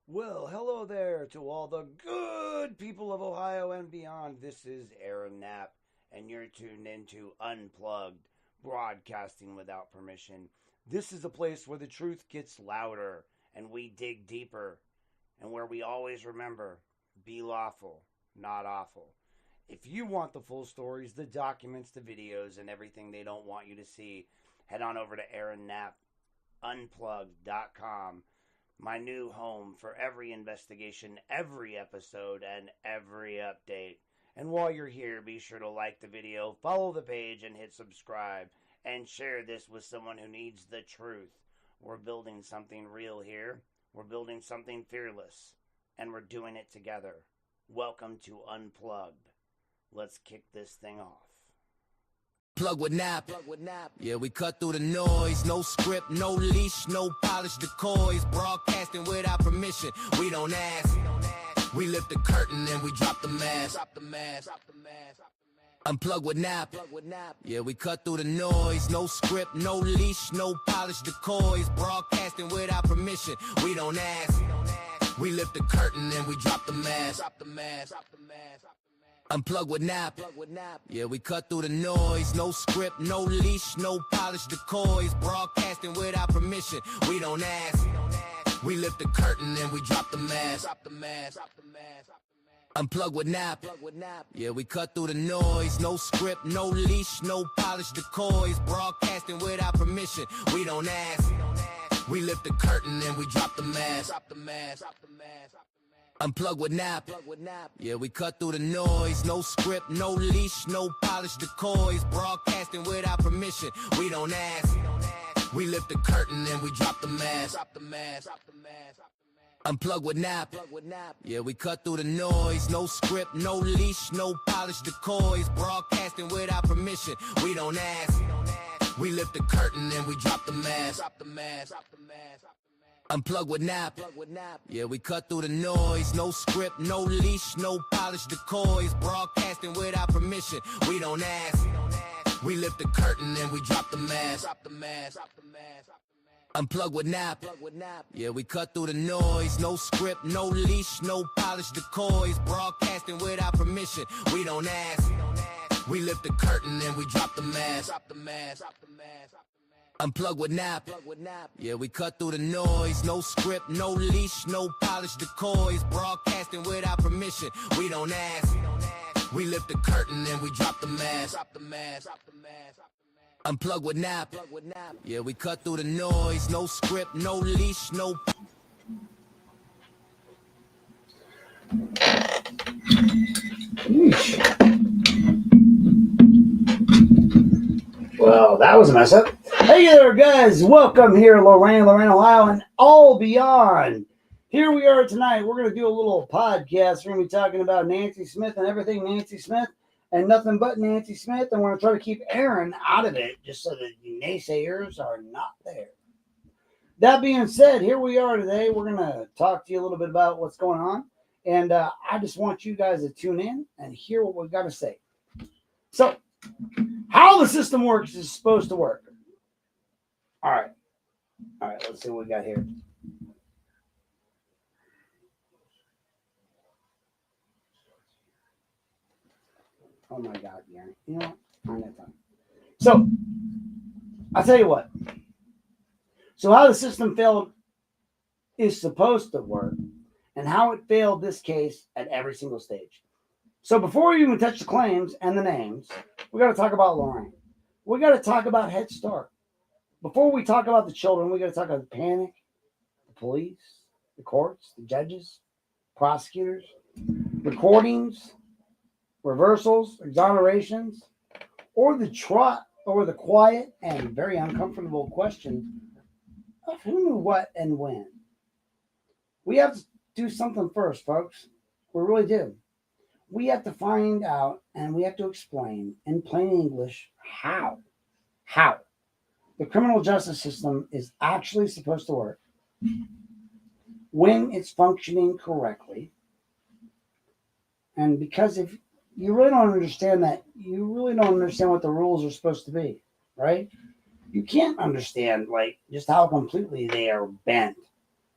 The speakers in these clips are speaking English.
Well, hello there to all the good people of Ohio and beyond. This is Aaron Knapp, and you're tuned into Unplugged, broadcasting without permission. This is a place where the truth gets louder and we dig deeper, and where we always remember be lawful, not awful. If you want the full stories, the documents, the videos, and everything they don't want you to see, head on over to AaronKnappUnplugged.com. My new home for every investigation, every episode, and every update. And while you're here, be sure to like the video, follow the page, and hit subscribe. And share this with someone who needs the truth. We're building something real here. We're building something fearless. And we're doing it together. Welcome to Unplugged. Let's kick this thing off. Plug with Nap. Yeah, we cut through the noise. No script, no leash, no polished decoys. Broadcasting without permission. We don't ask. We lift the curtain and we drop the mask. Unplug with Nap. Yeah, we cut through the noise. No script, no leash, no polished decoys. Broadcasting without permission. We don't ask. We lift the curtain and we drop the mask. Unplug with Nap. Yeah, we cut through the noise. No script, no leash, no polished decoys. Broadcasting without permission. We don't ask. We lift the curtain and we drop the mask. Unplug with Nap. Yeah, we cut through the noise. No script, no leash, no polished decoys. Broadcasting without permission. We don't ask. We lift the curtain and we drop the mask. Unplug with Nap. Yeah, we cut through the noise. No script, no leash, no polished decoys. Broadcasting without permission. We don't ask. We lift the curtain and we drop the mask. Unplug with Nap. Yeah, we cut through the noise. No script, no leash, no polished decoys. Broadcasting without permission. We don't ask. We lift the curtain and we drop the mask. Unplug with Nap. Yeah, we cut through the noise. No script, no leash, no polished decoys. Broadcasting without permission. We don't ask. We lift the curtain and we drop the mask. Unplug with Nap. Yeah, we cut through the noise. No script, no leash, no polished decoys. Broadcasting without permission. We don't ask. We lift the curtain and we drop the mask. Unplug with Nap. Yeah, we cut through the noise. No script, no leash, no polished decoys. Broadcasting without permission. We don't ask. We lift the curtain and we drop the mask. Unplug with Nap. Yeah, we cut through the noise. No script, no leash, no. Well, that was a mess up. Hey there, guys. Welcome here, Lorain, Ohio, and all beyond. Here we are tonight. We're going to do a little podcast. We're going to be talking about Nancy Smith and everything Nancy Smith and nothing but Nancy Smith. And we're going to try to keep Aaron out of it just so that the naysayers are not there. That being said, here we are today. We're going to talk to you a little bit about what's going on. And I just want you guys to tune in and hear what we've got to say. So, how the system works is supposed to work. All right, let's see what we got here. Oh my God, Gary. You know what? I'm not done. So, I'll tell you what. So, how the system failed is supposed to work, and how it failed this case at every single stage. So, before we even touch the claims and the names, we got to talk about Lorain. We got to talk about Head Start. Before we talk about the children, we got to talk about the panic, the police, the courts, the judges, prosecutors, recordings, reversals, exonerations, or the quiet and very uncomfortable question of who knew what and when. We have to do something first, folks. We really do. We have to find out and we have to explain in plain English how the criminal justice system is actually supposed to work, when it's functioning correctly. And because if you really don't understand that, you really don't understand what the rules are supposed to be, right? You can't understand like just how completely they are bent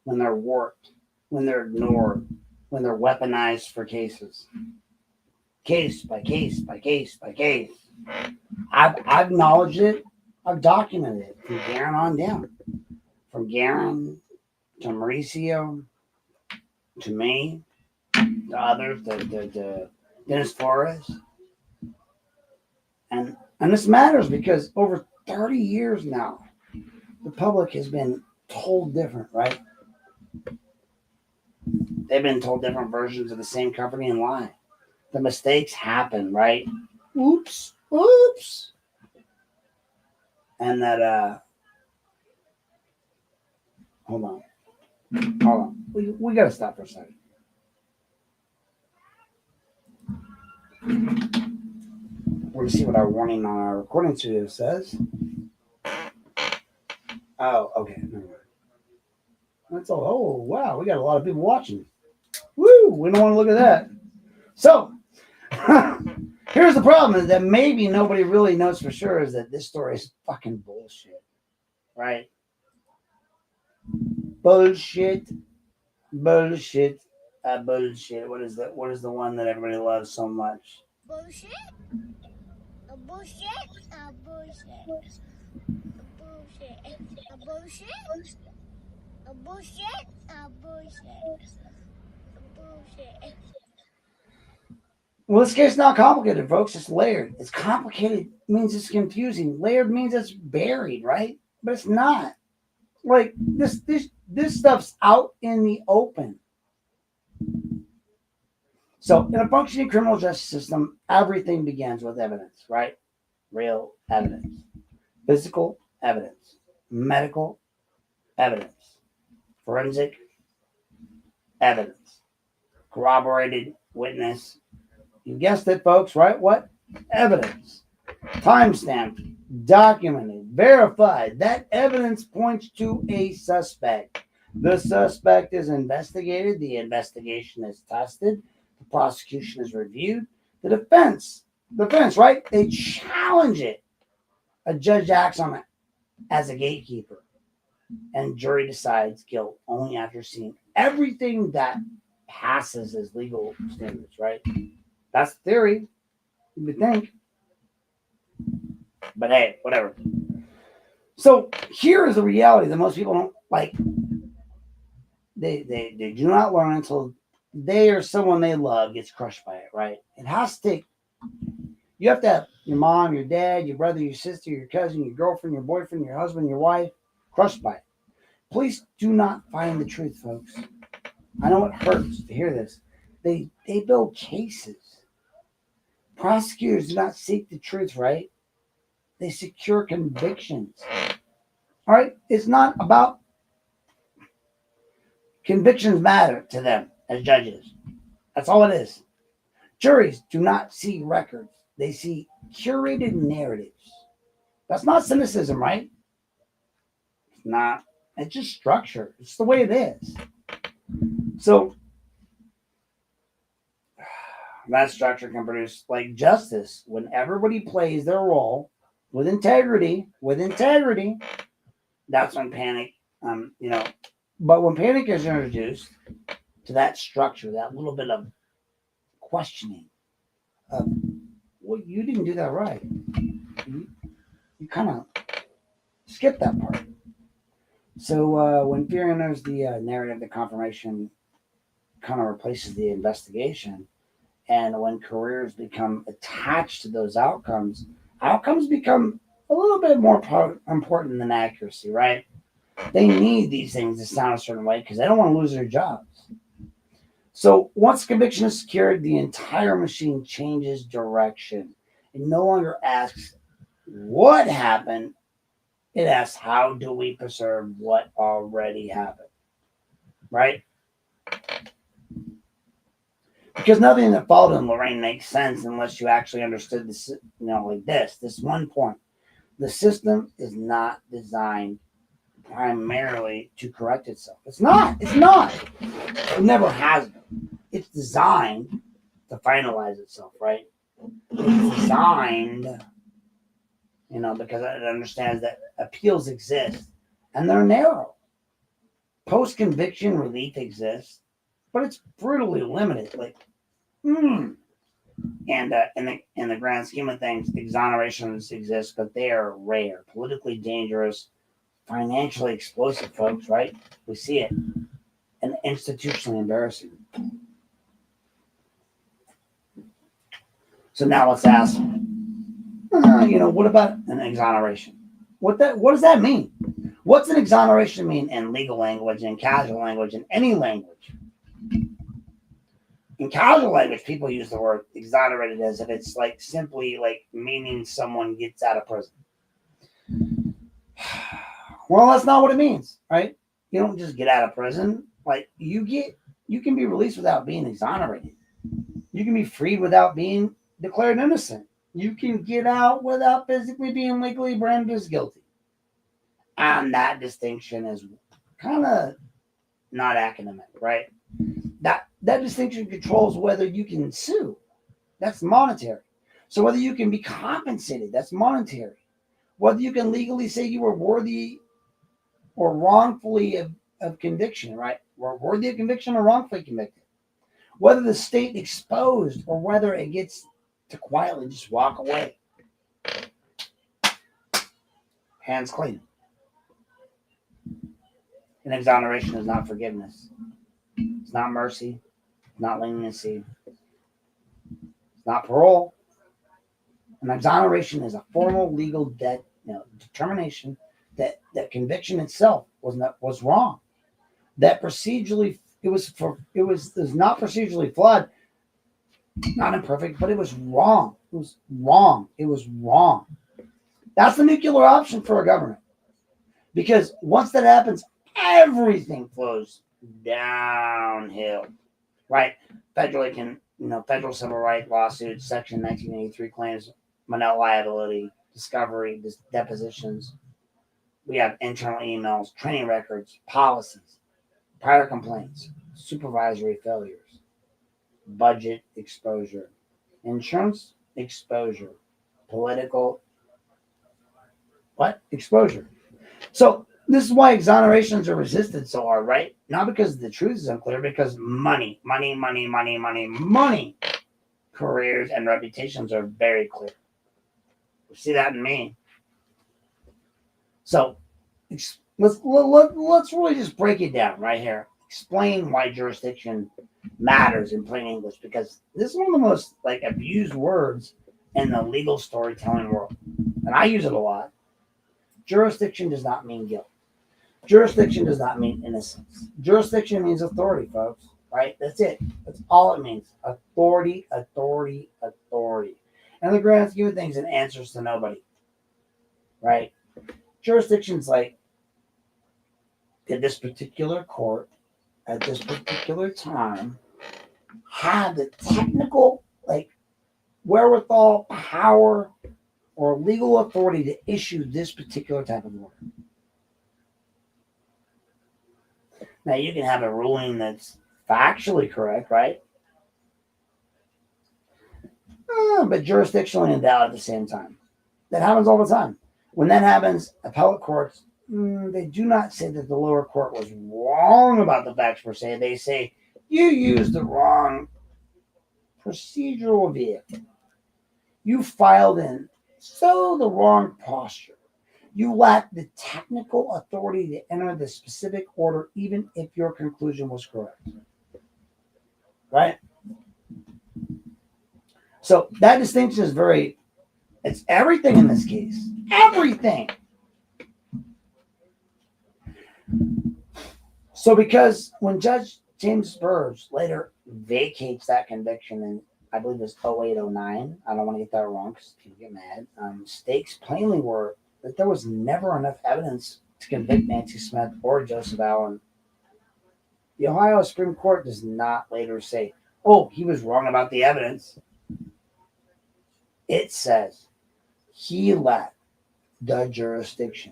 when they're warped. when they're ignored, when they're weaponized for cases. Case by case by case by case. I've acknowledged it. I've documented it from Garen on down. From Garen to Mauricio to me, to others, to Dennis Flores. And this matters because over 30 years now, the public has been told different, right? They've been told different versions of the same company and lie. The mistakes happen, right? Oops. And that, hold on. We got to stop for a second. We're going to see what our warning on our recording studio says. Oh, okay. Never mind. That's all. Oh, wow. We got a lot of people watching. Woo! We don't want to look at that. So, here's the problem is that maybe nobody really knows for sure is that this story is fucking bullshit. Right? Bullshit. Bullshit. What is that? What is the one that everybody loves so much? Bullshit. A bullshit. A bullshit. A bullshit. A bullshit. A bullshit. A bullshit. A bullshit. Well, this case is not complicated, folks. It's layered. It's complicated means it's confusing. Layered means it's buried, right? But it's not. Like this stuff's out in the open. So, in a functioning criminal justice system, everything begins with evidence, right? Real evidence, physical evidence, medical evidence, forensic evidence, corroborated witness. You guessed it, folks, right? What? Evidence. Timestamped, documented, verified. That evidence points to a suspect. The suspect is investigated. The investigation is tested. The prosecution is reviewed. The defense, right? They challenge it. A judge acts on it as a gatekeeper. And jury decides guilt only after seeing everything that passes as legal standards, right? That's the theory, you would think. But hey, whatever. So here is the reality that most people don't like. They do not learn until they or someone they love gets crushed by it, right? It has to take, you have to have your mom, your dad, your brother, your sister, your cousin, your girlfriend, your boyfriend, your husband, your wife, crushed by it. Police do not find the truth, folks. I know it hurts to hear this. They build cases. Prosecutors do not seek the truth, right? They secure convictions. All right? It's not about convictions matter to them as judges. That's all it is. Juries do not see records. They see curated narratives. That's not cynicism, right? It's not. It's just structure. It's the way it is. So that structure can produce like justice when everybody plays their role with integrity. That's when panic, but when panic is introduced to that structure, that little bit of questioning of, well, you didn't do that right. You kind of skip that part. So when fear enters the narrative, the confirmation kind of replaces the investigation. And when careers become attached to those outcomes become a little bit more important than accuracy, right? They need these things to sound a certain way because they don't want to lose their jobs. So once conviction is secured, the entire machine changes direction. It no longer asks what happened. It asks, how do we preserve what already happened? Right? Because nothing that followed in Lorain makes sense unless you actually understood this, like this one point. The system is not designed primarily to correct itself. It's not. It never has been. It's designed to finalize itself, right? It's designed, because it understands that appeals exist and they're narrow. Post-conviction relief exists, but it's brutally limited. Like, and in the grand scheme of things, exonerations exist, but they are rare, politically dangerous, financially explosive, folks. Right? We see it, and institutionally embarrassing. So now let's ask, what about an exoneration? What does that mean? What's an exoneration mean in legal language, in casual language, in any language? In casual language, people use the word exonerated as if it's like simply like meaning someone gets out of prison. Well, that's not what it means, right? You don't just get out of prison. Like you can be released without being exonerated. You can be freed without being declared innocent. You can get out without physically being legally branded as guilty. And that distinction is kind of not academic, right? That distinction controls whether you can sue. That's monetary. So whether you can be compensated, that's monetary. Whether you can legally say you were worthy or wrongfully of conviction, right? Or worthy of conviction or wrongfully convicted. Whether the state exposed or whether it gets to quietly just walk away. Hands clean. An exoneration is not forgiveness. It's not mercy. It's not leniency. It's not parole. An exoneration is a formal legal determination that conviction itself was wrong. That procedurally it was not procedurally flawed, not imperfect, but it was wrong. It was wrong. It was wrong. That's the nuclear option for a government. Because once that happens, everything flows downhill. Right? Federal civil rights lawsuits, Section 1983 claims, Monell liability, discovery, depositions. We have internal emails, training records, policies, prior complaints, supervisory failures, budget exposure, insurance exposure, political exposure. So this is why exonerations are resisted so hard, right? Not because the truth is unclear, because money. Careers and reputations are very clear. We see that in Maine. So let's really just break it down right here. Explain why jurisdiction matters in plain English, because this is one of the most abused words in the legal storytelling world, and I use it a lot. Jurisdiction does not mean guilt. Jurisdiction does not mean innocence. Jurisdiction means authority, folks. Right? That's it. That's all it means. Authority. And the grand scheme of things, it answers to nobody. Right? Jurisdiction's like, did this particular court at this particular time have the technical wherewithal, power, or legal authority to issue this particular type of order? Now you can have a ruling that's factually correct, right? But jurisdictionally invalid at the same time. That happens all the time. When that happens, appellate courts, they do not say that the lower court was wrong about the facts per se. They say, you used the wrong procedural vehicle. You filed in the wrong posture. You lack the technical authority to enter the specific order, even if your conclusion was correct. Right? So that distinction is it's everything in this case. Everything. So because when Judge James Burge later vacates that conviction in, I believe it was 0809, I don't want to get that wrong because people get mad, stakes plainly were that there was never enough evidence to convict Nancy Smith or Joseph Allen. The Ohio Supreme Court does not later say, oh, he was wrong about the evidence. It says he lacked the jurisdiction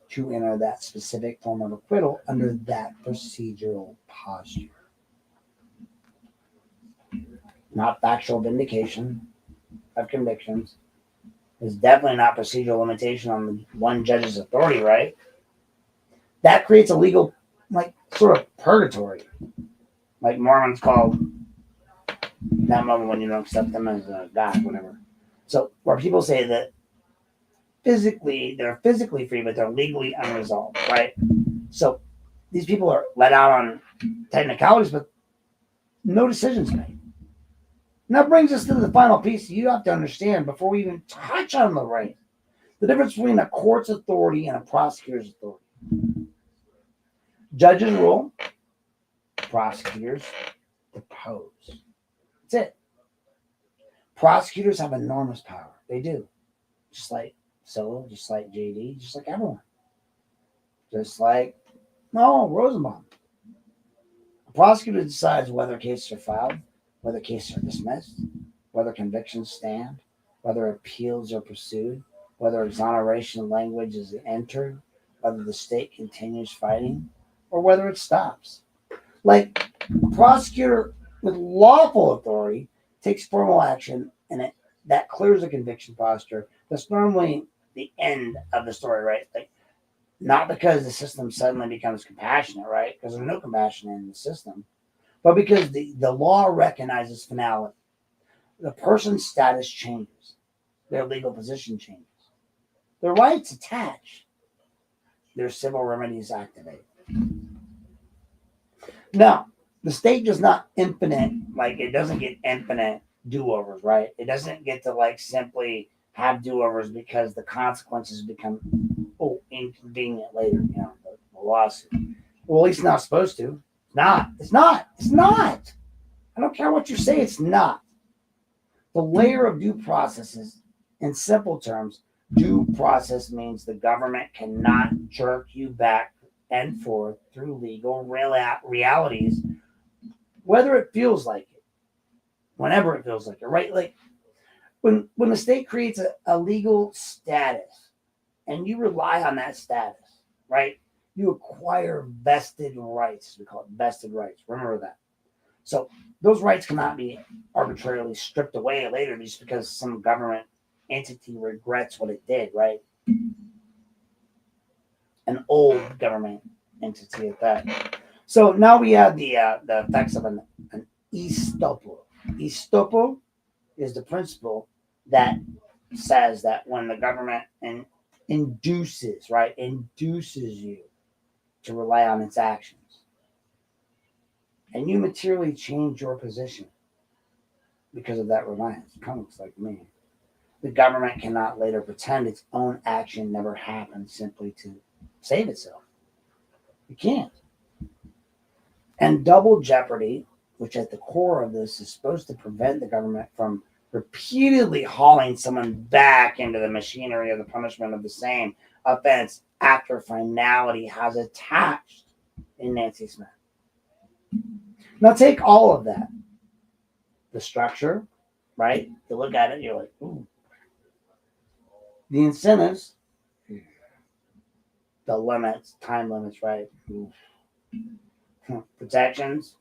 to enter that specific form of acquittal under that procedural posture. Not factual vindication of convictions. There's definitely not procedural limitation on the one judge's authority, right? That creates a legal sort of purgatory, like Mormons call that moment when you don't accept them as a God, whatever. So where people say that they're physically free, but they're legally unresolved, right? So these people are let out on technicalities, but no decisions made. And that brings us to the final piece you have to understand before we even touch on Lorain. The difference between a court's authority and a prosecutor's authority. Judges rule, prosecutors depose. That's it. Prosecutors have enormous power. They do. Just like Solo, just like JD, just like everyone. Just like, no, Rosenbaum. A prosecutor decides whether cases are filed, whether cases are dismissed, whether convictions stand, whether appeals are pursued, whether exoneration language is entered, whether the state continues fighting, or whether it stops. Like a prosecutor with lawful authority takes formal action and that clears a conviction posture. That's normally the end of the story, right? Like not because the system suddenly becomes compassionate, right? Because there's no compassion in the system, but because the law recognizes finality. The person's status changes, their legal position changes, their rights attach, their civil remedies activate. Now, the state does not it doesn't get infinite do-overs, right? It doesn't get to simply have do-overs because the consequences become inconvenient later, the lawsuit. Well, at least not supposed to. It's not. I don't care what you say, it's not. The layer of due process is, in simple terms, due process means the government cannot jerk you back and forth through legal realities, whether it feels like it, whenever it feels like it, right? Like when the state creates a legal status and you rely on that status, right? You acquire vested rights. We call it vested rights. Remember that. So those rights cannot be arbitrarily stripped away later just because some government entity regrets what it did, right? An old government entity at that. So now we have the effects of an estoppel. Estoppel is the principle that says that when the government induces you to rely on its actions, and you materially change your position because of that reliance. Comics like me. The government cannot later pretend its own action never happened simply to save itself. You can't. And double jeopardy, which at the core of this is supposed to prevent the government from repeatedly hauling someone back into the machinery of the punishment of the same offense after finality has attached in Nancy Smith. Now take all of that. The structure, right? You look at it, you're like, ooh. The incentives, the limits, time limits, right? Ooh. Protections.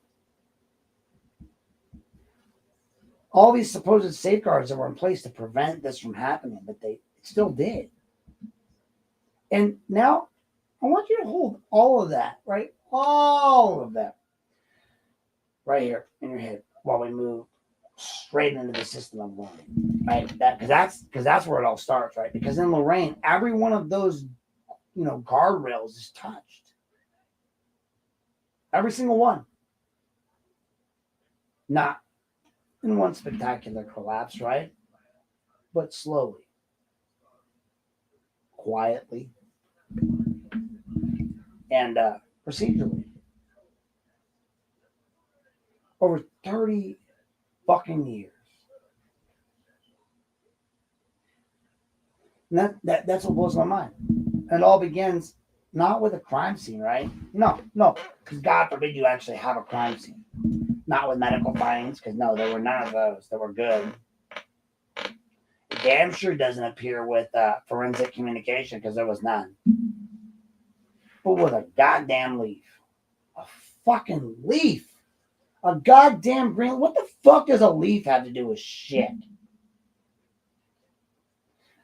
All these supposed safeguards that were in place to prevent this from happening, but they still did. And now I want you to hold all of that, right? All of that right here in your head while we move straight into the system of learning, right? Because that's where it all starts, right? Because in Lorain, every one of those guardrails is touched. Every single one. Not in one spectacular collapse, right? But slowly, quietly, and procedurally. Over 30 fucking years. And that's what blows my mind. And it all begins not with a crime scene, right? No, because God forbid you actually have a crime scene. Not with medical findings, because no, there were none of those that were good. It damn sure doesn't appear with forensic communication, because there was none. But with a goddamn leaf. A fucking leaf. A goddamn green. What the fuck does a leaf have to do with shit?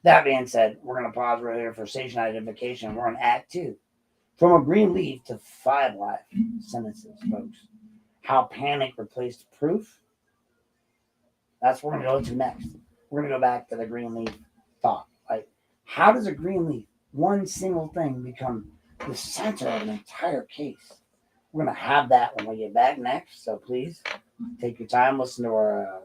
That being said, we're going to pause right here for station identification. We're on Act 2. From a green leaf to 5 life sentences, folks. How panic replaced proof. That's what we're going to go to next. We're going to go back to the green leaf thought. Like, how does a green leaf, one single thing, become the center of an entire case? We're going to have that when we get back next. So please take your time, listen to our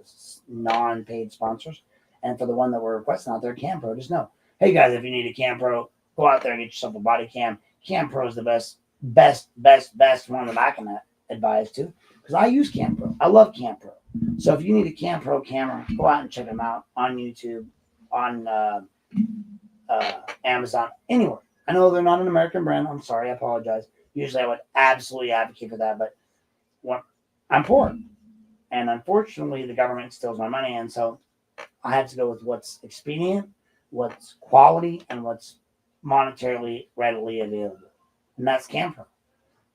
non-paid sponsors. And for the one that we're requesting out there, CamPro, just know, hey guys, if you need a CamPro, go out there and get yourself a body cam. CamPro is the best one that I can advise to, because I use CamPro. I love CamPro. So if you need a CamPro camera, go out and check them out on YouTube, on Amazon, anywhere. I know they're not an American brand. I'm sorry. I apologize. Usually I would absolutely advocate for that, but I'm poor. And unfortunately, the government steals my money. And so I have to go with what's expedient, what's quality, and what's monetarily readily available. And that's CamPro.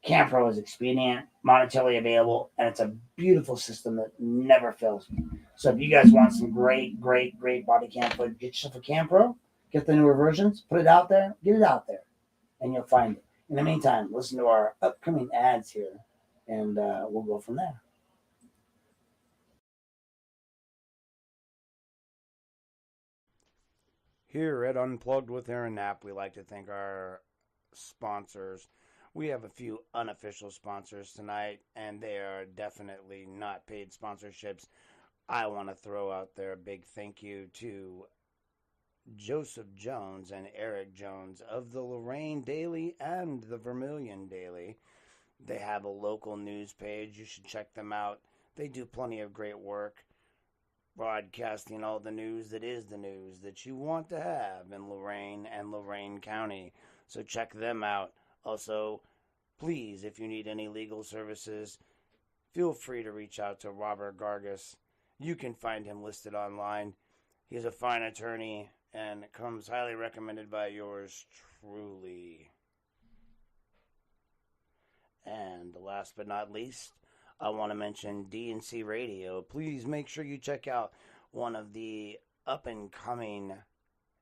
CamPro is expedient, monetarily available, and it's a beautiful system that never fails me. So if you guys want some great body cam footage, get yourself a CamPro, get the newer versions, put it out there, get it out there, and you'll find it. In the meantime, listen to our upcoming ads here, and we'll go from there. Here at Unplugged with Aaron Knapp, we like to thank our sponsors. We have a few unofficial sponsors tonight, and they are definitely not paid sponsorships. I want to throw out there a big thank you to Joseph Jones and Eric Jones of the Lorain Daily and the Vermilion Daily. They have a local news page. You should check them out. They do plenty of great work broadcasting all the news that is the news that you want to have in Lorain and Lorain County. So check them out. Also, please, if you need any legal services, feel free to reach out to Robert Gargas. You can find him listed online. He's a fine attorney and comes highly recommended by yours truly. And last but not least, I want to mention D&C Radio. Please make sure you check out one of the up-and-coming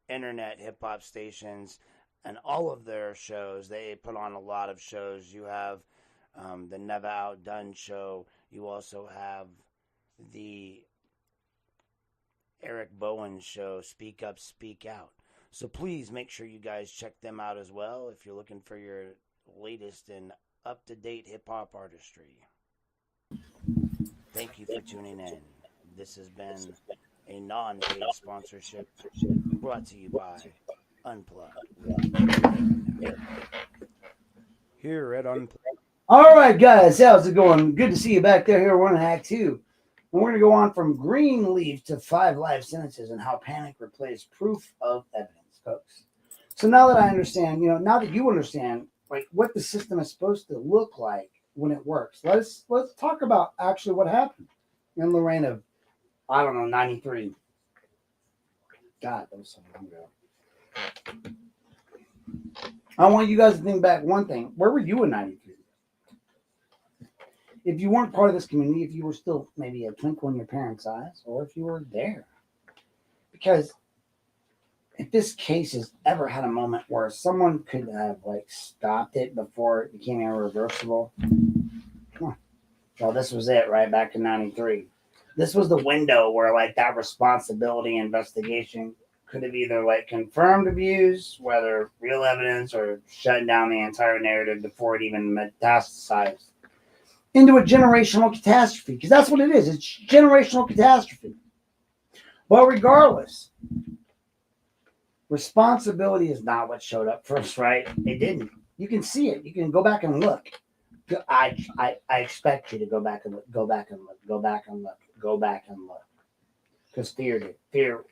internet hip-hop stations and all of their shows. They put on a lot of shows. You have the Never Outdone show. You also have the Eric Bowen show, Speak Up, Speak Out. So please make sure you guys check them out as well if you're looking for your latest and up-to-date hip-hop artistry. Thank you for tuning in. This has been a non-paid sponsorship brought to you by Unplugged. Here at Unplugged. All right, guys, how's it going? Good to see you back there. Here we're in Act 2. And we're going to go on from green leaf to 5 life sentences and how panic replaced proof of evidence, folks. So now that I understand, now that you understand, like what the system is supposed to look like when it works, let's talk about actually what happened in Lorain of, 93. God, that was so long ago. I want you guys to think back one thing. Where were you in 93? If you weren't part of this community, if you were still maybe a twinkle in your parents' eyes, or if you were there. Because if this case has ever had a moment where someone could have stopped it before it became irreversible, well, this was it right back in 93. This was the window where that responsibility investigation could have either confirmed abuse, whether real evidence, or shut down the entire narrative before it even metastasized into a generational catastrophe. Because that's what it is. It's generational catastrophe. But regardless, responsibility is not what showed up first, right? It didn't. You can see it. You can go back and look. I expect you to go back and look. Because fear did.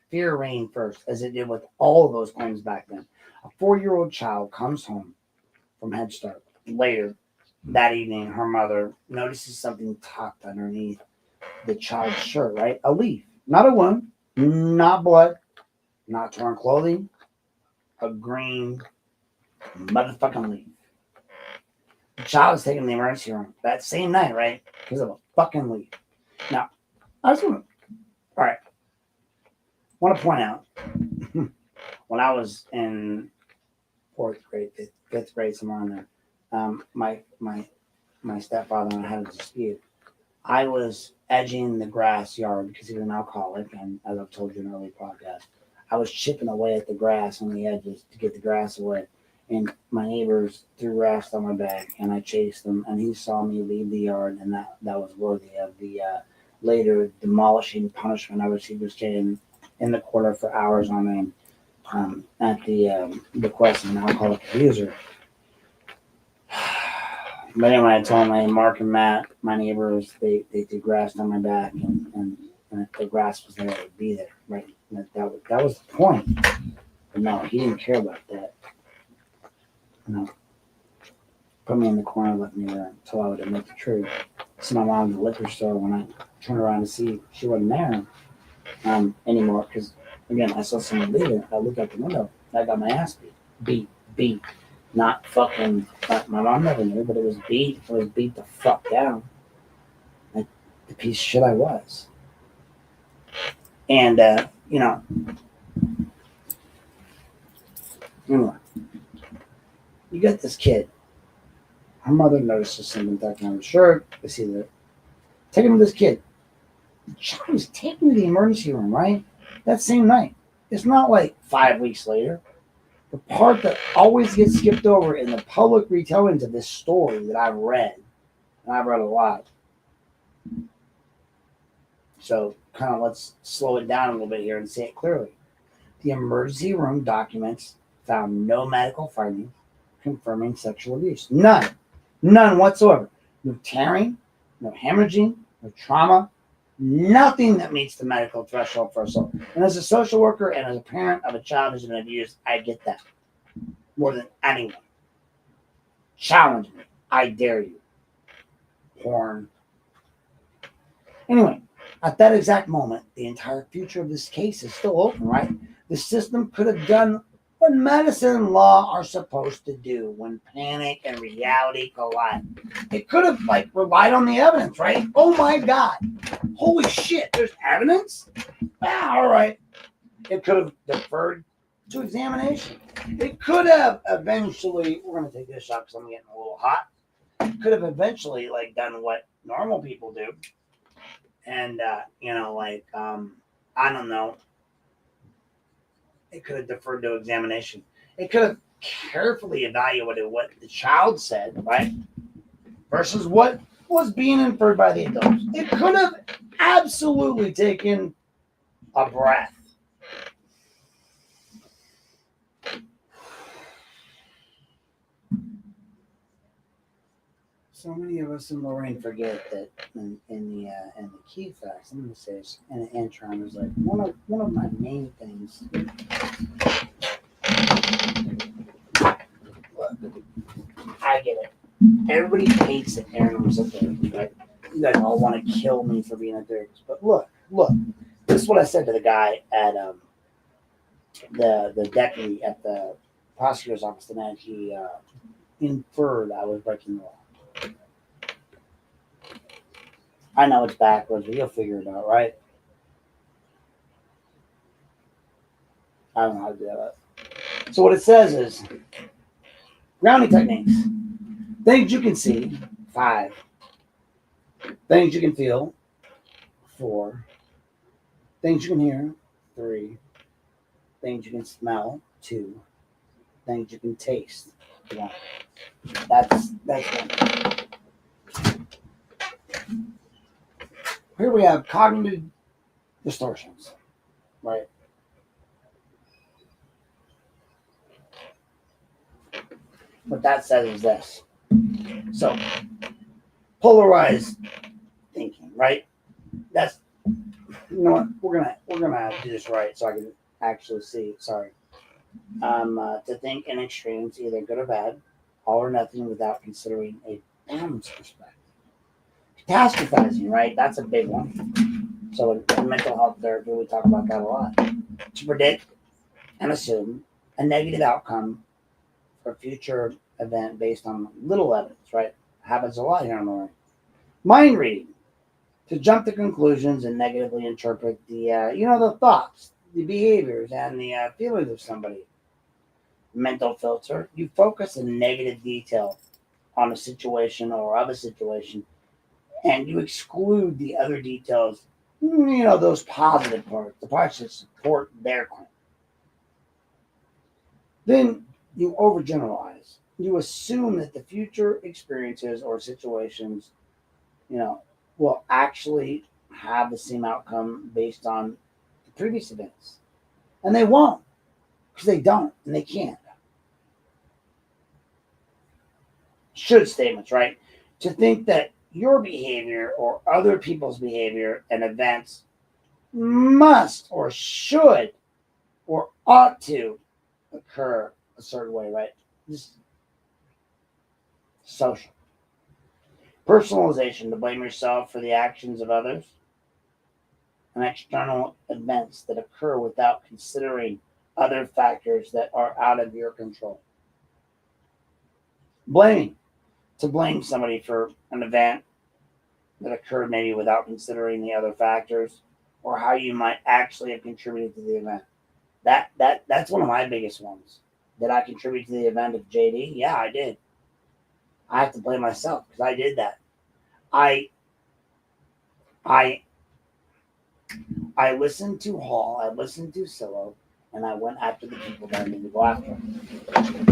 Fear reigned first, as it did with all of those claims back then. A 4-year-old child comes home from Head Start. Later that evening, her mother notices something tucked underneath the child's shirt, right? A leaf. Not a wound, not blood, not torn clothing. A green motherfucking leaf. The child is taken to the emergency room that same night, right? Because of a fucking leaf. Now, I just want to point out, when I was in 4th grade, 5th grade, somewhere in there, my stepfather and I had a dispute. I was edging the grass yard because he was an alcoholic, and as I've told you in an early podcast, I was chipping away at the grass on the edges to get the grass away. And my neighbors threw rafts on my back, and I chased them, and he saw me leave the yard, and that was worthy of the later demolishing punishment I received was getting in the corner for hours on end at the request of an alcoholic abuser. But anyway, I told them, hey, Mark and Matt, my neighbors, they threw grass on my back, and if the grass was there, it would be there, right? That was the point. But no, he didn't care about that. No. Put me in the corner, let me there until I would admit the truth. So my mom at the liquor store, when I turned around to see she wasn't there anymore, because again, I saw someone leaving. I looked out the window. I got my ass beat. Not fucking. My mom never knew, but it was beat. It was beat the fuck down. Like the piece of shit I was. And anyway, you got this kid. Her mother notices something tucking on her shirt. They see that. Take him to this kid. The child was taken to the emergency room, right? That same night. It's not like 5 weeks later. The part that always gets skipped over in the public retellings of this story that I've read, and I've read a lot. So kind of let's slow it down a little bit here and say it clearly. The emergency room documents found no medical findings confirming sexual abuse. None whatsoever. No tearing, no hemorrhaging, no trauma, nothing that meets the medical threshold for assault. And as a social worker and as a parent of a child who's been abused, I get that more than anyone. Challenge me. I dare you. Porn. Anyway, at that exact moment, the entire future of this case is still open, right? The system could have done what medicine and law are supposed to do when panic and reality collide. It could have relied on the evidence, right? Oh my God. Holy shit, there's evidence? All right. It could have deferred to examination. It could have eventually, we're going to take this shot because I'm getting a little hot. It could have eventually done what normal people do. And, I don't know. It could have deferred to examination. It could have carefully evaluated what the child said, right? Versus what was being inferred by the adults. It could have absolutely taken a breath. So many of us in Lorain forget that in the key facts, I'm going to say this in an intro, is one of my main things. Look, I get it. Everybody hates that Aaron was a therapist, right? You guys all want to kill me for being a therapist. But look. This is what I said to the guy at the deputy at the prosecutor's office tonight. He inferred I was breaking the law. I know it's backwards, but you'll figure it out, right? I don't know how to do that. So what it says is grounding techniques. Things you can see, 5. Things you can feel, 4. Things you can hear, 3. Things you can smell, 2. Things you can taste, 1. That's one. Here we have cognitive distortions, right? What that says is this. So, polarized thinking, right? That's, you know what? We're gonna do this right so I can actually see. Sorry. To think in extremes, either good or bad, all or nothing, without considering a balanced perspective. Catastrophizing, right? That's a big one. So in mental health therapy, we talk about that a lot. To predict and assume a negative outcome for a future event based on little evidence, right? Happens a lot here in Lorain. Mind reading. To jump to conclusions and negatively interpret the, the thoughts, the behaviors, and the feelings of somebody. Mental filter. You focus on negative detail on a situation or of a situation, and you exclude the other details, those positive parts, the parts that support their claim, then you overgeneralize. You assume that the future experiences or situations, will actually have the same outcome based on the previous events. And they won't, because they don't and they can't. Should statements, right? To think that your behavior or other people's behavior and events must or should or ought to occur a certain way, right? Just social. Personalization, to blame yourself for the actions of others and external events that occur without considering other factors that are out of your control. Blaming, to blame somebody for an event that occurred maybe without considering the other factors or how you might actually have contributed to the event. That's one of my biggest ones. Did I contribute to the event of JD? Yeah, I did. I have to blame myself because I did that. I listened to Hall, I listened to Silo, and I went after the people that I needed to go after.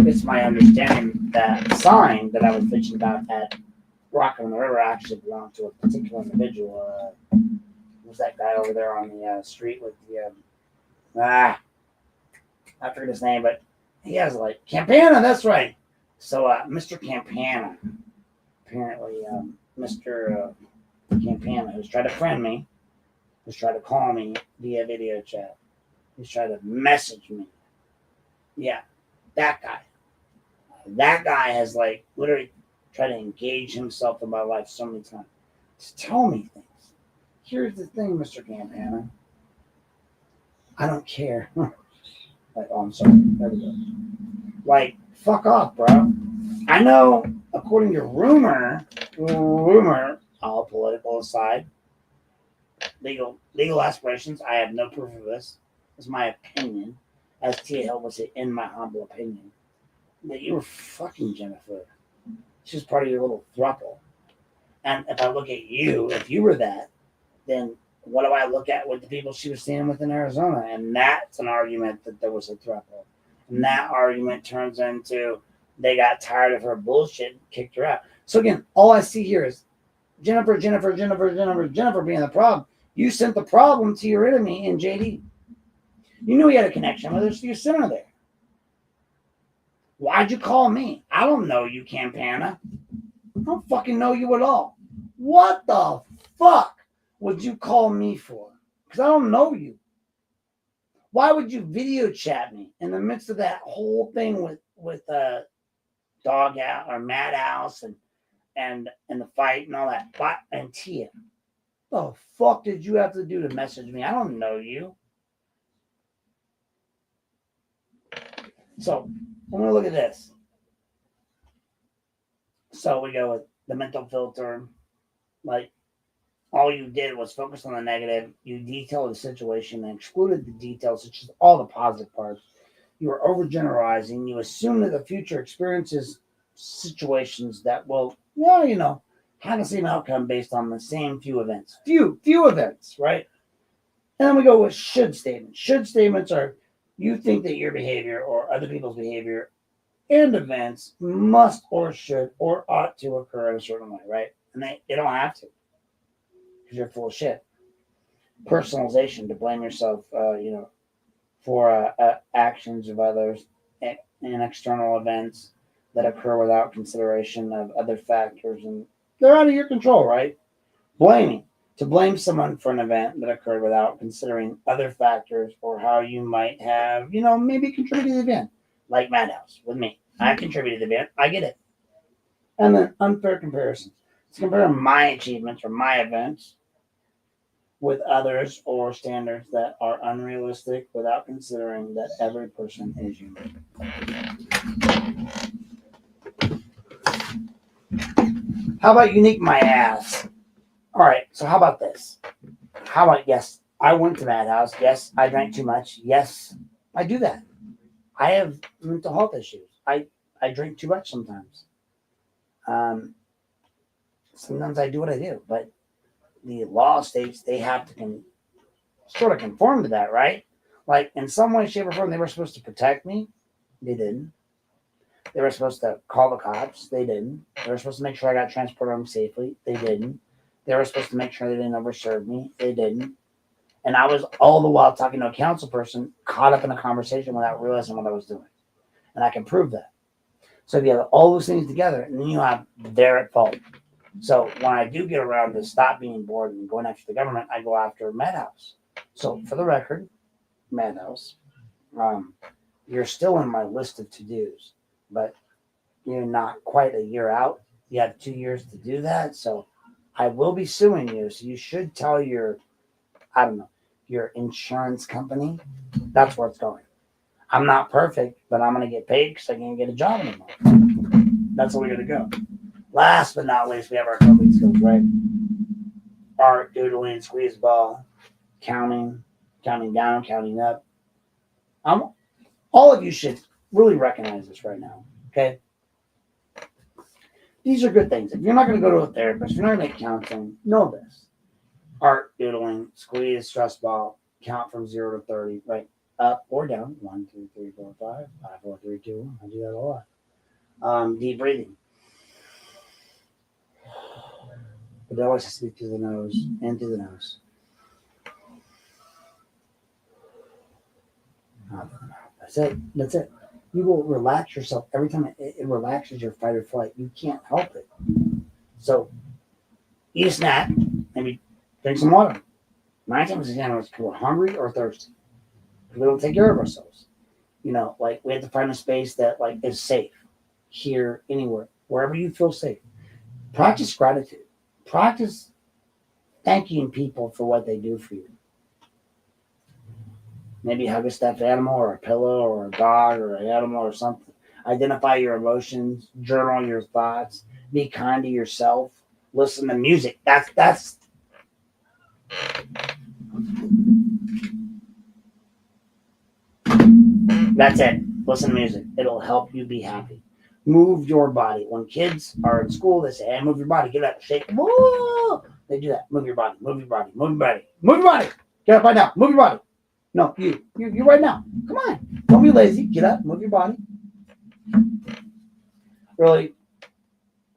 It's my understanding that sign that I was bitching about at Rock on the River actually belonged to a particular individual. Who's that guy over there on the street with the I forget his name, but he has like Campana. That's right. So Mr. Campana, apparently Mr. Campana, who's tried to friend me, who's tried to call me via video chat, who's tried to message me. Yeah, that guy. That guy has like literally tried to engage himself in my life so many times to tell me things. Here's the thing, Mr. Campana. I don't care. Like, oh, I'm sorry. There we go. Like, fuck off, bro. I know, according to rumor, all political aside, legal aspirations, I have no proof of this. It's my opinion, as Tia Hill would say, in my humble opinion, that you were fucking Jennifer. She's part of your little throuple. And if I look at you, if you were that, then what do I look at with the people she was staying with in Arizona? And that's an argument that there was a throuple. And that argument turns into they got tired of her bullshit and kicked her out. So again, all I see here is Jennifer being the problem. You sent the problem to your enemy in JD. You knew he had a connection with her, so you sent her there. Why'd you call me? I don't know you, Campana. I don't fucking know you at all. What the fuck would you call me for? Because I don't know you. Why would you video chat me in the midst of that whole thing with Dog House or Madhouse and the fight and all that? And Tia, what the fuck did you have to do to message me? I don't know you. So I'm gonna look at this. So we go with the mental filter. Like, all you did was focus on the negative. You detailed the situation and excluded the details, such as all the positive parts. You were overgeneralizing. You assume that the future experiences situations that will, have the same outcome based on the same few events. Few events, right? And then we go with should statements. Should statements are you think that your behavior or other people's behavior and events must or should or ought to occur in a certain way, right? And they don't have to. Because you're full of shit. Personalization, to blame yourself, for actions of others and external events that occur without consideration of other factors, and they're out of your control, right? Blaming, to blame someone for an event that occurred without considering other factors or how you might have, maybe contributed to the event, like Madhouse with me. I contributed to the event. I get it. And then unfair comparisons. To compare my achievements or my events with others or standards that are unrealistic without considering that every person is unique. How about unique my ass? All right, so how about this? How about, yes, I went to Madhouse. Yes, I drank too much. Yes, I do that. I have mental health issues. I drink too much sometimes. Sometimes I do what I do, but the law states they have to sort of conform to that, right? Like in some way, shape, or form, they were supposed to protect me. They didn't. They were supposed to call the cops. They didn't. They were supposed to make sure I got transported home safely. They didn't. They were supposed to make sure they didn't overserve me. They didn't. And I was all the while talking to a council person, caught up in a conversation without realizing what I was doing. And I can prove that. So if you have all those things together, and then you have they're at fault. So when I do get around to stop being bored and going after the government, I go after Madhouse. So for the record, Madhouse, you're still in my list of to-dos, but you're not quite a year out. You have 2 years to do that. So I will be suing you. So you should tell your, I don't know, your insurance company. That's where it's going. I'm not perfect, but I'm going to get paid because I can't get a job anymore. That's where we're going to go. Last but not least, we have our coping skills, right? Art, doodling, squeeze ball, counting down, counting up. All of you should really recognize this right now, okay? These are good things. If you're not going to go to a therapist, if you're not going to get counseling, know this. Art, doodling, squeeze, stress ball, count from 0 to 30, right? Up or down. 1, 2, 3, 4, 5. 5, 4, 3, 2, 1. I do that a lot. Deep breathing. But it always has to be through the nose and through the nose. That's it. That's it. You will relax yourself every time it relaxes your fight or flight. You can't help it. So eat a snack, maybe drink some water. 9 times out of 10, it's because we're hungry or thirsty. We don't take care of ourselves. Like we have to find a space that like is safe. Here, anywhere, wherever you feel safe. Practice gratitude. Practice thanking people for what they do for you. Maybe hug a stuffed animal or a pillow or a dog or an animal or something. Identify your emotions. Journal your thoughts. Be kind to yourself. Listen to music. That's it. Listen to music. It'll help you be happy. Move your body. When kids are at school, they say, hey, move your body. Get up. Shake. Woo! They do that. Move your body. Move your body. Move your body. Move your body. Get up right now. Move your body. No, you right now. Come on. Don't be lazy. Get up. Move your body. Really,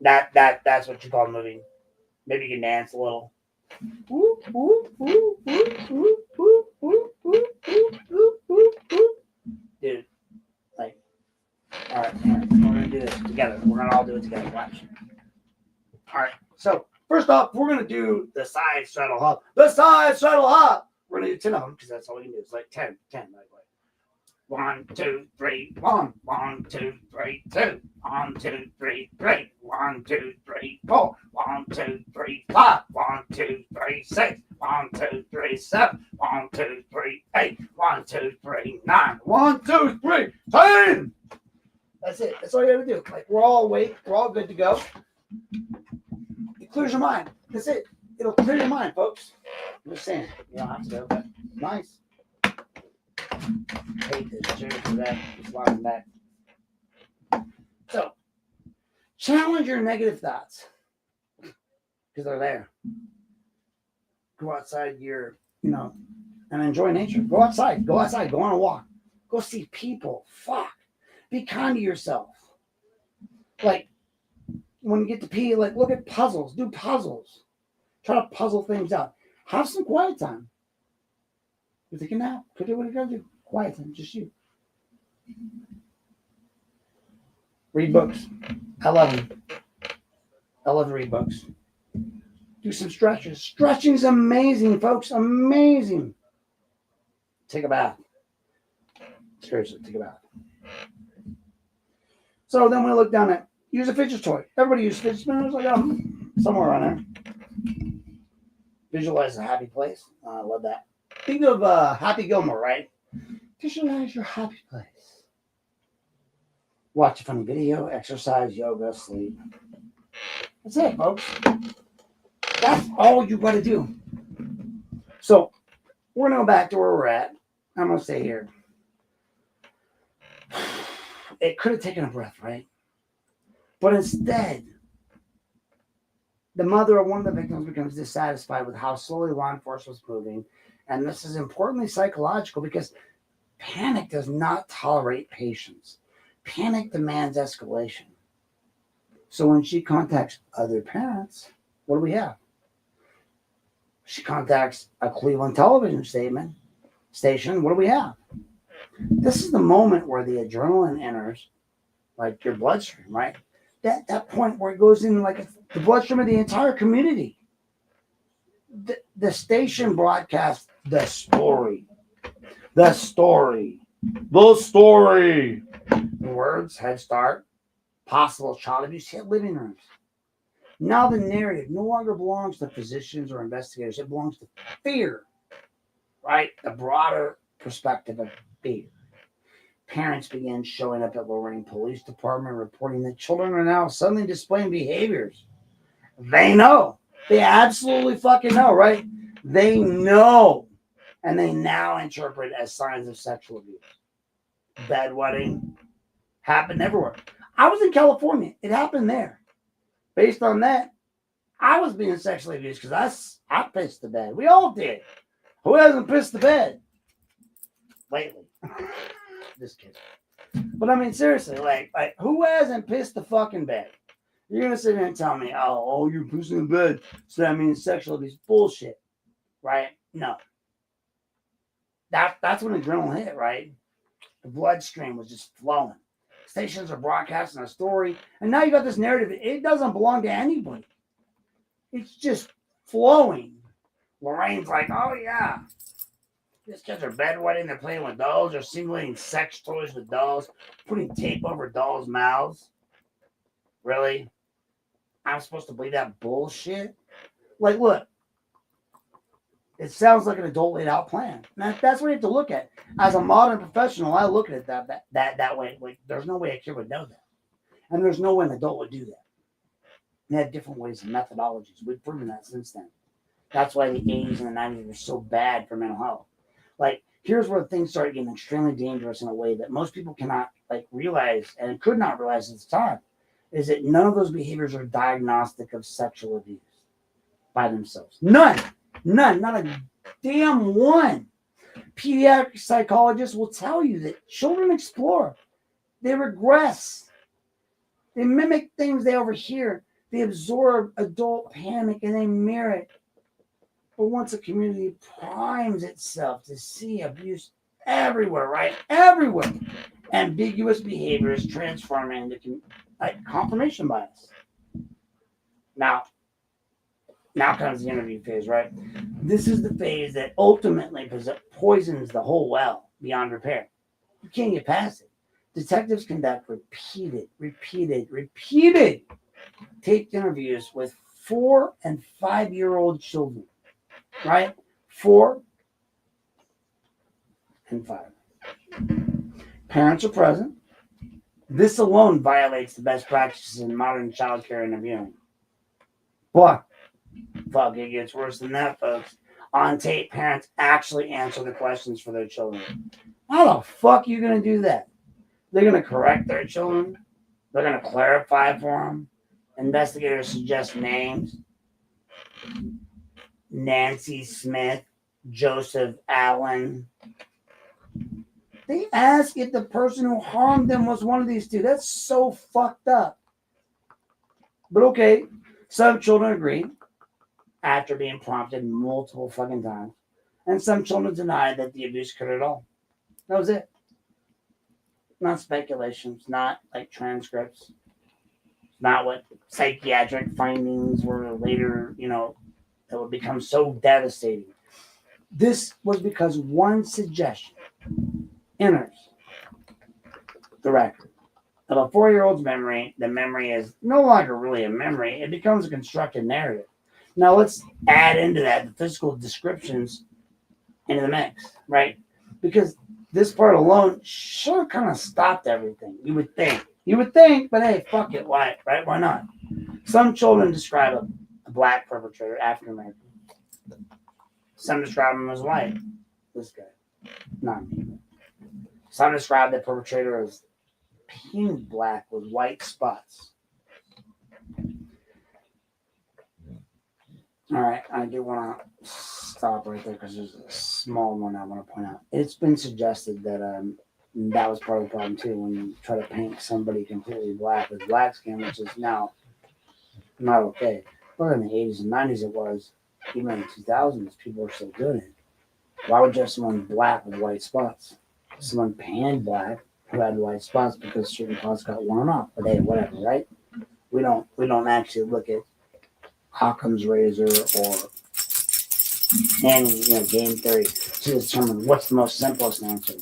that's what you call moving. Maybe you can dance a little. Dude, like, all right, we're gonna do this together. We're gonna all do it together. Watch. All right. So first off, we're gonna do the side straddle hop. The side straddle hop. We're gonna do 10 of them because that's all we can do. It's like 10. Like 1, 2, 3, 1. 1, 2, 3, 2. 1, 2, 3, 3. 1, 2, 3, 4. 1, 2, 3, 5. 1, 2, 3, 6. 1, 2, 3, 7. 1, 2, 3, 8. 1, 2, 3, 9. 1, 2, 3, 10. That's it. That's all you gotta do. Like we're all awake. We're all good to go. It clears your mind. That's it. It'll clear your mind, folks. I'm just saying. You don't have to go, but nice. Hate this chair for that. Just lying back. So, challenge your negative thoughts because they're there. Go outside and enjoy nature. Go outside. Go outside. Go on a walk. Go see people. Fuck. Be kind to yourself. Like, when you get to pee, like, look at puzzles. Do puzzles. Try to puzzle things out. Have some quiet time. You take a nap. Could do what you gotta do. Quiet time. Just you. Read books. I love them. I love to read books. Do some stretches. Stretching is amazing, folks. Amazing. Take a bath. Seriously, take a bath. So then we look down at use a fidget toy. Everybody uses fidget spinners. Like somewhere around there. Visualize a happy place. I love that. Think of Happy Gilmore, right? Visualize your happy place. Watch a funny video, exercise, yoga, sleep. That's it, folks. That's all you got to do. So we're going to go back to where we're at. I'm going to stay here. It could have taken a breath, right? But instead, The mother of one of the victims becomes dissatisfied with how slowly law enforcement was moving. And this is importantly psychological because panic does not tolerate patience. Panic demands escalation. So when she contacts other parents, what do we have? She contacts a Cleveland television station. What do we have? This is the moment where the adrenaline enters, like your bloodstream, right? That point where it goes in like the bloodstream of the entire community. The station broadcasts the story. The story. The story. Words, Head Start, possible child abuse, hit living rooms. Now the narrative no longer belongs to physicians or investigators. It belongs to fear, right? The broader perspective of fear. Parents begin showing up at Lorain Police Department reporting that children are now suddenly displaying behaviors. They know. They absolutely fucking know, right? They know. And they now interpret as signs of sexual abuse. Bedwetting happened everywhere. I was in California. It happened there. Based on that, I was being sexually abused because I pissed the bed. We all did. Who hasn't pissed the bed lately? Just kidding. But I mean, seriously, like who hasn't pissed the fucking bed? You're gonna sit here and tell me, oh, you're pissing the bed, so that means sexual abuse. Bullshit, right? No. That's when adrenaline hit, right? The bloodstream was just flowing. Stations are broadcasting a story, and now you got this narrative. It doesn't belong to anybody. It's just flowing. Lorain's like, oh yeah, these kids are bedwetting. They're playing with dolls. They're simulating sex toys with dolls, putting tape over dolls' mouths. Really? I'm supposed to believe that bullshit? Like, look, it sounds like an adult laid out plan. That's what you have to look at. As a modern professional, I look at it that way. Like, there's no way a kid would know that. And there's no way an adult would do that. They have different ways and methodologies. We've proven that since then. That's why the 80s and the 90s were so bad for mental health. Like, here's where things start getting extremely dangerous in a way that most people cannot realize and could not realize at the time, is that none of those behaviors are diagnostic of sexual abuse by themselves. None, not a damn one. Pediatric psychologists will tell you that children explore, they regress, they mimic things they overhear, they absorb adult panic and they mirror it. But once a community primes itself to see abuse everywhere, right? Everywhere, ambiguous behaviors transform into confirmation bias. Now comes the interview phase, right? This is the phase that ultimately poisons the whole well beyond repair. You can't get past it. Detectives conduct repeated taped interviews with 4 and 5-year-old children, right? 4 and 5. Parents are present. This alone violates the best practices in modern child care interviewing. Fuck, it gets worse than that, folks. On tape, parents actually answer the questions for their children. How the fuck are you going to do that? They're going to correct their children. They're going to clarify for them. Investigators suggest names. Nancy Smith, Joseph Allen. They ask if the person who harmed them was one of these two. That's so fucked up. But okay, some children agreed after being prompted multiple fucking times. And some children denied that the abuse occurred at all. That was it. Not speculations, not transcripts. Not what psychiatric findings were later, that would become so devastating. This was because one suggestion enters the record. Of a 4-year-old's memory, the memory is no longer really a memory. It becomes a constructed narrative. Now let's add into that the physical descriptions into the mix, right? Because this part alone should have kind of stopped everything. You would think, but hey, fuck it. Why, right? Why not? Some children describe a black perpetrator, African American. Some describe him as white. This guy, not me. Some describe the perpetrator as pink black with white spots. All right, I do want to stop right there because there's a small one I want to point out. It's been suggested that that was part of the problem too when you try to paint somebody completely black with black skin, which is now not okay. But in the 80s and 90s it was. Even in the 2000s, people were still doing it. Why would you have someone black with white spots? Someone pan black who had white spots because certain spots got worn off. But hey, whatever, right? We don't actually look at Occam's razor or any game theory to determine what's the most simplest answer.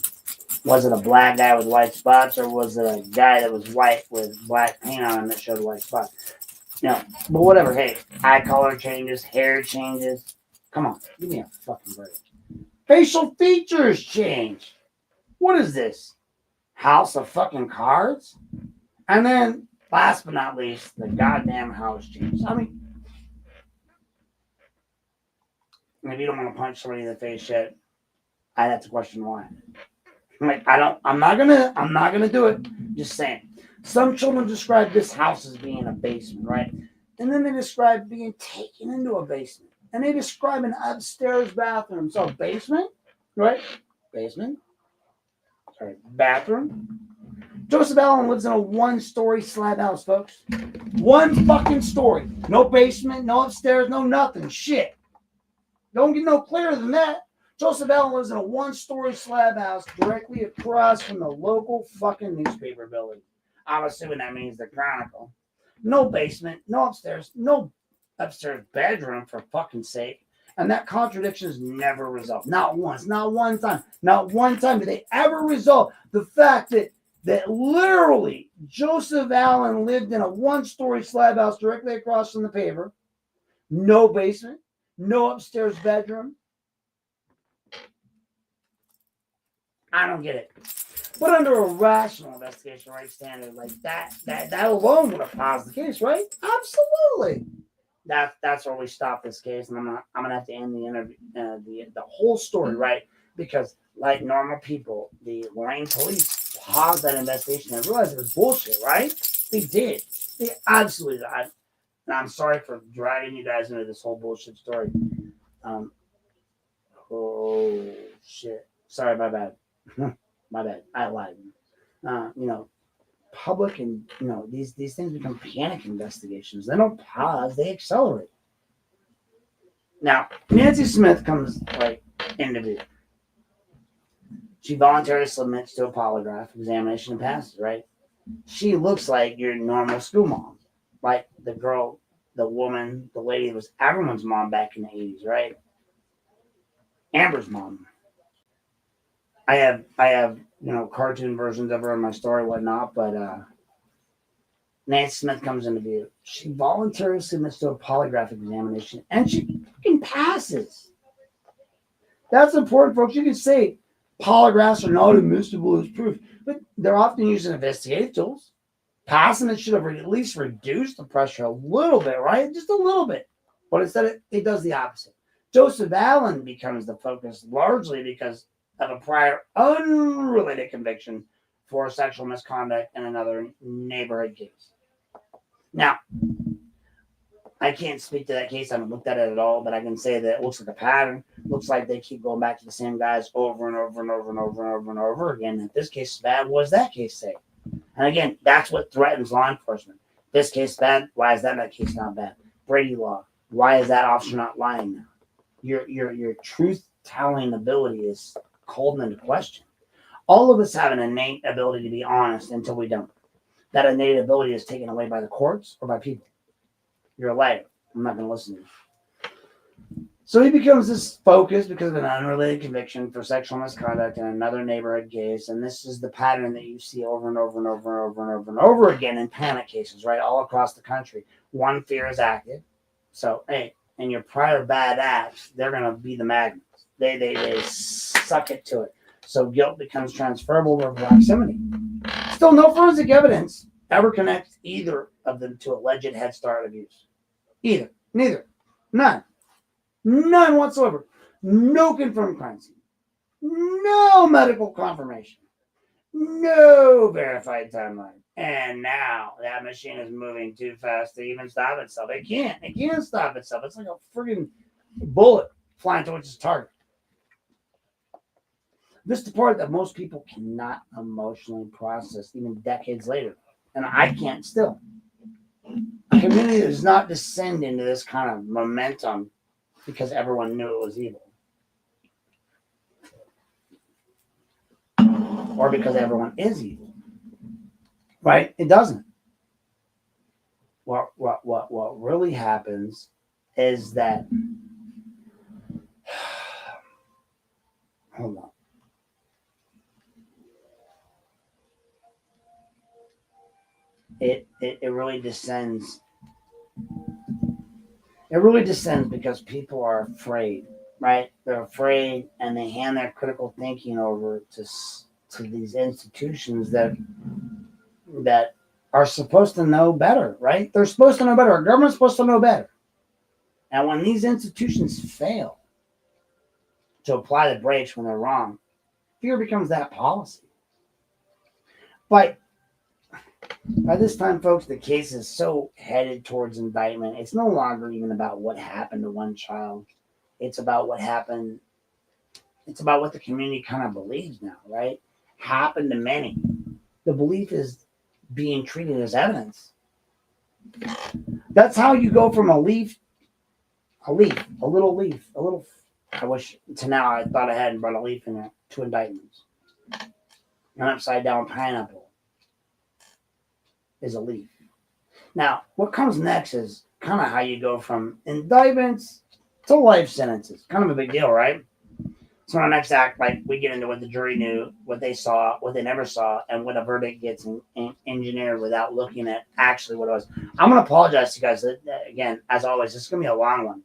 Was it a black guy with white spots, or was it a guy that was white with black paint on him that showed white spots? But whatever. Hey, eye color changes, hair changes. Come on, give me a fucking break. Facial features change. What is this? House of fucking cards? And then, last but not least, the goddamn house changed. I mean, if you don't want to punch somebody in the face yet, I'd have to question why. I'm not gonna do it. Just saying. Some children describe this house as being a basement, right? And then they describe being taken into a basement. And they describe an upstairs bathroom. So basement, right? Basement. Sorry, bathroom. Joseph Allen lives in a one-story slab house, folks. One fucking story. No basement, no upstairs, no nothing. Shit. Don't get no clearer than that. Joseph Allen lives in a one-story slab house directly across from the local fucking newspaper building. I'm assuming that means the Chronicle. No basement, no upstairs, no upstairs bedroom, for fucking sake. And that contradiction is never resolved. Not once, not one time. Not one time did they ever resolve the fact that literally Joseph Allen lived in a one-story slab house directly across from the paper. No basement, no upstairs bedroom. I don't get it. But under a rational investigation right standard like that alone would have paused the case, right? Absolutely. That's where we stop this case, and I'm gonna have to end the interview, the whole story, right? Because like normal people, the Lorain police paused that investigation and realized it was bullshit, right? They did. They absolutely did. And I'm sorry for dragging you guys into this whole bullshit story. Oh shit. Sorry, my bad. My bad. I lied. Public and these things become panic investigations. They don't pause, they accelerate. Now, Nancy Smith comes into view. She voluntarily submits to a polygraph examination and passes, right? She looks like your normal school mom. Like the girl, the woman, the lady that was everyone's mom back in the 80s, right? Amber's mom. I have cartoon versions of her in my story and whatnot, but Nancy Smith comes into view. She voluntarily submits to a polygraph examination, and she fucking passes. That's important, folks. You can say polygraphs are not admissible as proof, but they're often used in investigative tools. Passing it should have at least reduced the pressure a little bit, right? Just a little bit. But instead, it does the opposite. Joseph Allen becomes the focus largely because of a prior unrelated conviction for sexual misconduct in another neighborhood case. Now, I can't speak to that case. I haven't looked at it at all, but I can say that it looks like a pattern. Looks like they keep going back to the same guys over and over and over and over and over and over again. If this case is bad, what does that case say? And again, that's what threatens law enforcement. This case bad. Why is that case not bad? Brady law. Why is that officer not lying now? Your truth-telling ability is called into question. All of us have an innate ability to be honest until we don't. That innate ability is taken away by the courts or by people. You're a liar. I'm not going to listen to you. So he becomes this focus because of an unrelated conviction for sexual misconduct in another neighborhood case. And this is the pattern that you see over and over and over and over and over and over again in panic cases, right? All across the country. One, fear is active. So, hey, in your prior bad acts, they're going to be the magnets. They suck it to it. So guilt becomes transferable over proximity. Still, no forensic evidence ever connects either of them to alleged Head Start abuse. Either. Neither. None. None whatsoever. No confirmed crime scene. No medical confirmation. No verified timeline. And now that machine is moving too fast to even stop itself. It can't. It can't stop itself. It's like a friggin' bullet flying towards its target. This is the part that most people cannot emotionally process even decades later. And I can't still. A community does not descend into this kind of momentum because everyone knew it was evil. Or because everyone is evil. Right? It doesn't. What really happens is that hold on. It really descends. It really descends because people are afraid, right? They're afraid, and they hand their critical thinking over to these institutions that are supposed to know better, right? They're supposed to know better. Our government's supposed to know better. And when these institutions fail to apply the brakes when they're wrong, fear becomes that policy. But by this time, folks, the case is so headed towards indictment. It's no longer even about what happened to one child. It's about what happened. It's about what the community kind of believes now, right? Happened to many. The belief is being treated as evidence. That's how you go from a little leaf. I wish to now I thought I hadn't brought a leaf in there to indictments. An upside down pineapple is a leaf. Now, what comes next is kind of how you go from indictments to life sentences. Kind of a big deal, right? So in our next act, like we get into what the jury knew, what they saw, what they never saw, and what a verdict gets engineered without looking at actually what it was. I'm going to apologize to you guys. Again, as always, this is going to be a long one.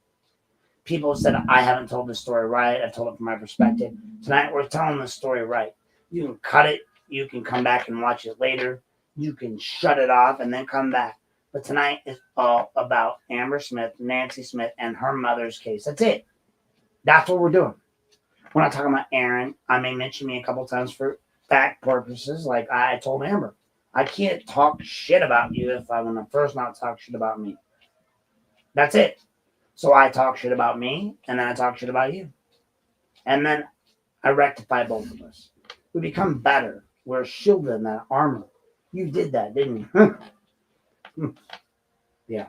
People said I haven't told the story right. I've told it from my perspective. Tonight, we're telling the story right. You can cut it. You can come back and watch it later. You can shut it off and then come back. But tonight is all about Amber Smith, Nancy Smith, and her mother's case. That's it. That's what we're doing. We're not talking about Aaron. I may mention me a couple times for fact purposes, like I told Amber. I can't talk shit about you if I want to first not talk shit about me. That's it. So I talk shit about me, and then I talk shit about you. And then I rectify both of us. We become better. We're shielded in that armor. You did that, didn't you? Yeah.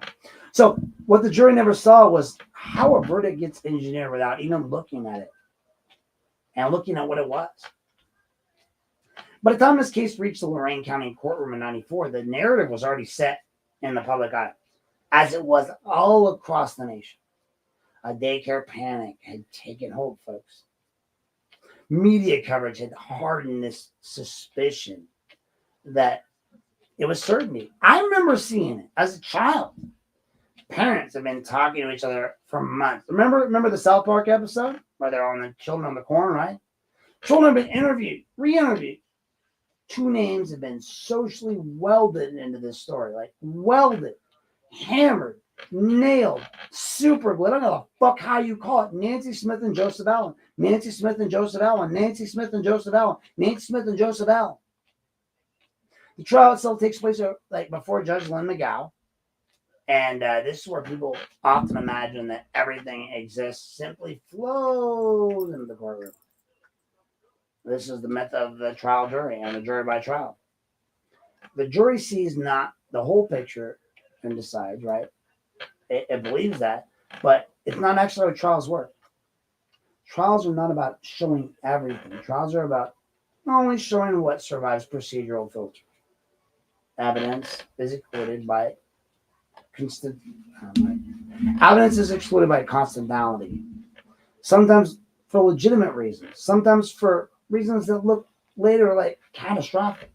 So what the jury never saw was how a verdict gets engineered without even looking at it and looking at what it was. By the time this case reached the Lorain County courtroom in 94, the narrative was already set in the public eye, as it was all across the nation. A daycare panic had taken hold, folks. Media coverage had hardened this suspicion that it was certainty. I remember seeing it as a child. Parents have been talking to each other for months. Remember the South Park episode where they're on the children on the corn, right? Children have been interviewed, re-interviewed. Two names have been socially welded into this story, like welded, hammered, nailed, super glue. I don't know the fuck how you call it. Nancy Smith and Joseph Allen. Nancy Smith and Joseph Allen. Nancy Smith and Joseph Allen. Nancy Smith and Joseph Allen. The trial itself takes place like before Judge Lynn McGow. And this is where people often imagine that everything exists, simply flows into the courtroom. This is the myth of the trial jury and the jury by trial. The jury sees not the whole picture and decides, right? It believes that, but it's not actually how trials work. Trials are not about showing everything. Trials are about only showing what survives procedural filter. Evidence is excluded by evidence is excluded by constitutionality. Sometimes for legitimate reasons. Sometimes for reasons that look later like catastrophic.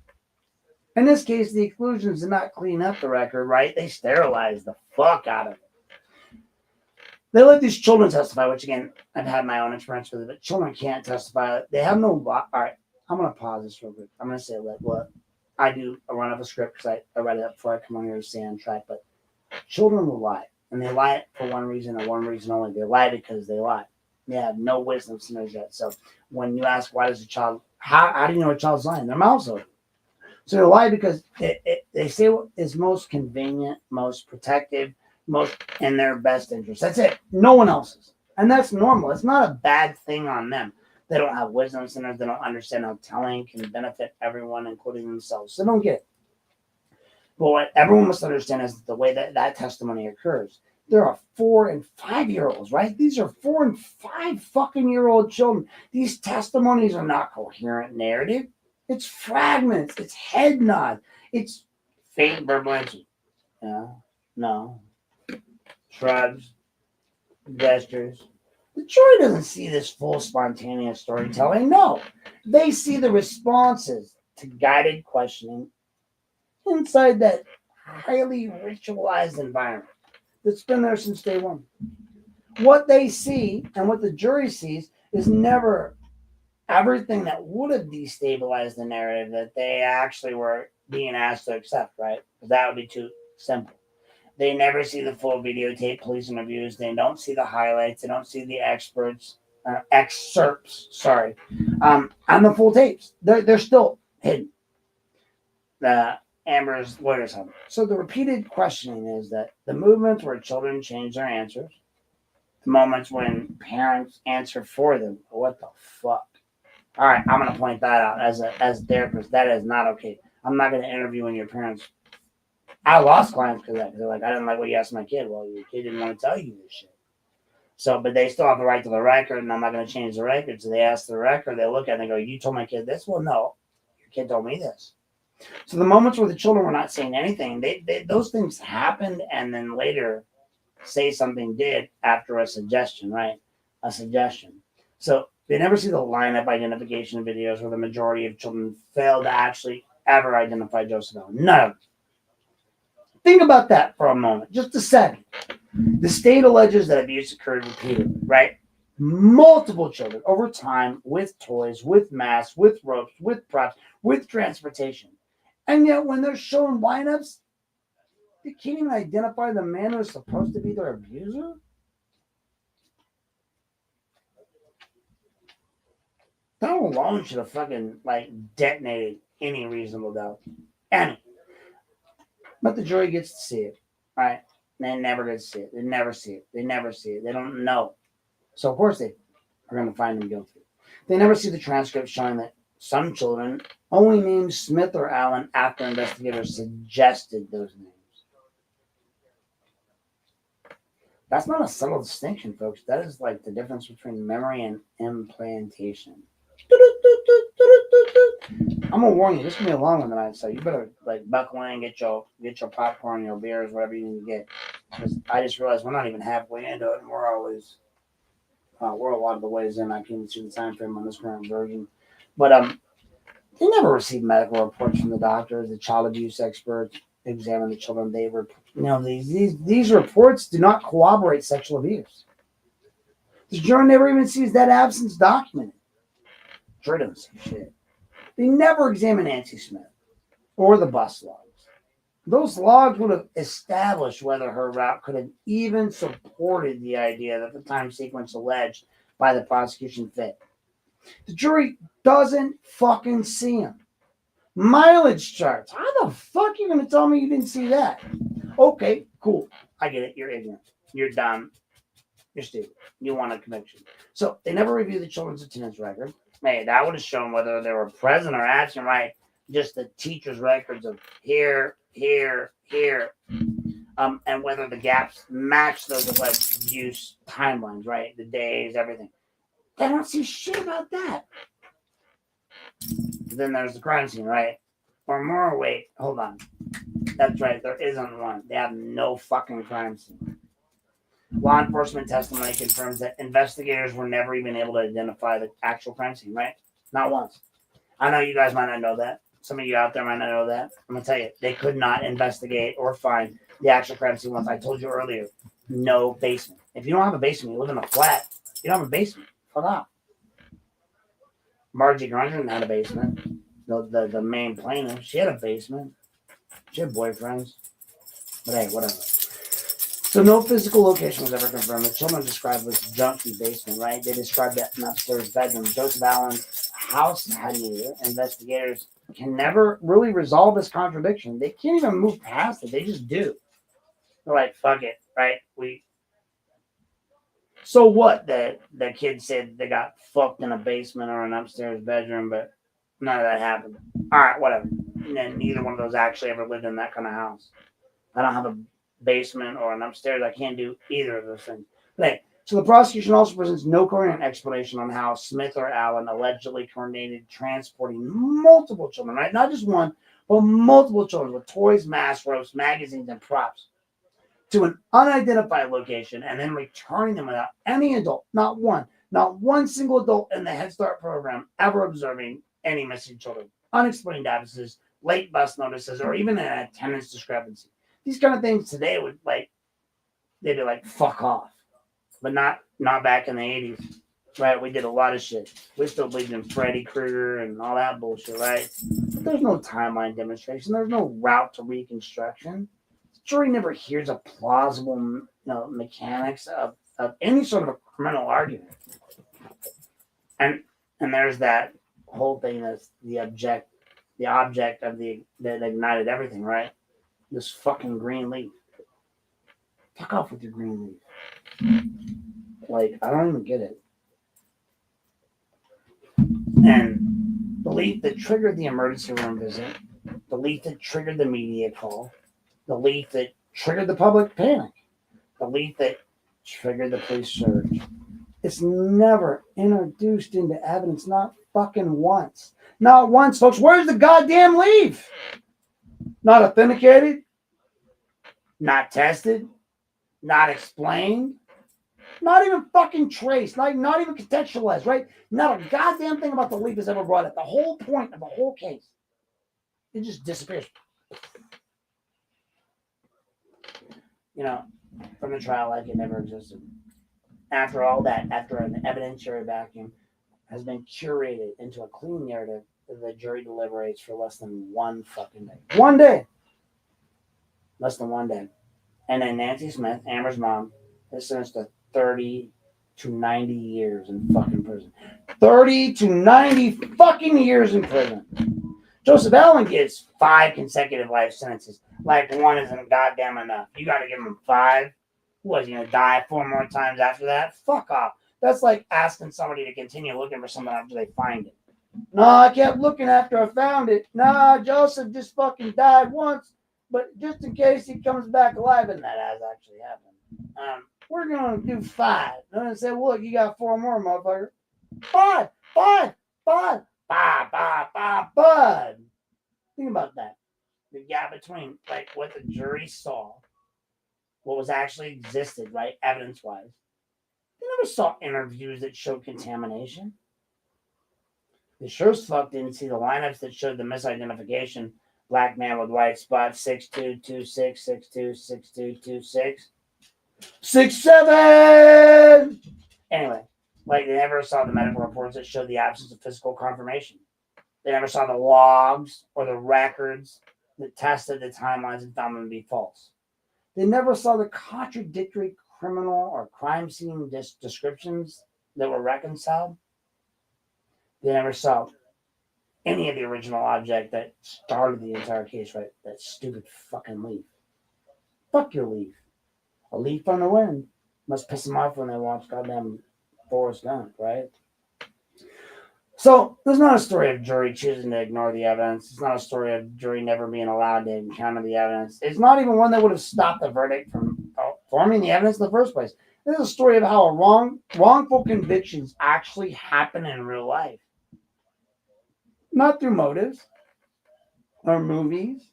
In this case, the exclusions did not clean up the record, right? They sterilized the fuck out of it. They let these children testify, which again, I've had my own experience with it, but children can't testify. They have no, all right, I'm going to pause this real quick. I'm going to say like what I do, I run up a script because I read it up before I come on here to stay on track, but children will lie. And they lie for one reason and one reason only. They lie because they lie. They have no wisdom to know that. So when you ask why does a child How do you know a child's lying? Their mouth's open. So they lie because they say what is most convenient, most protective, most in their best interest. That's it. No one else's. And that's normal. It's not a bad thing on them. They don't have wisdom centers. They don't understand how telling can benefit everyone, including themselves. They don't get it. But what everyone must understand is the way that testimony occurs. There are 4 and 5 year olds, right? These are 4 and 5 fucking year old children. These testimonies are not coherent narrative. It's fragments. It's head nod. It's faint verbal answers. Yeah, no. Shrugs, gestures. The jury doesn't see this full spontaneous storytelling. No. They see the responses to guided questioning inside that highly ritualized environment that's been there since day one. What they see and what the jury sees is never everything that would have destabilized the narrative that they actually were being asked to accept, right? Because that would be too simple. They never see the full videotape police interviews. They don't see the highlights. They don't see the excerpts, and the full tapes. They're still hidden. Amber's lawyers have. So the repeated questioning is that the movements where children change their answers, the moments when parents answer for them. What the fuck? All right, I'm gonna point that out as a therapist. That is not okay. I'm not gonna interview when your parents. I lost clients because of that. They're like, I didn't like what you asked my kid. Well, your kid didn't want to tell you this shit. So, but they still have the right to the record, and I'm not gonna change the record. So they ask the record. They look at it and they go, "You told my kid this?" Well, no, your kid told me this. So the moments where the children were not saying anything, those things happened, and then later say something did after a suggestion, right? A suggestion. So they never see the lineup identification videos where the majority of children fail to actually ever identify Joseph Allen. None of them. Think about that for a moment, just a second. The state alleges that abuse occurred repeatedly, right? Multiple children over time with toys, with masks, with ropes, with props, with transportation. And yet when they're showing lineups, they can't even identify the man who's supposed to be their abuser? That alone should have fucking detonated any reasonable doubt. Any. But the jury gets to see it, right? They never get to see it. They never see it. They never see it. They don't know. So of course they are going to find them guilty. They never see the transcript showing that some children only named Smith or Allen after investigators suggested those names. That's not a subtle distinction, folks. That is like the difference between memory and implantation. I'm gonna warn you, this is gonna be a long one tonight, so you better buckle in, get your popcorn, your beers, whatever you need to get. Because I just realized we're not even halfway into it, and we're a lot of the ways in. I can't even see the time frame on this current version, but they never received medical reports from the doctors, the child abuse experts examine the children. They were, these reports do not corroborate sexual abuse. The jury never even sees that absence documented. The jury doesn't see shit. They never examine Nancy Smith or the bus logs. Those logs would have established whether her route could have even supported the idea that the time sequence alleged by the prosecution fit. The jury doesn't fucking see them. Mileage charts. How the fuck are you going to tell me you didn't see that? Okay, cool. I get it. You're ignorant. You're dumb. You're stupid. You want a conviction. So they never review the children's attendance record. Hey, that would have shown whether they were present or absent, right? Just the teacher's records of here, and whether the gaps match those alleged use timelines, right? The days, everything. They don't see shit about that. Then there's the crime scene, right? Or more, wait, hold on. That's right, there isn't one. They have no fucking crime scene. Law enforcement testimony confirms that investigators were never even able to identify the actual crime scene, right? Not once. I know you guys might not know that. Some of you out there might not know that. I'm going to tell you, they could not investigate or find the actual crime scene once. I told you earlier, no basement. If you don't have a basement, you live in a flat, you don't have a basement. Fuck off. Margie Grunger had a basement. The main plaintiff, she had a basement. She had boyfriends. But hey, whatever. So no physical location was ever confirmed. The children described this junky basement, right? They described that an upstairs bedroom. Joseph Allen's house investigators can never really resolve this contradiction. They can't even move past it. They just do. They're like, fuck it, right? So what? The kid said they got fucked in a basement or an upstairs bedroom, but none of that happened. All right, whatever. And then neither one of those actually ever lived in that kind of house. I don't have a basement or an upstairs. I can't do either of those things. But so the prosecution also presents no coherent explanation on how Smith or Allen allegedly coordinated transporting multiple children, right? Not just one, but multiple children with toys, masks, ropes, magazines, and props to an unidentified location and then returning them without any adult, not one single adult in the Head Start program ever observing any missing children, unexplained absences, late bus notices, or even an attendance discrepancy. These kind of things today would they'd be like, fuck off. But not back in the 80s. Right? We did a lot of shit. We still believed in Freddy Krueger and all that bullshit, right? But there's no timeline demonstration. There's no route to reconstruction. The jury never hears a plausible mechanics of any sort of a criminal argument. And there's that whole thing that's the object of that ignited everything, right? This fucking green leaf. Fuck off with your green leaf. Like, I don't even get it. And the leaf that triggered the emergency room visit, the leaf that triggered the media call, the leaf that triggered the public panic, the leaf that triggered the police surge. It's never introduced into evidence, not fucking once. Not once, folks. Where's the goddamn leaf? Not authenticated, not tested, not explained, not even fucking traced, not even contextualized, right? Not a goddamn thing about the leaf is ever brought up. The whole point of the whole case, it just disappears. From the trial like it never existed. After all that, after an evidentiary vacuum has been curated into a clean narrative, the jury deliberates for less than one fucking day. 1 day. Less than 1 day. And then Nancy Smith, Amber's mom, is sentenced to 30 to 90 years in fucking prison. 30 to 90 fucking years in prison. Joseph Allen gets 5 consecutive life sentences. Like, one isn't goddamn enough. You got to give him 5. Was he going to die 4 more times after that? Fuck off. That's like asking somebody to continue looking for something after they find it. No, I kept looking after I found it. No, Joseph just fucking died once, but just in case he comes back alive, and that has actually happened. We're going to do 5. And then I said, well, look, you got 4 more, motherfucker. 5. Bud. Think about that. The gap between like what the jury saw, what was actually existed, right, evidence-wise. They never saw interviews that showed contamination. They sure as fuck didn't see the lineups that showed the misidentification. Black man with white spots, 6226, 626226, 67. Anyway, like they never saw the medical reports that showed the absence of physical confirmation. They never saw the logs or the records that tested the timelines and found them to be false. They never saw the contradictory criminal or crime scene descriptions that were reconciled. They never saw any of the original object that started the entire case, right? That stupid fucking leaf. Fuck your leaf. A leaf on the wind. Must piss them off when they watch goddamn Forrest Gump, right? So, there's not a story of jury choosing to ignore the evidence. It's not a story of jury never being allowed to encounter the evidence. It's not even one that would have stopped the verdict from forming the evidence in the first place. This is a story of how wrongful convictions actually happen in real life. Not through motives or movies,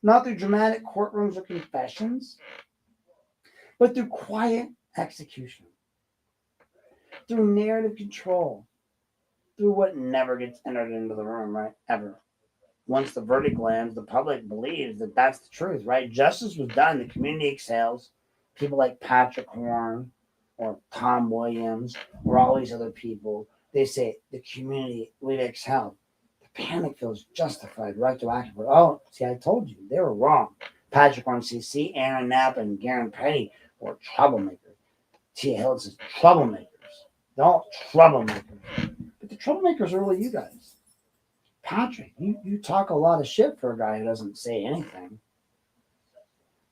not through dramatic courtrooms or confessions, but through quiet execution, through narrative control, through what never gets entered into the room, right? Ever. Once the verdict lands, the public believes that that's the truth, right? Justice was done. The community exhales. People like Patrick Horn or Tom Williams or all these other people, they say, the community, we've exhaled. The panic feels justified, retroactive. Oh, see, I told you, they were wrong. Patrick Horn says, see, Aaron Knapp and Garen Petty were troublemakers. Tia Hill says, troublemakers. They're all troublemakers. But the troublemakers are really you guys. Patrick, you talk a lot of shit for a guy who doesn't say anything.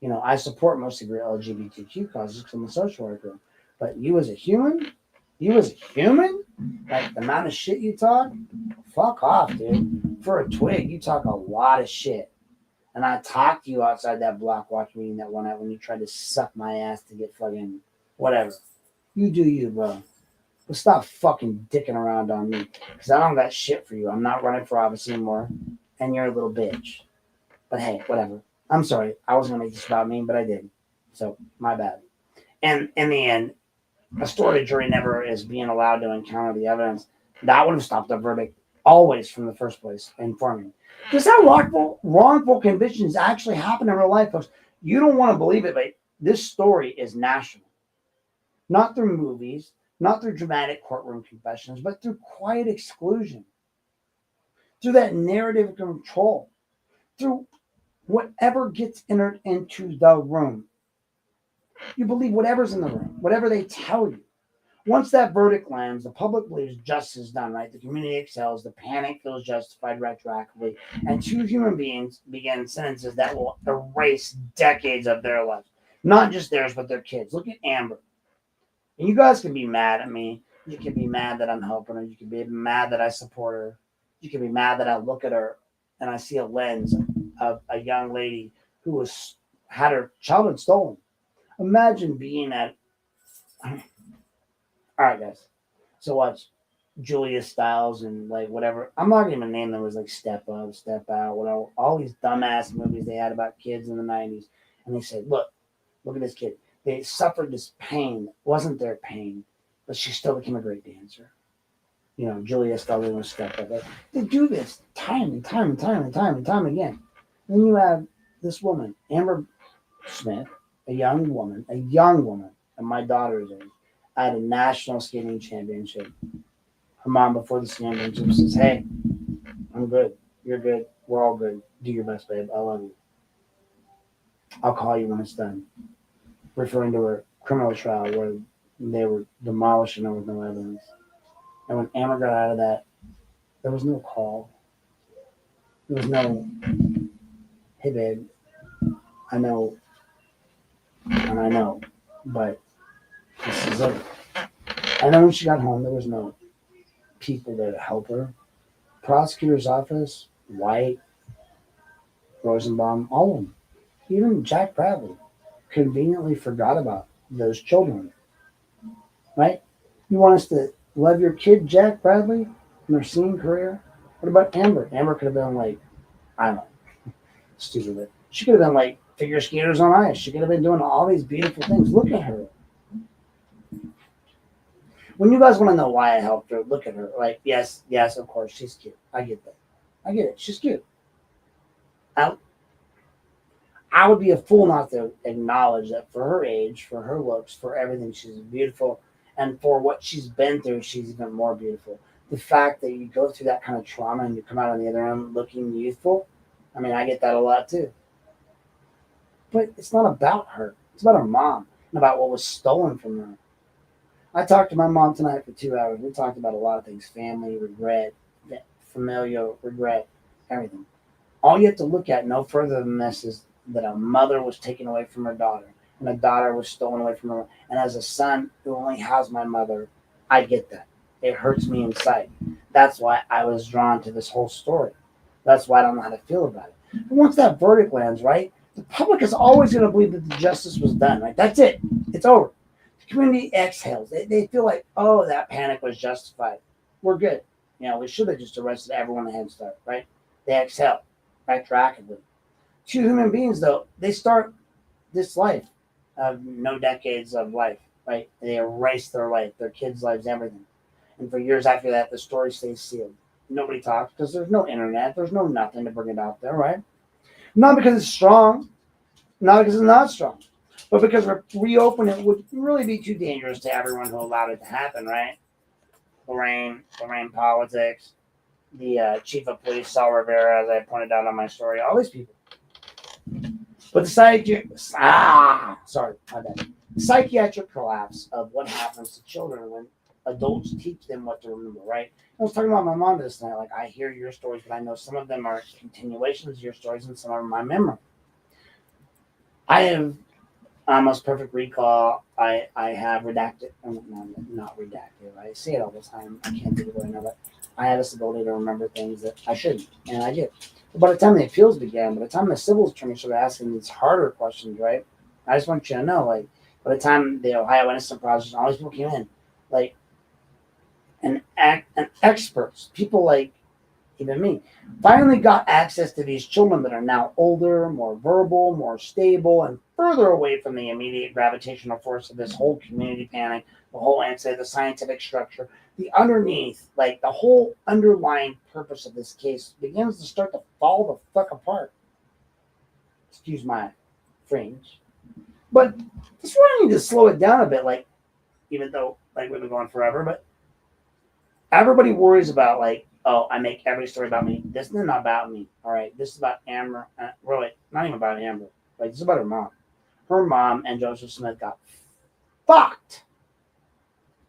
You know, I support most of your LGBTQ causes because I'm a social worker. But you as a human, like the amount of shit you talk, fuck off, dude. For a twig, you talk a lot of shit. And I talked to you outside that block watch meeting that one night when you tried to suck my ass to get fucking whatever. You do you, bro. But stop fucking dicking around on me. Because I don't got shit for you. I'm not running for office anymore. And you're a little bitch. But hey, whatever. I'm sorry. I was going to make this about me, but I did. So, my bad. And in the end, a story jury never is being allowed to encounter the evidence. That would have stopped the verdict always from the first place, informing. Does that wrongful convictions actually happen in real life, folks? You don't want to believe it, but this story is national. Not through movies, not through dramatic courtroom confessions, but through quiet exclusion, through that narrative of control, through whatever gets entered into the room. You believe whatever's in the room, whatever they tell you. Once that verdict lands, the public believes justice is done, right? The community excels, the panic feels justified retroactively, and two human beings begin sentences that will erase decades of their lives. Not just theirs, but their kids. Look at Amber. And you guys can be mad at me. You can be mad that I'm helping her. You can be mad that I support her. You can be mad that I look at her and I see a lens of a young lady who had her childhood stolen. Imagine being at... All right, guys. So watch Julia Stiles and like whatever. I'm not even name them as like Step Up, Step Out, whatever. All these dumbass movies they had about kids in the 90s. And they said, look at this kid. They suffered this pain. It wasn't their pain, but she still became a great dancer. You know, Julia Stiles was Step Up. They do this time and time again. Then you have this woman, Amber Smith, a young woman, and my daughter's age, at a national skating championship. Her mom, before the championship, says, hey, I'm good. You're good. We're all good. Do your best, babe. I love you. I'll call you when it's done. Referring to her criminal trial where they were demolishing her with no evidence. And when Amber got out of that, there was no call. There was no, hey, babe, I know, and I know, but this is it. And then when she got home, there was no people there to help her. Prosecutor's office, White, Rosenbaum, all of them. Even Jack Bradley conveniently forgot about those children. Right? You want us to love your kid, Jack Bradley, in their singing career? What about Amber? Amber could have been like, I don't know, stupid, but she could have been like figure skaters on ice. She could have been doing all these beautiful things. Look at her. When you guys want to know why I helped her, look at her. Like, yes, of course, she's cute. I get that. I get it. She's cute. I would be a fool not to acknowledge that for her age, for her looks, for everything, she's beautiful. And for what she's been through, she's even more beautiful. The fact that you go through that kind of trauma and you come out on the other end looking youthful, I mean, I get that a lot too. But it's not about her. It's about her mom and about what was stolen from her. I talked to my mom tonight for 2 hours. We talked about a lot of things: family, regret, familial regret, everything. All you have to look at no further than this is that a mother was taken away from her daughter and a daughter was stolen away from her. And as a son who only has my mother, I get that. It hurts me inside. That's why I was drawn to this whole story. That's why I don't know how to feel about it. But once that verdict lands, right, the public is always going to believe that the justice was done, right? That's it. It's over. The community exhales. They feel like, oh, that panic was justified. We're good. You know, we should have just arrested everyone at Head Start, right? They exhale retroactively. Two human beings, though, they start this life of no decades of life, right? They erase their life, their kids' lives, everything. And for years after that, the story stays sealed. Nobody talks because there's no internet. There's no nothing to bring it out there, right? Not because it's strong, not because it's not strong, but because reopen it would really be too dangerous to everyone who allowed it to happen, right? Lorain politics, the chief of police, Sal Rivera, as I pointed out on my story, all these people. But the psychiatric collapse of what happens to children when adults teach them what to remember, right? I was talking about my mom this night. Like, I hear your stories, but I know some of them are continuations of your stories and some are my memory. I have almost perfect recall. I have redacted, no, not redacted. I say it all the time. I can't think of it right now, but I have this ability to remember things that I shouldn't, and I do. But by the time the appeals began, by the time the civil attorney started asking these harder questions, right? I just want you to know, like, by the time the Ohio innocent process, all these people came in, like, and experts, people like even me, finally got access to these children that are now older, more verbal, more stable, and further away from the immediate gravitational force of this whole community panic, the whole answer, the scientific structure, the underneath, like the whole underlying purpose of this case begins to start to fall the fuck apart. Excuse my French. But that's where I need to slow it down a bit, like, even though like we've been going forever, but everybody worries about like, oh, I make every story about me. This is not about me. All right, this is about Amber. Really, not even about Amber. Like, this is about her mom. Her mom and Joseph Smith got fucked.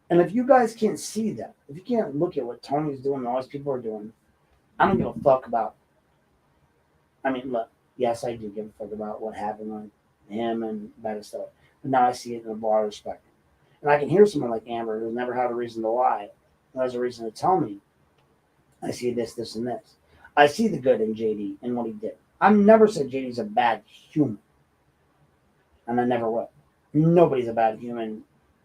And if you guys can't see that, if you can't look at what Tony's doing and all these people are doing, I don't give a fuck about. I mean, look, yes, I do give a fuck about what happened with him and that stuff. But now I see it in a broader spectrum. And I can hear someone like Amber who's never had a reason to lie, who has a reason to tell me, I see this, this, and this. I see the good in JD and what he did. I've never said JD's a bad human. And I never will. Nobody's a bad human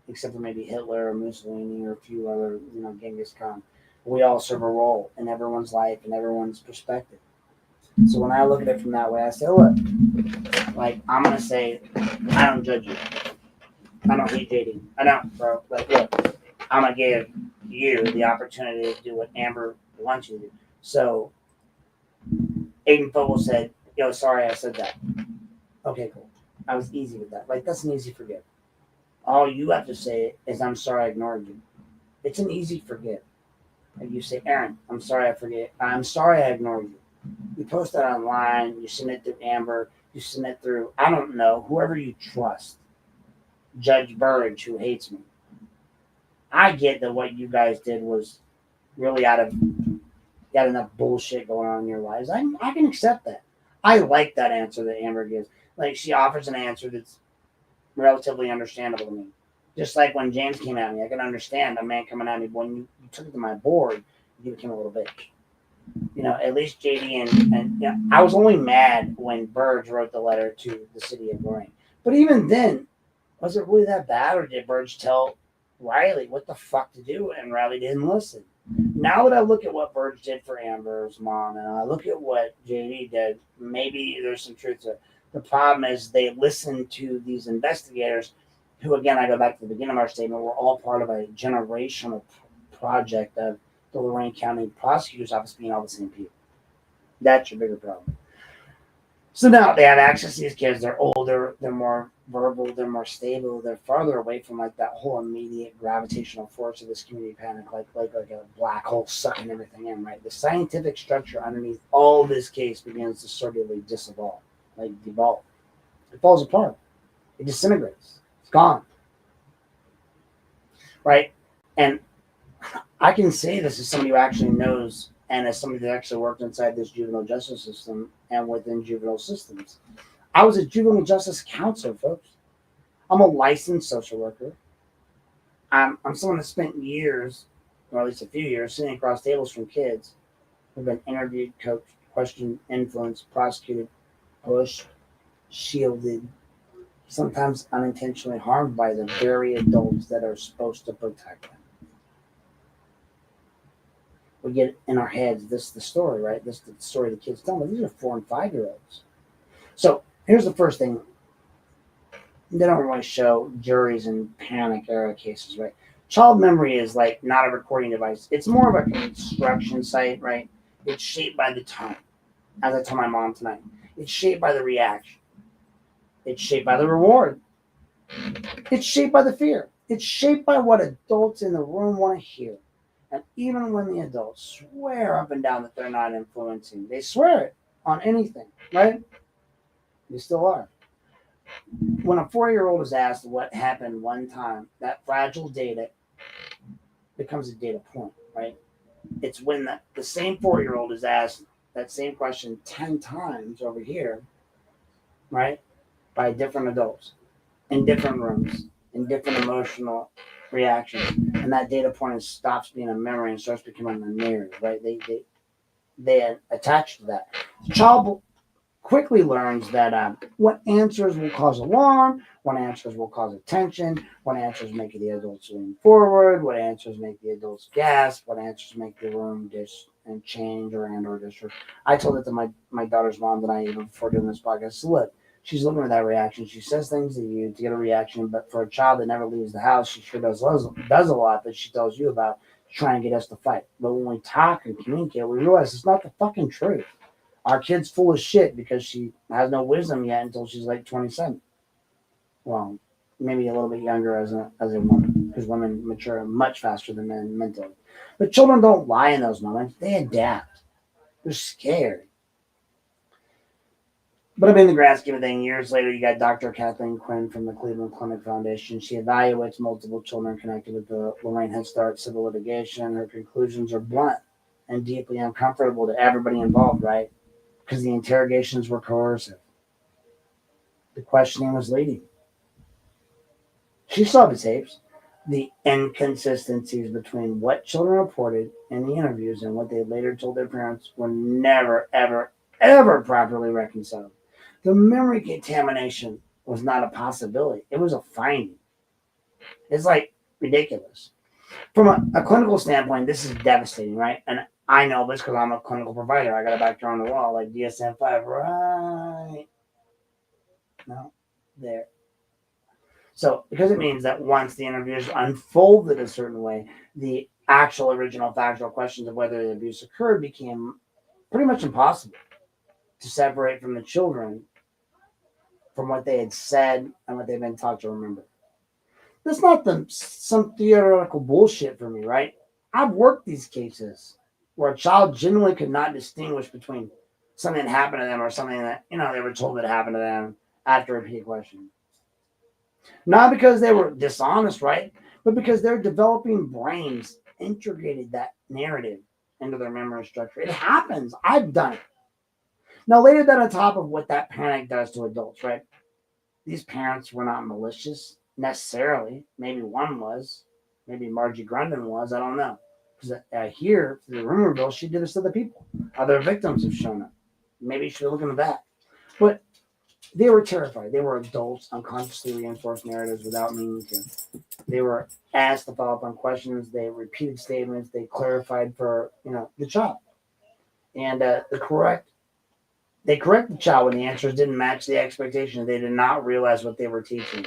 except for maybe Hitler or Mussolini or a few other, Genghis Khan. We all serve a role in everyone's life and everyone's perspective. So when I look at it from that way, I say, look, like, I'm going to say, I don't judge you. I don't hate JD. I don't, bro. Like, look, I'm going to give you the opportunity to do what Amber wants you to do. So Aiden Fogel said, yo, sorry I said that. Okay, cool. I was easy with that. Like, that's an easy forgive. All you have to say is, I'm sorry I ignored you. It's an easy forgive. Like, you say, Aaron, I'm sorry I forget. I'm sorry I ignored you. You post that online. You send it through Amber. You send it through, I don't know, whoever you trust. Judge Burge, who hates me. I get that what you guys did was really out of, you got enough bullshit going on in your lives. I can accept that. I like that answer that Amber gives. Like, she offers an answer that's relatively understandable to me. Just like when James came at me, I can understand a man coming at me. But when you took it to my board, you became a little bitch. At least JD and I was only mad when Burge wrote the letter to the city of Lorain. But even then, was it really that bad, or did Burge tell Riley what the fuck to do, and Riley didn't listen? Now that I look at what Burge did for Amber's mom, and I look at what JD did, maybe there's some truth to it. The problem is they listened to these investigators who, again, I go back to the beginning of our statement, were all part of a generational project of the Lorain County Prosecutor's Office being all the same people. That's your bigger problem. So now they have access to these kids. They're older. They're more verbal. They're more stable. They're farther away from like that whole immediate gravitational force of this community panic, like a black hole sucking everything in. Right. The scientific structure underneath all this case begins to suddenly dissolve, like devolve. It falls apart. It disintegrates. It's gone. Right. And I can say this as somebody who actually knows, and as somebody that actually worked inside this juvenile justice system and within juvenile systems. I was a juvenile justice counselor, folks. I'm a licensed social worker. I'm someone that spent years, or at least a few years, sitting across tables from kids who've been interviewed, coached, questioned, influenced, prosecuted, pushed, shielded, sometimes unintentionally harmed by the very adults that are supposed to protect them. We get in our heads, this is the story, right? This is the story the kids tell me. These are 4 and 5 year olds. So here's the first thing. They don't really show juries in panic era cases, right? Child memory is like not a recording device. It's more of a construction site, right? It's shaped by the tone. As I told my mom tonight, it's shaped by the reaction. It's shaped by the reward. It's shaped by the fear. It's shaped by what adults in the room want to hear. And even when the adults swear up and down that they're not influencing, they swear it on anything, right? They still are. When a 4-year-old is asked what happened one time, that fragile data becomes a data point, right? It's when the same 4-year-old is asked that same question 10 times over here, right, by different adults in different rooms, in different emotional reactions. And that data point stops being a memory and starts becoming a narrative, right? They attach to that. The child quickly learns that what answers will cause alarm, what answers will cause attention, what answers make the adults lean forward, what answers make the adults gasp, what answers make the room and change or disrupt. I told it to my daughter's mom tonight, even before doing this podcast. So look, she's looking at that reaction. She says things to you to get a reaction, but for a child that never leaves the house, she sure does a lot that she tells you about to try and get us to fight. But when we talk and communicate, we realize it's not the fucking truth. Our kid's full of shit because she has no wisdom yet until she's like 27. Well, maybe a little bit younger as a woman, because women mature much faster than men mentally. But children don't lie in those moments. They adapt. They're scared. But I mean, in the grand scheme of things, years later, you got Dr. Kathleen Quinn from the Cleveland Clinic Foundation. She evaluates multiple children connected with the Lorain Head Start civil litigation. Her conclusions are blunt and deeply uncomfortable to everybody involved, right? Because the interrogations were coercive. The questioning was leading. She saw the tapes. The inconsistencies between what children reported in the interviews and what they later told their parents were never, ever, ever properly reconciled. The memory contamination was not a possibility. It was a finding. It's like ridiculous. From a clinical standpoint, this is devastating, right? And I know this because I'm a clinical provider. I got a back door on the wall, like DSM-5, right? No, there. So, because it means that once the interviews unfolded a certain way, the actual original factual questions of whether the abuse occurred became pretty much impossible to separate from the children from what they had said and what they've been taught to remember. That's not some theoretical bullshit for me, right? I've worked these cases where a child genuinely could not distinguish between something that happened to them or something that, they were told that happened to them after a repeated question. Not because they were dishonest, right? But because their developing brains integrated that narrative into their memory structure. It happens. I've done it. Now, later that on top of what that panic does to adults, right? These parents were not malicious necessarily. Maybe one was. Maybe Margie Grundon was. I don't know. Because here, through the rumor mill, she did this to the people. Other victims have shown up. Maybe you should look into that. But they were terrified. They were adults, unconsciously reinforced narratives without meaning to. They were asked to follow up on questions. They repeated statements. They clarified for the child, and they correct the child when the answers didn't match the expectations. They did not realize what they were teaching.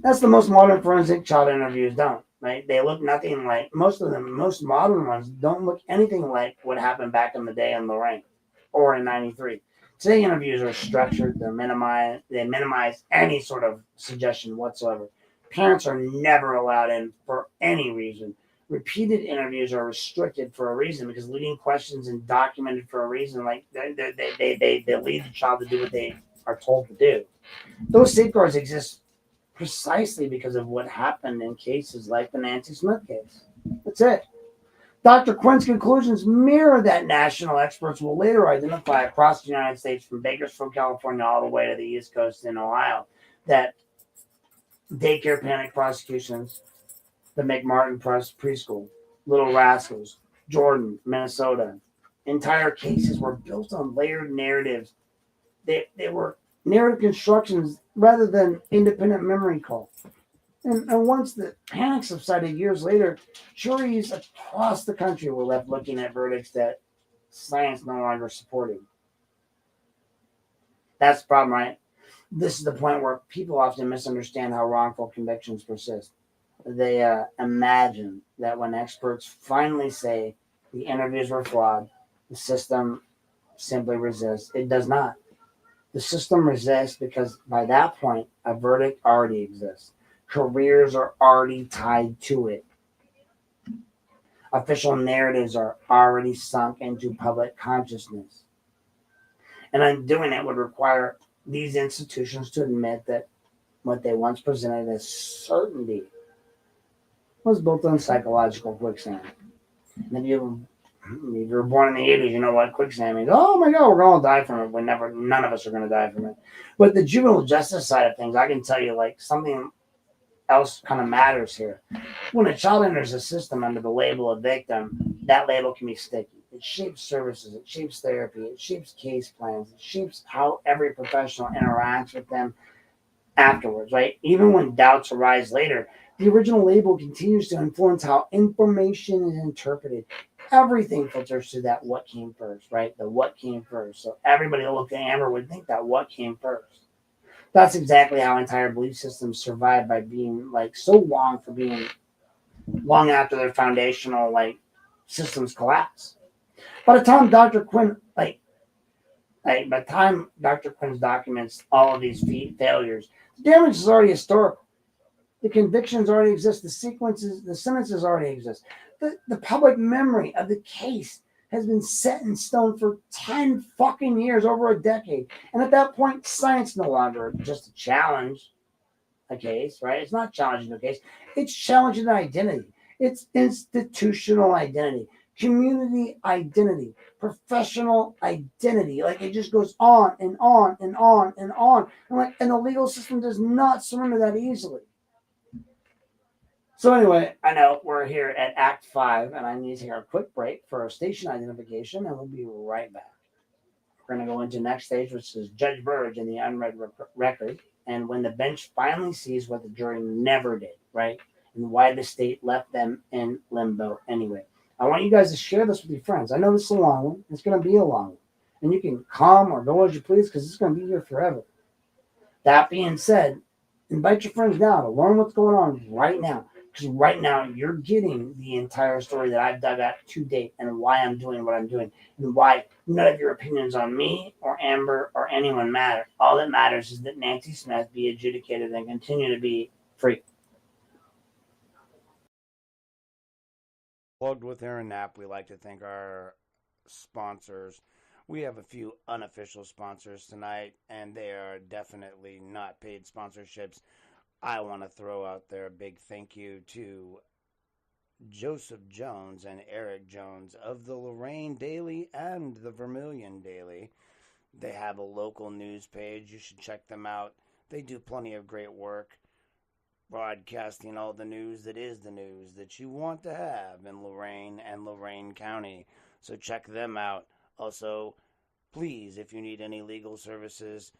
That's the most modern forensic child interviews don't. Right? They look nothing like most modern ones don't look anything like what happened back in the day in Lorain or in '93. Today interviews are structured. They minimize any sort of suggestion whatsoever. Parents are never allowed in for any reason. Repeated interviews are restricted for a reason because leading questions and documented for a reason. Like they lead the child to do what they are told to do. Those safeguards exist precisely because of what happened in cases like the Nancy Smith case. That's it. Dr. Quinn's conclusions mirror that national experts will later identify across the United States, from Bakersfield, California, all the way to the East Coast in Ohio, that daycare panic prosecutions, the McMartin preschool, Little Rascals, Jordan, Minnesota, entire cases were built on layered narratives. They were narrative constructions rather than independent memory call. And once the panic subsided years later, juries across the country were left looking at verdicts that science no longer supported. That's the problem, right? This is the point where people often misunderstand how wrongful convictions persist. They imagine that when experts finally say the interviews were flawed, the system simply resists. It does not. The system resists because by that point, a verdict already exists. Careers are already tied to it. Official narratives are already sunk into public consciousness. And undoing it would require these institutions to admit that what they once presented as certainty was built on psychological quicksand. And if you were born in the 80s, you know what quicksand means. Oh my God, we're going to die from it. None of us are going to die from it. But the juvenile justice side of things, I can tell you, like, something else kind of matters here. When a child enters the system under the label of victim, that label can be sticky. It shapes services, it shapes therapy, it shapes case plans, it shapes how every professional interacts with them afterwards, right? Even when doubts arise later, the original label continues to influence how information is interpreted. Everything filters to that what came first, right? The what came first. So everybody who looked at Amber would think that what came first. That's exactly how entire belief systems survive, by being like so long for being long after their foundational like systems collapse. By the time Dr. Quinn by the time Dr. Quinn's documents all of these failures, the damage is already historical. The convictions already exist. The sentences already exist. The public memory of the case has been set in stone for 10 fucking years, over a decade. And at that point, science no longer just a challenge a case, right? It's not challenging a case. It's challenging identity. It's institutional identity, community identity, professional identity. Like, it just goes on and on and on and on. And the legal system does not surrender that easily. So anyway, I know we're here at Act 5, and I need to take a quick break for station identification, and we'll be right back. We're going to go into the next stage, which is Judge Burge and the unread record, and when the bench finally sees what the jury never did, right? And why the state left them in limbo anyway. I want you guys to share this with your friends. I know this is a long one. It's going to be a long one. And you can come or go as you please, because it's going to be here forever. That being said, invite your friends now to learn what's going on right now. Because right now, you're getting the entire story that I've dug out to date, and why I'm doing what I'm doing, and why none of your opinions on me or Amber or anyone matter. All that matters is that Nancy Smith be adjudicated and continue to be free. Plugged with Aaron Knapp, we like to thank our sponsors. We have a few unofficial sponsors tonight, and they are definitely not paid sponsorships. I want to throw out there a big thank you to Joseph Jones and Eric Jones of the Lorain Daily and the Vermilion Daily. They have a local news page. You should check them out. They do plenty of great work broadcasting all the news that is the news that you want to have in Lorain and Lorain County. So check them out. Also, please, if you need any legal services,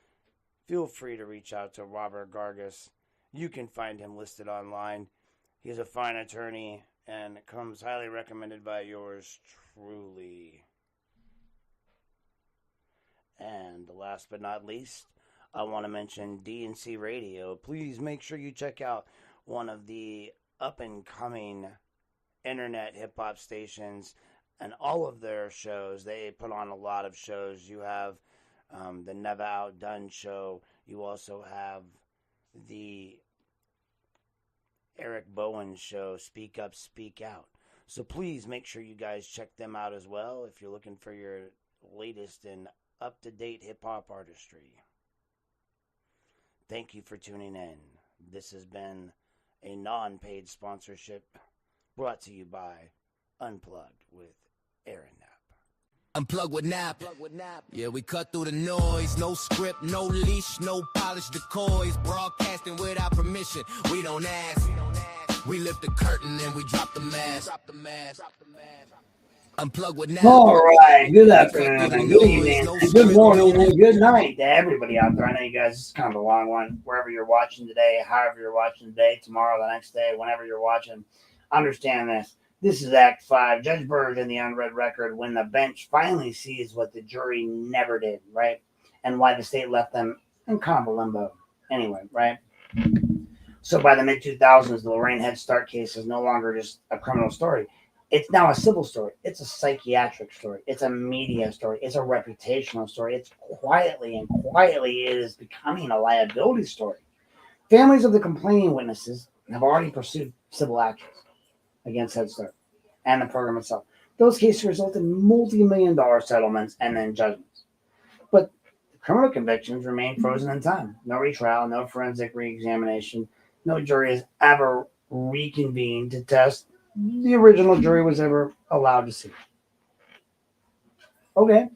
feel free to reach out to Robert Gargas. You can find him listed online. He's a fine attorney and comes highly recommended by yours truly. And last but not least, I want to mention D&C Radio. Please make sure you check out one of the up-and-coming internet hip-hop stations and all of their shows. They put on a lot of shows. You have the Never Outdone show. You also have the Eric Bowen show, Speak Up, Speak Out. So please make sure you guys check them out as well if you're looking for your latest and up-to-date hip-hop artistry. Thank you for tuning in. This has been a non-paid sponsorship brought to you by Unplugged with Aaron Knapp. Unplug with Nap. Yeah, we cut through the noise. No script, no leash, no polish decoys. Broadcasting without permission. We don't ask. We lift the curtain and we drop the mask. Unplug with Nap. All right. Good afternoon, and good evening, and good morning, and good night to everybody out there. I know you guys, it's kind of a long one. Wherever you're watching today, however you're watching today, tomorrow, the next day, whenever you're watching, understand this. This is Act 5, Judge Burge and the unread record, when the bench finally sees what the jury never did, right? And why the state left them in kind of a limbo anyway, right? So by the mid-2000s, the Lorain Head Start case is no longer just a criminal story. It's now a civil story. It's a psychiatric story. It's a media story. It's a reputational story. It's quietly it is becoming a liability story. Families of the complaining witnesses have already pursued civil actions against Head Start and the program itself. Those cases result in multi-million-dollar settlements and then judgments. But the criminal convictions remain frozen in time. No retrial, no forensic re-examination. No jury has ever reconvened to test the original jury was ever allowed to see. Okay.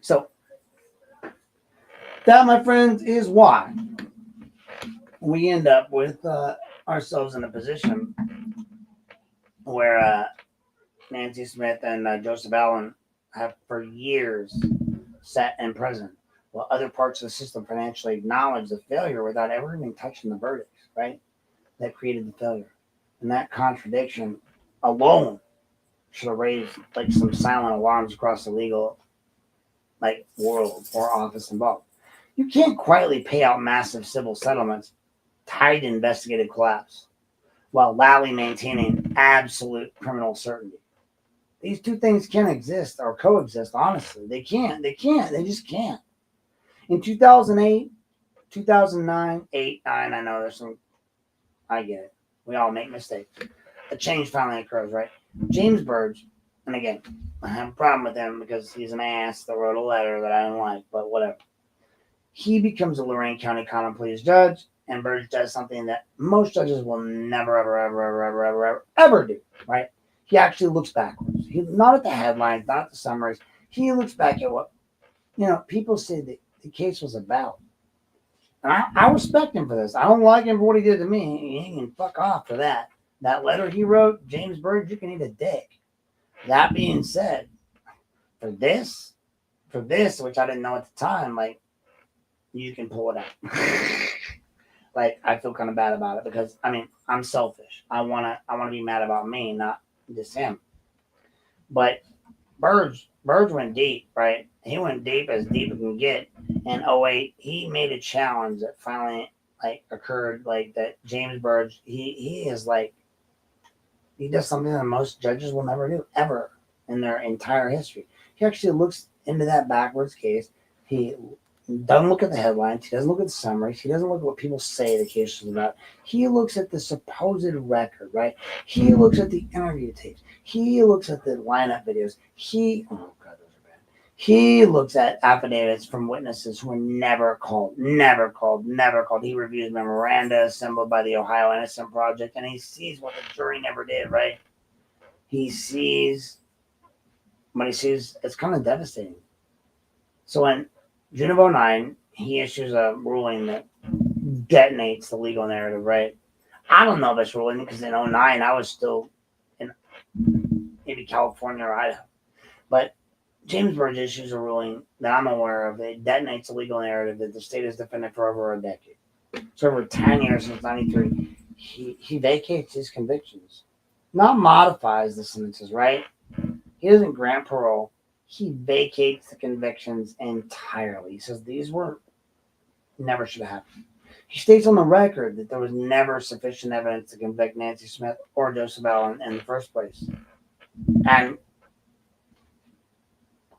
So that, my friends, is why we end up with ourselves in a position where Nancy Smith and Joseph Allen have for years sat in prison, while other parts of the system financially acknowledge the failure without ever even touching the verdicts, right? That created the failure. And that contradiction alone should have raised like some silent alarms across the legal world or office involved. You can't quietly pay out massive civil settlements tied to investigative collapse while loudly maintaining absolute criminal certainty. These two things can't exist or coexist, honestly. They can't. They can't. They just can't. In 2008, 2009, 8, 9, I know there's some, I get it. We all make mistakes. A change finally occurs, right? James Burge, and again, I have a problem with him because he's an ass that wrote a letter that I don't like, but whatever. He becomes a Lorain County Common Pleas judge, and Burge does something that most judges will never, ever do, right? He actually looks backwards. Not at the headlines, not at the summaries. He looks back at what, people say that the case was about. And I respect him for this. I don't like him for what he did to me. He can fuck off for that. That letter he wrote, James Burge, you can eat a dick. That being said, for this, which I didn't know at the time, you can pull it out. I feel kind of bad about it because I'm selfish. I wanna be mad about me, not just him. But Burge went deep, right? He went deep as deep as can get. In 08, he made a challenge that finally occurred, that James Burge, he is he does something that most judges will never do ever in their entire history. He actually looks into that backwards case. He doesn't look at the headlines. He doesn't look at the summaries. He doesn't look at what people say the case is about. He looks at the supposed record, right? He looks at the interview tapes. He looks at the lineup videos. Oh God, those are bad. He looks at affidavits from witnesses who were never called. He reviews memoranda assembled by the Ohio Innocent Project, and he sees what the jury never did, right? He sees what he sees. It's kind of devastating. So in June of 09, he issues a ruling that detonates the legal narrative, right? I don't know this ruling because in 09, I was still in maybe California or Idaho. But James Burge issues a ruling that I'm aware of that detonates the legal narrative that the state has defended for over a decade. So over 10 years since 93, he vacates his convictions. Not modifies the sentences, right? He doesn't grant parole. He vacates the convictions entirely. He says these never should have happened. He states on the record that there was never sufficient evidence to convict Nancy Smith or Joseph Allen in the first place. And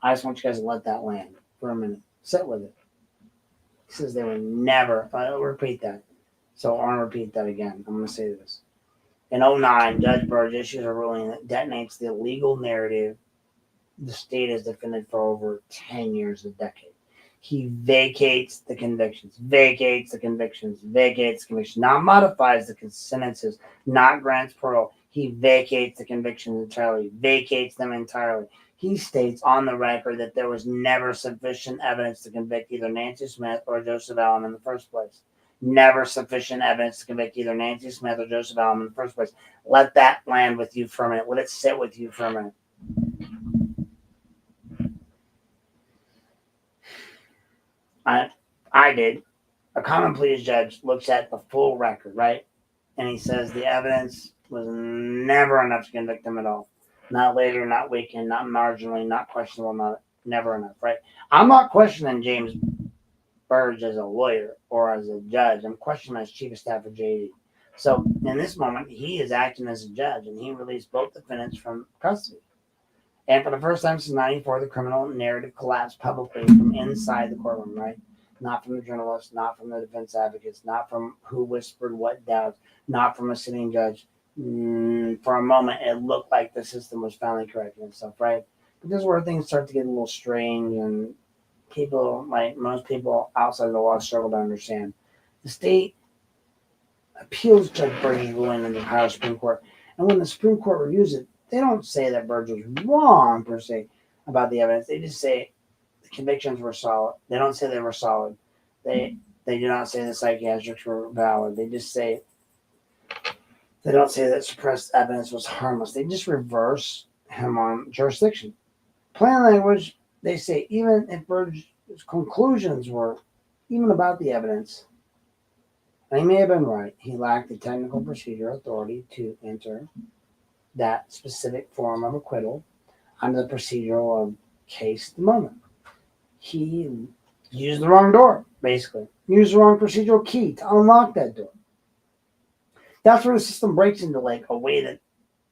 I just want you guys to let that land for a minute. Sit with it. He says they were never, I'll repeat that. So I want to repeat that again. I'm going to say this. In 09, Judge Burge issues a ruling that detonates the legal narrative the state has defended for over 10 years, a decade. He vacates the convictions, not modifies the sentences, not grants parole. He vacates the convictions entirely, vacates them entirely. He states on the record that there was never sufficient evidence to convict either Nancy Smith or Joseph Allen in the first place. Never sufficient evidence to convict either Nancy Smith or Joseph Allen in the first place. Let that land with you for a minute. Let it sit with you for a minute. I did. A common pleas judge looks at the full record, right? And he says the evidence was never enough to convict him at all. Not later, not weakened, not marginally, not questionable, never enough, right? I'm not questioning James Burge as a lawyer or as a judge. I'm questioning as chief of staff of JD. So in this moment, he is acting as a judge, and he released both defendants from custody. And for the first time since 94, the criminal narrative collapsed publicly from inside the courtroom, right? Not from the journalists, not from the defense advocates, not from who whispered what doubts, not from a sitting judge. For a moment, it looked like the system was finally correcting itself, right? But this is where things start to get a little strange, and people, like most people outside of the law, struggle to understand. The state appeals Judge Burge's ruling in the Ohio Supreme Court. And when the Supreme Court reviews it, they don't say that Burge was wrong, per se, about the evidence. They just say the convictions were solid. They don't say they were solid. They do not say the psychiatrics were valid. They don't say that suppressed evidence was harmless. They just reverse him on jurisdiction. Plain language, they say even if Burge's conclusions were even about the evidence, and he may have been right, he lacked the technical procedure authority to enter that specific form of acquittal under the procedural of case at the moment. He used the wrong door, basically. Used the wrong procedural key to unlock that door. That's where the system breaks into like a way that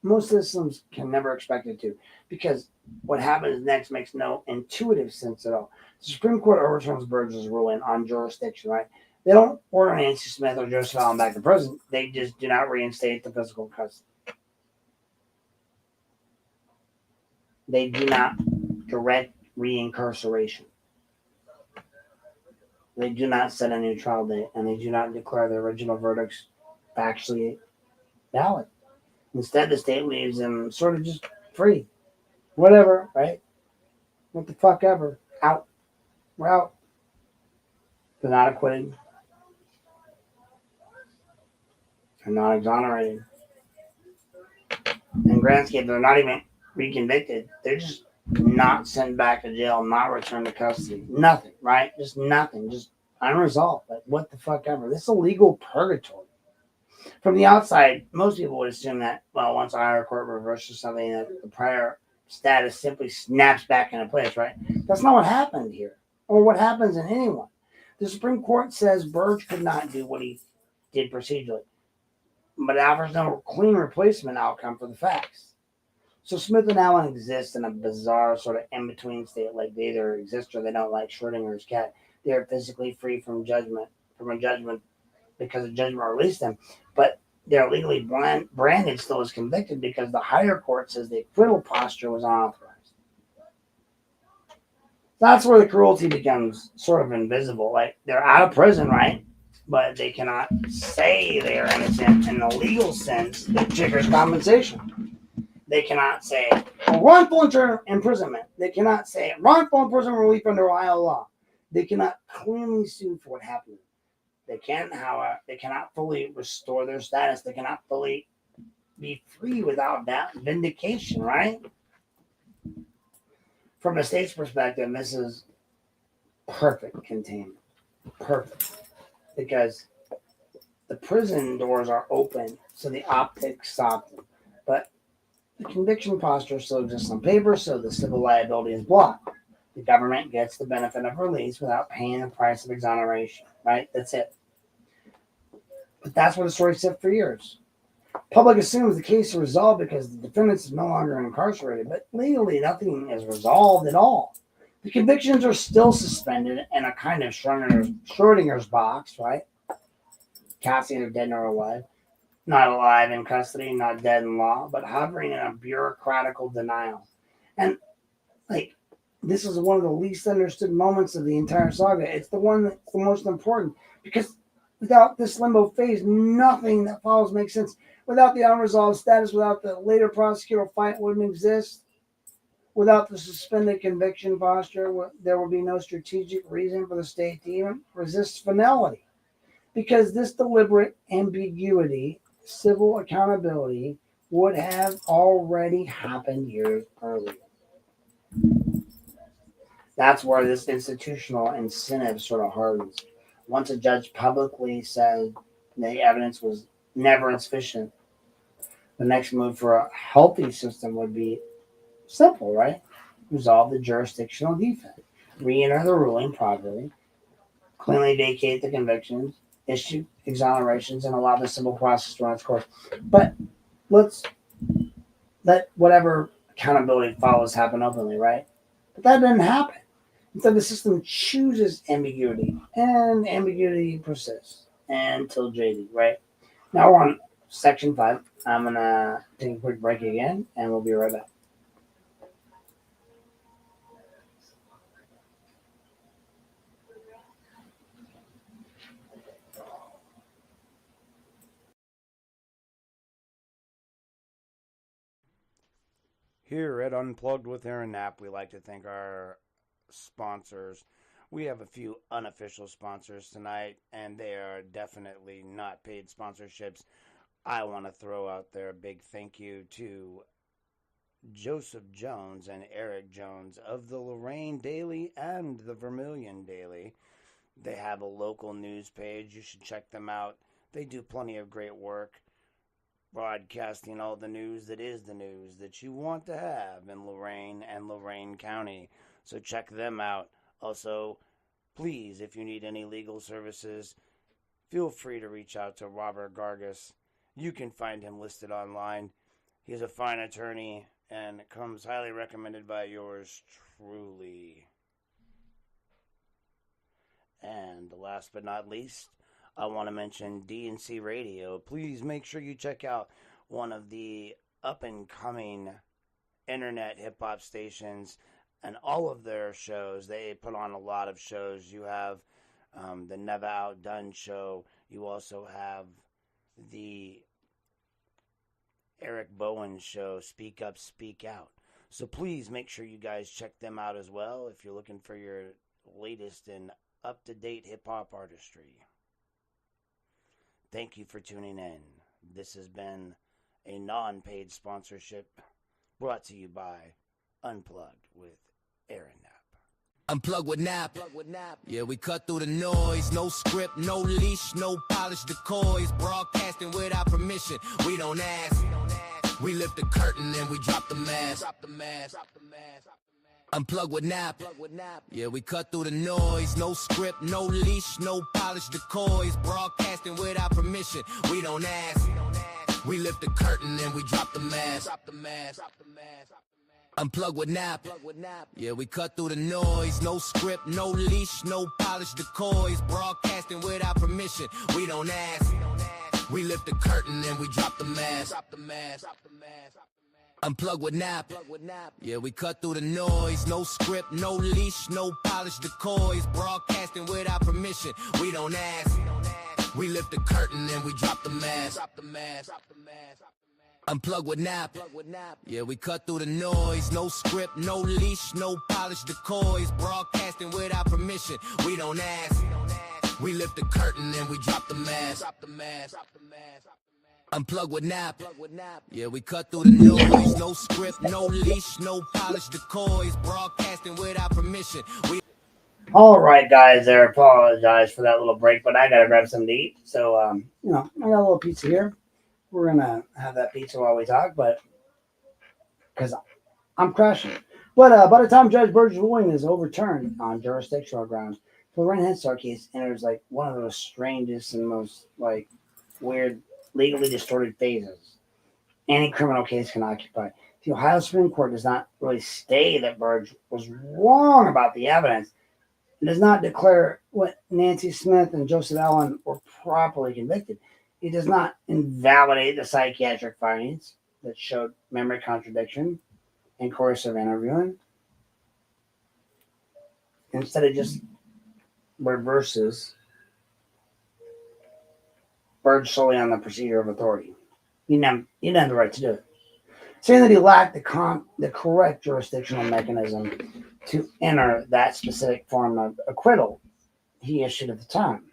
most systems can never expect it to, because what happens next makes no intuitive sense at all. The Supreme Court overturns Burge's ruling on jurisdiction, right? They don't order Nancy Smith or Joseph Allen back to prison. They just do not reinstate the physical custody. They do not direct reincarceration. They do not set a new trial date, and they do not declare the original verdicts factually valid. Instead, the state leaves them sort of just free. Whatever, right? What the fuck ever. Out. We're out. They're not acquitted. They're not exonerated. In Grandscape, they're not even reconvicted. They're just not sent back to jail, not returned to custody. Nothing, right? Just nothing. Just unresolved. Like, what the fuck ever. This is a legal purgatory. From the outside, most people would assume that, well, once a higher court reverses something, that the prior status simply snaps back into place, right? That's not what happened here, or what happens in anyone. The Supreme Court says Burge could not do what he did procedurally, but it offers no clean replacement outcome for the facts. So Smith and Allen exist in a bizarre sort of in-between state, like they either exist or they don't, like Schrodinger's cat. They are physically free from a judgment because a judgment released them, but they're legally branded still as convicted because the higher court says the acquittal posture was unauthorized. That's where the cruelty becomes sort of invisible. Like, they're out of prison, right? But they cannot say they are innocent in the legal sense that triggers compensation. They cannot say wrongful imprisonment. They cannot say wrongful imprisonment relief under Ohio law. They cannot cleanly sue for what happened. They can, however, they cannot fully restore their status. They cannot fully be free without that vindication, right? From a state's perspective, this is perfect containment. Perfect. Because the prison doors are open, so the optics stop them. But the conviction posture still exists on paper, so the civil liability is blocked. The government gets the benefit of release without paying the price of exoneration, right? That's it. But that's what the story said for years. Public assumes the case is resolved because the defendant is no longer incarcerated, but legally nothing is resolved at all. The convictions are still suspended in a kind of Schrodinger's box, right? Casting are dead nor alive. Not alive in custody, not dead in law, but hovering in a bureaucratical denial. And, like, this is one of the least understood moments of the entire saga. It's the one that's the most important, because without this limbo phase, nothing that follows makes sense. Without the unresolved status, without the later prosecutorial fight wouldn't exist. Without the suspended conviction posture, there would be no strategic reason for the state to even resist finality. Because this deliberate ambiguity, civil accountability, would have already happened years earlier. That's where this institutional incentive sort of hardens. Once a judge publicly said the evidence was never insufficient, the next move for a healthy system would be simple, right? Resolve the jurisdictional defect, re-enter the ruling properly, cleanly vacate the convictions, issue exonerations, and allow the civil process to run its course. But let's let whatever accountability follows happen openly, right? But that didn't happen. Instead, the system chooses ambiguity, and ambiguity persists until JD, right? Now we're on section 5. I'm going to take a quick break again, and we'll be right back. Here at Unplugged with Aaron Knapp, we like to thank our sponsors. We have a few unofficial sponsors tonight, and they are definitely not paid sponsorships. I want to throw out there a big thank you to Joseph Jones and Eric Jones of the Lorain Daily and the Vermilion Daily. They have a local news page. You should check them out. They do plenty of great work broadcasting all the news that is the news that you want to have in Lorain and Lorain County. So check them out. Also, please, if you need any legal services, feel free to reach out to Robert Gargas. You can find him listed online. He's a fine attorney and comes highly recommended by yours truly. And last but not least, I want to mention D&C Radio. Please make sure you check out one of the up-and-coming internet hip-hop stations and all of their shows. They put on a lot of shows. You have the Never Outdone show. You also have the Eric Bowen show, Speak Up, Speak Out. So please make sure you guys check them out as well if you're looking for your latest and up-to-date hip-hop artistry. Thank you for tuning in. This has been a non-paid sponsorship brought to you by Unplugged with Aaron Knapp. Unplug with Nap. Yeah, we cut through the noise. No script, no leash, no polish decoys. Broadcasting without permission. We don't ask. We lift the curtain and we drop the mask. Unplug with Nap. Yeah, we cut through the noise. No script, no leash, no polish decoys. Broadcasting without permission. We don't ask. We lift the curtain and we drop the mask. Unplug with Nap. Yeah, we cut through the noise. No script, no leash, no polish decoys. Broadcasting without permission. We don't ask. We lift the curtain and we drop the mask. Unplug with Nap. Yeah, we cut through the noise. No script, no leash, no polish decoys. Broadcasting without permission. We don't ask. We lift the curtain and we drop the mask. Unplug with Nap. Yeah, we cut through the noise. No script, no leash, no polish decoys. Broadcasting without permission. We don't ask. We lift the curtain and we drop the mask. Unplug with Nap. Yeah, we cut through the noise. No script, no leash, no polish decoys. Broadcasting without permission. All right, guys, I apologize for that little break, but I got to grab something to eat. So, I got a little pizza here. We're going to have that pizza while we talk, but because I'm crashing. But by the time Judge Burge's ruling is overturned on jurisdictional grounds, the Lorain Head Start case enters like one of the strangest and most like weird, legally distorted phases any criminal case can occupy. The Ohio Supreme Court does not really say that Burge was wrong about the evidence. It does not declare what Nancy Smith and Joseph Allen were properly convicted. It does not invalidate the psychiatric findings that showed memory contradiction and coercive interviewing. Instead, it just reverses Burge solely on the procedure of authority. He didn't have the right to do it. Saying that he lacked the correct jurisdictional mechanism to enter that specific form of acquittal he issued at the time.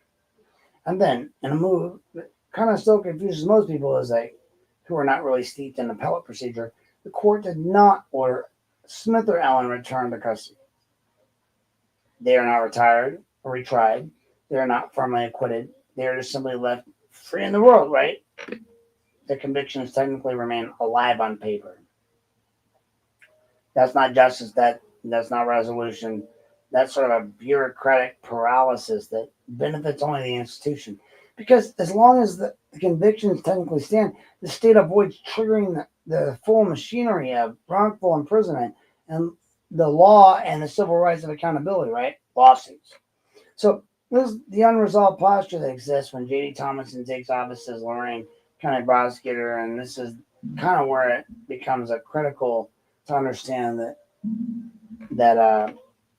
And then, in a move that kind of still confuses most people as who are not really steeped in appellate procedure, the court did not order Smith or Allen returned to custody. They are not retired or retried. They are not formally acquitted. They are just simply left free in the world, right? The convictions technically remain alive on paper. That's not justice. That's not resolution. That's sort of a bureaucratic paralysis that benefits only the institution. Because as long as the convictions technically stand, the state avoids triggering the full machinery of wrongful imprisonment and the law and the civil rights of accountability, right? Lawsuits. So this is the unresolved posture that exists when J.D. Thomason takes office as Lorain County prosecutor, and this is kind of where it becomes a critical to understand that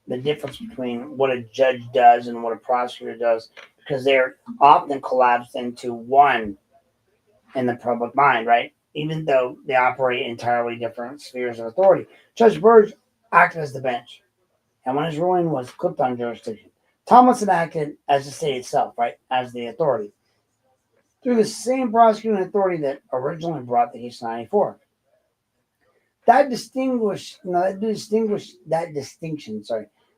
the difference between what a judge does and what a prosecutor does, because they're often collapsed into one in the public mind, right? even though they operate in entirely different spheres of authority. Judge Burge acted as the bench, and when his ruling was clipped on jurisdiction, Tomlinson acted as the state itself, right, as the authority, through the same prosecuting authority that originally brought the case in '94. That distinction,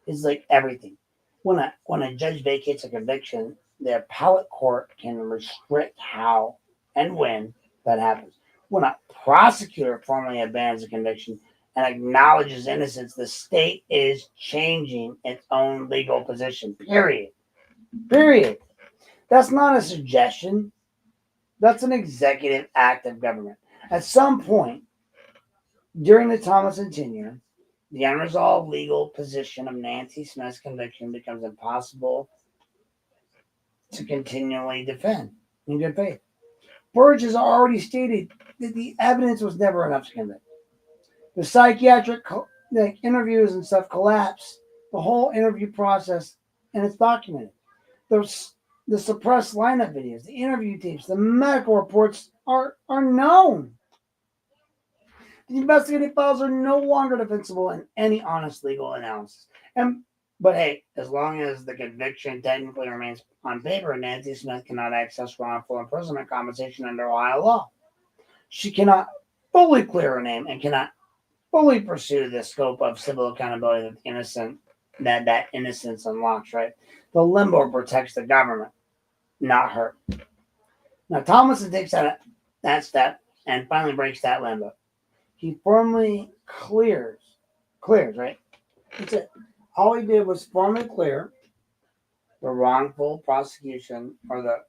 is like everything. When a judge vacates a conviction, the appellate court can restrict how and when that happens. When a prosecutor formally abandons a conviction and acknowledges innocence, the state is changing its own legal position. Period. Period. That's not a suggestion. That's an executive act of government. At some point during the Thomason tenure, the unresolved legal position of Nancy Smith's conviction becomes impossible to continually defend in good faith. Burge has already stated that the evidence was never enough to convict. The psychiatric interviews and stuff collapse. The whole interview process, and it's documented. The suppressed lineup videos, the interview tapes, the medical reports are known. The investigative files are no longer defensible in any honest legal analysis. But hey, as long as the conviction technically remains on paper, Nancy Smith cannot access wrongful imprisonment compensation under Ohio law. She cannot fully clear her name and cannot fully pursue the scope of civil accountability that innocence unlocks, right? The limbo protects the government, not her. Now, Tomlinson takes that step and finally breaks that limbo. He formally clears, right? That's it. All he did was formally clear the wrongful prosecution, or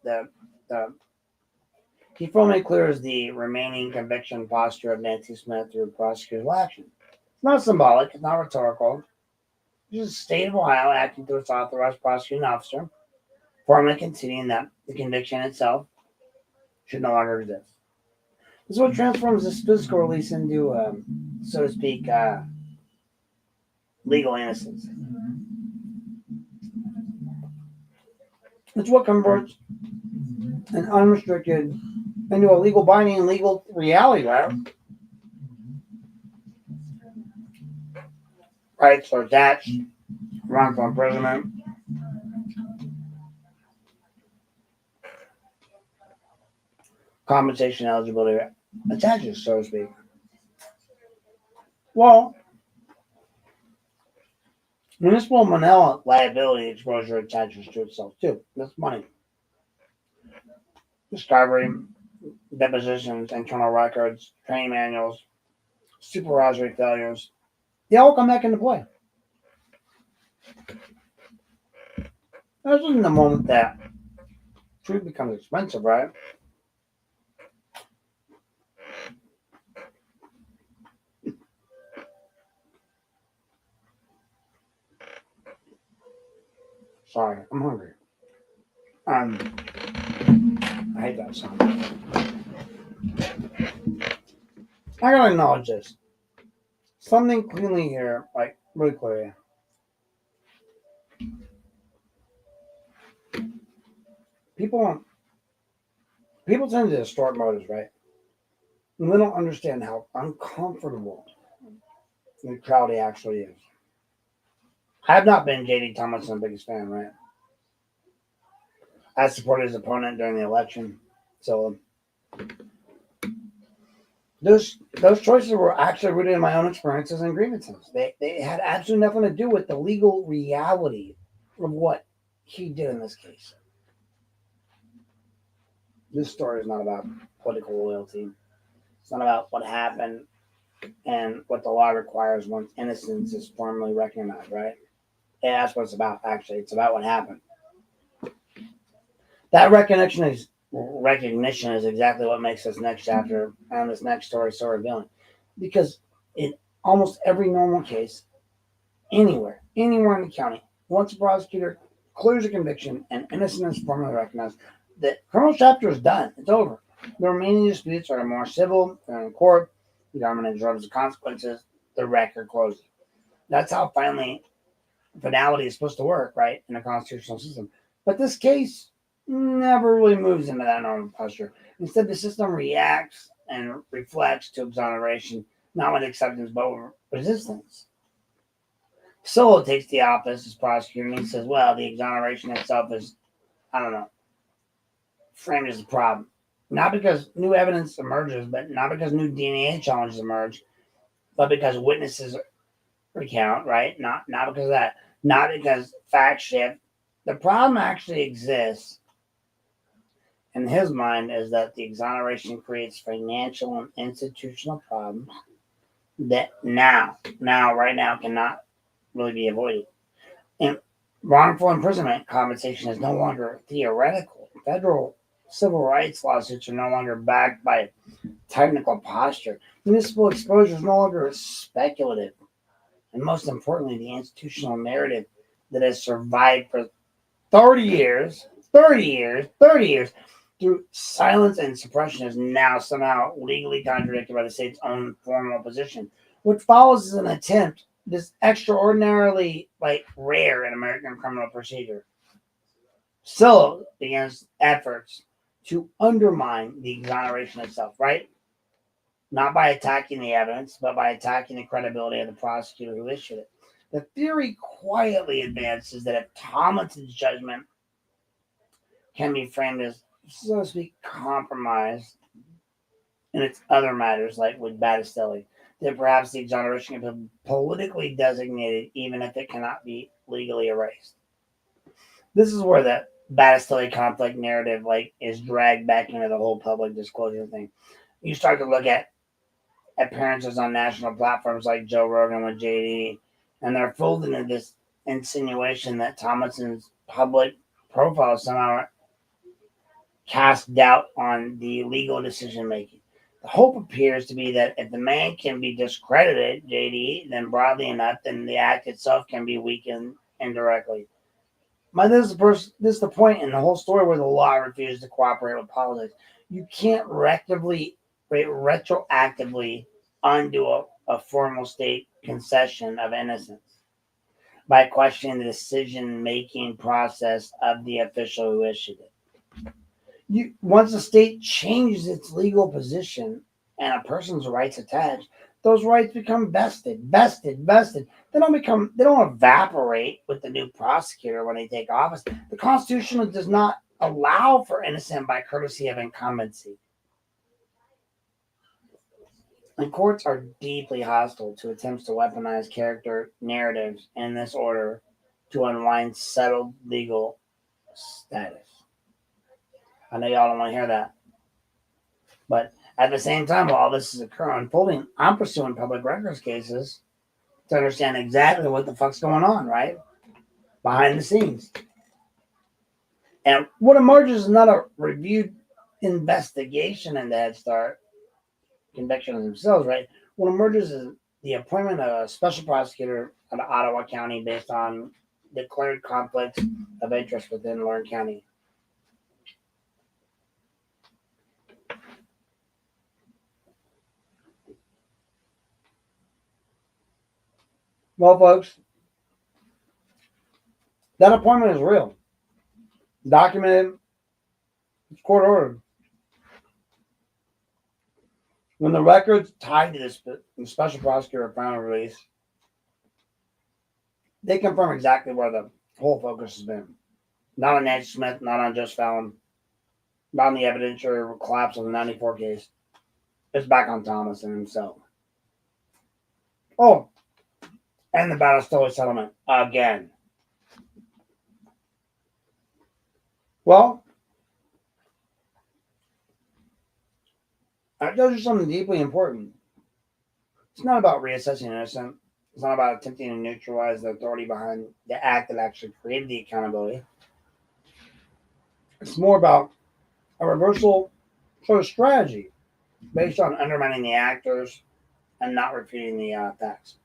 he formally clears the remaining conviction posture of Nancy Smith through prosecutorial action. It's not symbolic, it's not rhetorical. It's just the state of Ohio acting through its authorized prosecuting officer, formally conceding that the conviction itself should no longer exist. This is what transforms this physical release into, so to speak, legal innocence. It's what converts an unrestricted into a legal binding legal reality, right? Rights are attached, wrongful imprisonment. Compensation eligibility attaches, so to speak. Well, municipal Manila liability exposure attaches to itself too. That's money. Discovery, depositions, internal records, training manuals, supervisory failures, they all come back into play. This isn't the moment that truth becomes expensive, right? Sorry, I'm hungry. I hate that song. I gotta acknowledge this. Something cleanly here, like really clearly. People tend to distort motives, right? And they don't understand how uncomfortable neutrality actually is. I have not been J.D. Tomlinson's biggest fan, right? I supported his opponent during the election. So those choices were actually rooted in my own experiences and grievances. They had absolutely nothing to do with the legal reality of what he did in this case. This story is not about political loyalty. It's not about what happened and what the law requires once innocence is formally recognized, right? Yeah, that's what it's about, actually. It's about what happened. That recognition is exactly what makes this next chapter and this next story so revealing. Because in almost every normal case, anywhere in the county, once a prosecutor clears a conviction and innocence is formally recognized, the criminal chapter is done. It's over. The remaining disputes are more civil, they're in court, the government absorbs the consequences, the record closes. That's how finality is supposed to work, right, in a constitutional system. But this case never really moves into that normal posture. Instead, the system reacts and reflects to exoneration, not with acceptance, but with resistance. Solo takes the office as prosecutor and he says, well, the exoneration itself is, I don't know, framed as a problem. Not because new evidence emerges, but not because new DNA challenges emerge, but because witnesses recount, right? Not because of that. Not because facts shift. The problem actually exists in his mind is that the exoneration creates financial and institutional problems that right now cannot really be avoided. And wrongful imprisonment compensation is no longer theoretical. Federal civil rights lawsuits are no longer backed by technical posture. Municipal exposure is no longer speculative. And most importantly, the institutional narrative that has survived for 30 years, 30 years through silence and suppression is now somehow legally contradicted by the state's own formal position. What follows is an attempt, this extraordinarily rare in American criminal procedure, still begins efforts to undermine the exoneration itself, right? Not by attacking the evidence, but by attacking the credibility of the prosecutor who issued it. The theory quietly advances that if Tomlinson's judgment can be framed as, so to speak, compromised in its other matters, like with Battistelli, that perhaps the exoneration can be politically designated even if it cannot be legally erased. This is where the Battistelli conflict narrative is dragged back into the whole public disclosure thing. You start to look at appearances on national platforms like Joe Rogan with JD, and they're folded into this insinuation that Tomlinson's public profile somehow cast doubt on the legal decision making. The hope appears to be that if the man can be discredited, JD, then broadly enough, then the act itself can be weakened indirectly. But this is the point in the whole story where the law refuses to cooperate with politics. You can't retroactively undo a formal state concession of innocence by questioning the decision-making process of the official who issued it. Once the state changes its legal position and a person's rights attached, those rights become vested. They don't evaporate with the new prosecutor when they take office. The Constitution does not allow for innocent by courtesy of incumbency. And courts are deeply hostile to attempts to weaponize character narratives in this order to unwind settled legal status. I know y'all don't want to hear that. But at the same time, while all this is unfolding, I'm pursuing public records cases to understand exactly what the fuck's going on, right? Behind the scenes. And what emerges is not a reviewed investigation into Head Start convictions themselves, right? What emerges is the appointment of a special prosecutor out of Ottawa County based on declared conflicts of interest within Lorain County. Well, folks, that appointment is real. Documented. It's court ordered. When the records tied to this special prosecutor are finally released, they confirm exactly where the whole focus has been. Not on Nancy Smith, not on Just Fallon, not on the evidentiary collapse of the 94 case. It's back on Thomas and himself. Oh, and the Battistelli settlement again. Well, that tells you something deeply important. It's not about reassessing innocent. It's not about attempting to neutralize the authority behind the act that actually created the accountability. It's more about a reversal sort of strategy based on undermining the actors and not refuting the facts.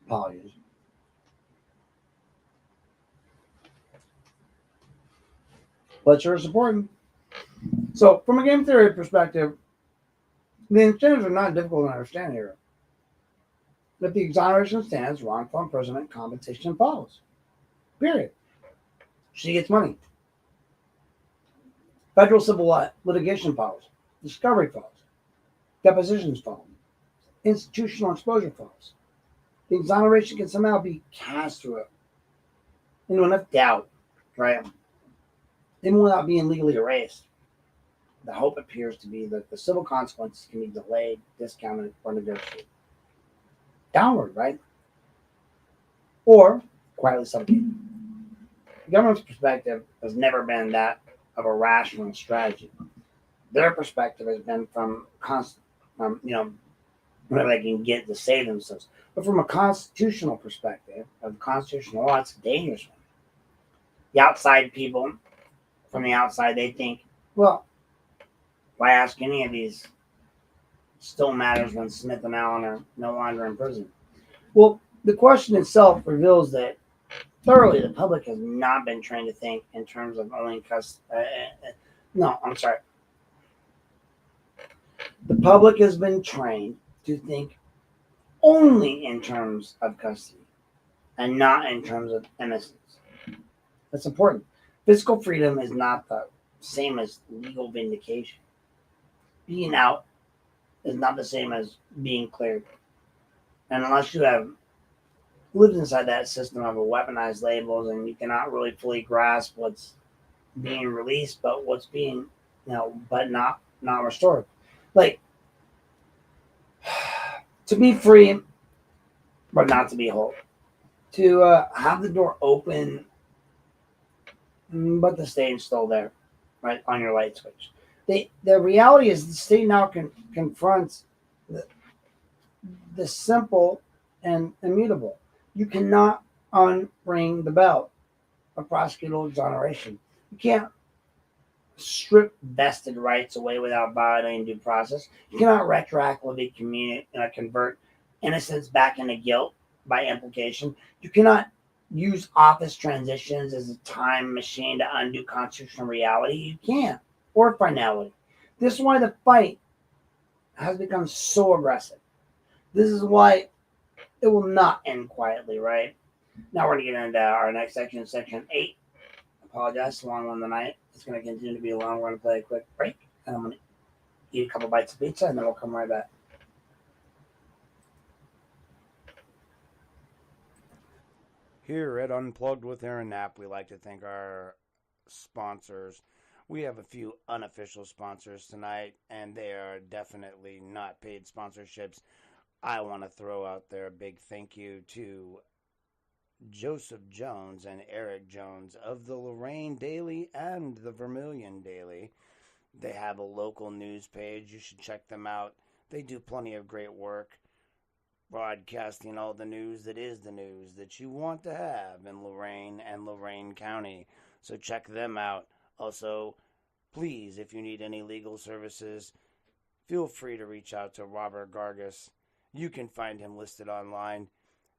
Apologies. But sure it's important. So, from a game theory perspective, the incentives are not difficult to understand here. If the exoneration stands, wrongful imprisonment compensation follows. Period. She gets money. Federal civil litigation follows. Discovery follows. Depositions follow. Institutional exposure follows. The exoneration can somehow be cast through it into enough doubt, right? Even without being legally erased. The hope appears to be that the civil consequences can be delayed, discounted, or negotiated. Downward, right? Or quietly suffocated. The government's perspective has never been that of a rational strategy. Their perspective has been from whatever they can get to save themselves. But from a constitutional perspective, of constitutional law, it's a dangerous one. The outside people, from the outside, they think, well, why ask any of these still matters when Smith and Allen are no longer in prison? Well, the question itself reveals that thoroughly the public has not been trained to think in terms of only custody. No, I'm sorry. The public has been trained to think only in terms of custody and not in terms of innocence. That's important. Physical freedom is not the same as legal vindication. Being out is not the same as being cleared. And unless you have lived inside that system of a weaponized labels and you cannot really fully grasp what's being released, but what's being, but not restored. Like, to be free, but not to be whole. To have the door open, but the stage still there, right, on your light switch. The reality is the state now confronts the simple and immutable. You cannot unring the bell of prosecutorial exoneration. You can't strip vested rights away without violating due process. You cannot retroactively convert innocence back into guilt by implication. You cannot use office transitions as a time machine to undo constitutional reality. You can't. Or finality. This is why the fight has become so aggressive. This is why it will not end quietly, right? Now we're going to get into our next section, section 8. I apologize, long one tonight. It's going to continue to be long. We're going to play a quick break, and I'm going to eat a couple bites of pizza, and then we'll come right back. Here at Unplugged with Aaron Knapp, we like to thank our sponsors. We have a few unofficial sponsors tonight, and they are definitely not paid sponsorships. I want to throw out there a big thank you to Joseph Jones and Eric Jones of the Lorain Daily and the Vermilion Daily. They have a local news page. You should check them out. They do plenty of great work broadcasting all the news that is the news that you want to have in Lorain and Lorain County. So check them out. Also, please, if you need any legal services, feel free to reach out to Robert Gargas. You can find him listed online.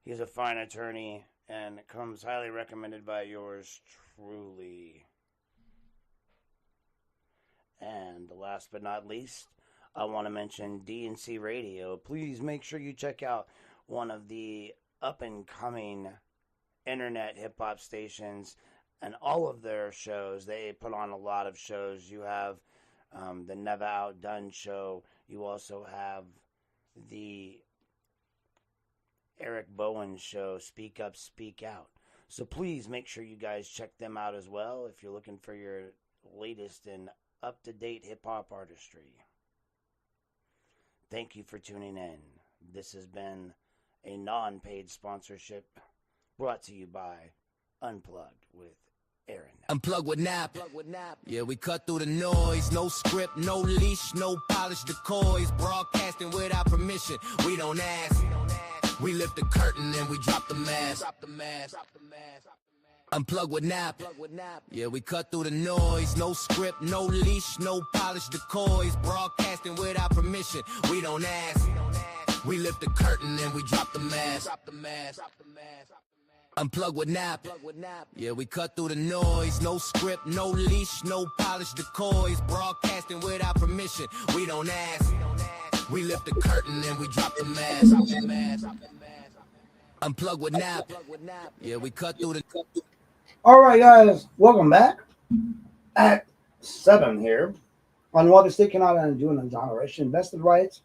He's a fine attorney and comes highly recommended by yours truly. And last but not least, I want to mention D&C Radio. Please make sure you check out one of the up-and-coming internet hip-hop stations and all of their shows. They put on a lot of shows. You have the Never Outdone show. You also have the Eric Bowen show, Speak Up, Speak Out. So please make sure you guys check them out as well if you're looking for your latest and up-to-date hip-hop artistry. Thank you for tuning in. This has been a non-paid sponsorship brought to you by Unplugged with Aaron. Unplug with Nap. Yeah, we cut through the noise. No script, no leash, no polished decoys. Broadcasting without permission. We don't ask. We lift the curtain and we drop the mask. Unplug with Nap. Yeah, we cut through the noise. No script, no leash, no polished decoys. Broadcasting without permission. We don't ask. We lift the curtain and we drop the mask. Unplug with Nap. Yeah, we cut through the noise. No script, no leash, no polished decoys. Broadcasting without permission. We don't ask. We lift the curtain and we drop the mask. Unplug with nap. Yeah, we cut through the. All right, guys, welcome back. Act 7 here on what the state cannot undo an exoneration, vested rights,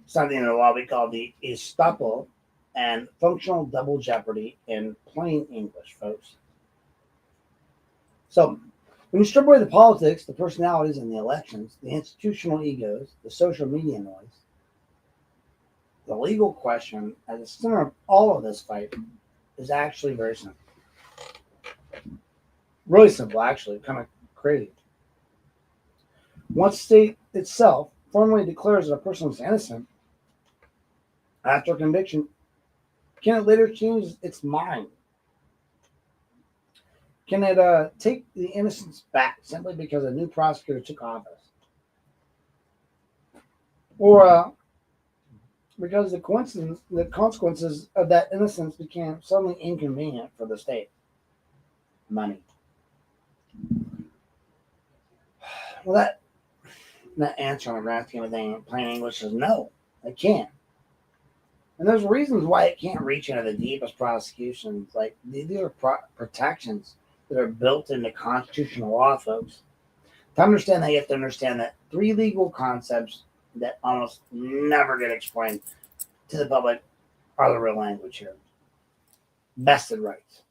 something in the law we call the estoppel, and functional double jeopardy in plain English, folks. So, when you strip away the politics, the personalities, and the elections, the institutional egos, the social media noise, the legal question at the center of all of this fight is actually very simple. Really simple, actually, kind of crazy. Once the state itself formally declares that a person is innocent after conviction, can it later change its mind? Can it take the innocence back simply because a new prosecutor took office? Or because the consequences of that innocence became suddenly inconvenient for the state? Money. Well, that answer on the grand scheme of things in plain English is no, it can't. And there's reasons why it can't reach into the deepest prosecutions. Like, these are protections that are built into constitutional law, folks. To understand that, you have to understand that three legal concepts that almost never get explained to the public are the real language here. Vested rights,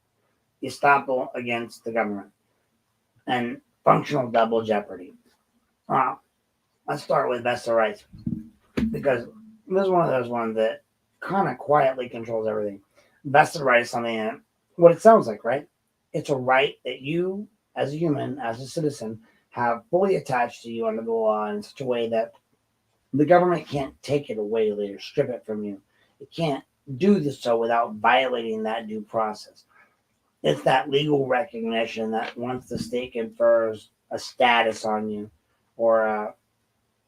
estoppel against the government, and functional double jeopardy. Let's start with vested rights, because this is one of those ones that kind of quietly controls everything. Vested right is something that, what it sounds like, right? It's a right that you, as a human, as a citizen, have fully attached to you under the law in such a way that the government can't take it away later, strip it from you. It can't do this so without violating that due process. It's that legal recognition that once the state confers a status on you, or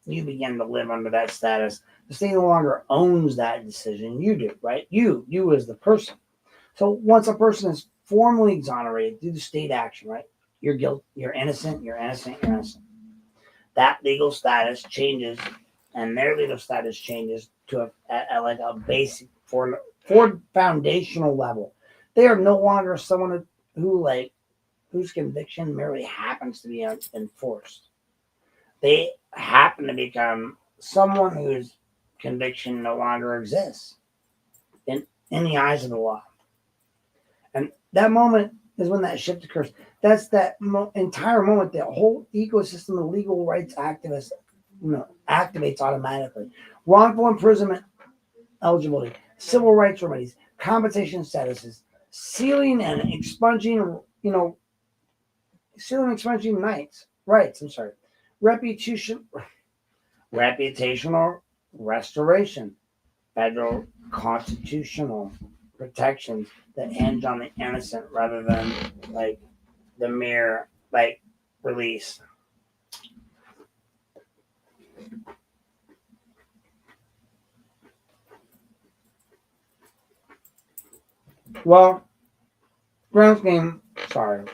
you begin to live under that status, the state no longer owns that decision. You do, right? You as the person. So once a person is formally exonerated through the state action, right? You're guilty, you're innocent, you're innocent, you're innocent. That legal status changes, and their legal status changes to like a basic for foundational level. They are no longer someone whose conviction merely happens to be enforced. They happen to become someone whose conviction no longer exists in the eyes of the law. And that moment is when that shift occurs. That's that entire moment, the whole ecosystem of legal rights activists activates automatically. Wrongful imprisonment eligibility, civil rights remedies, compensation statuses, sealing and expunging, rights, reputational restoration, federal constitutional protections that hinge on the innocent rather than like the mere release. Well, ground game, sorry.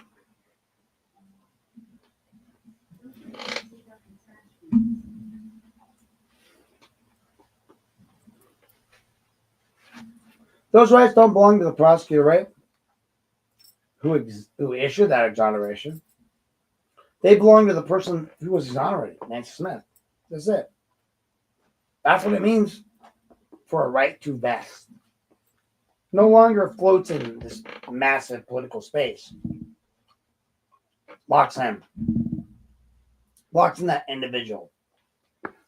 Those rights don't belong to the prosecutor, right? Who issued that exoneration. They belong to the person who was exonerated, Nancy Smith. That's it. That's what it means for a right to vest. No longer floats in this massive political space. Locks in that individual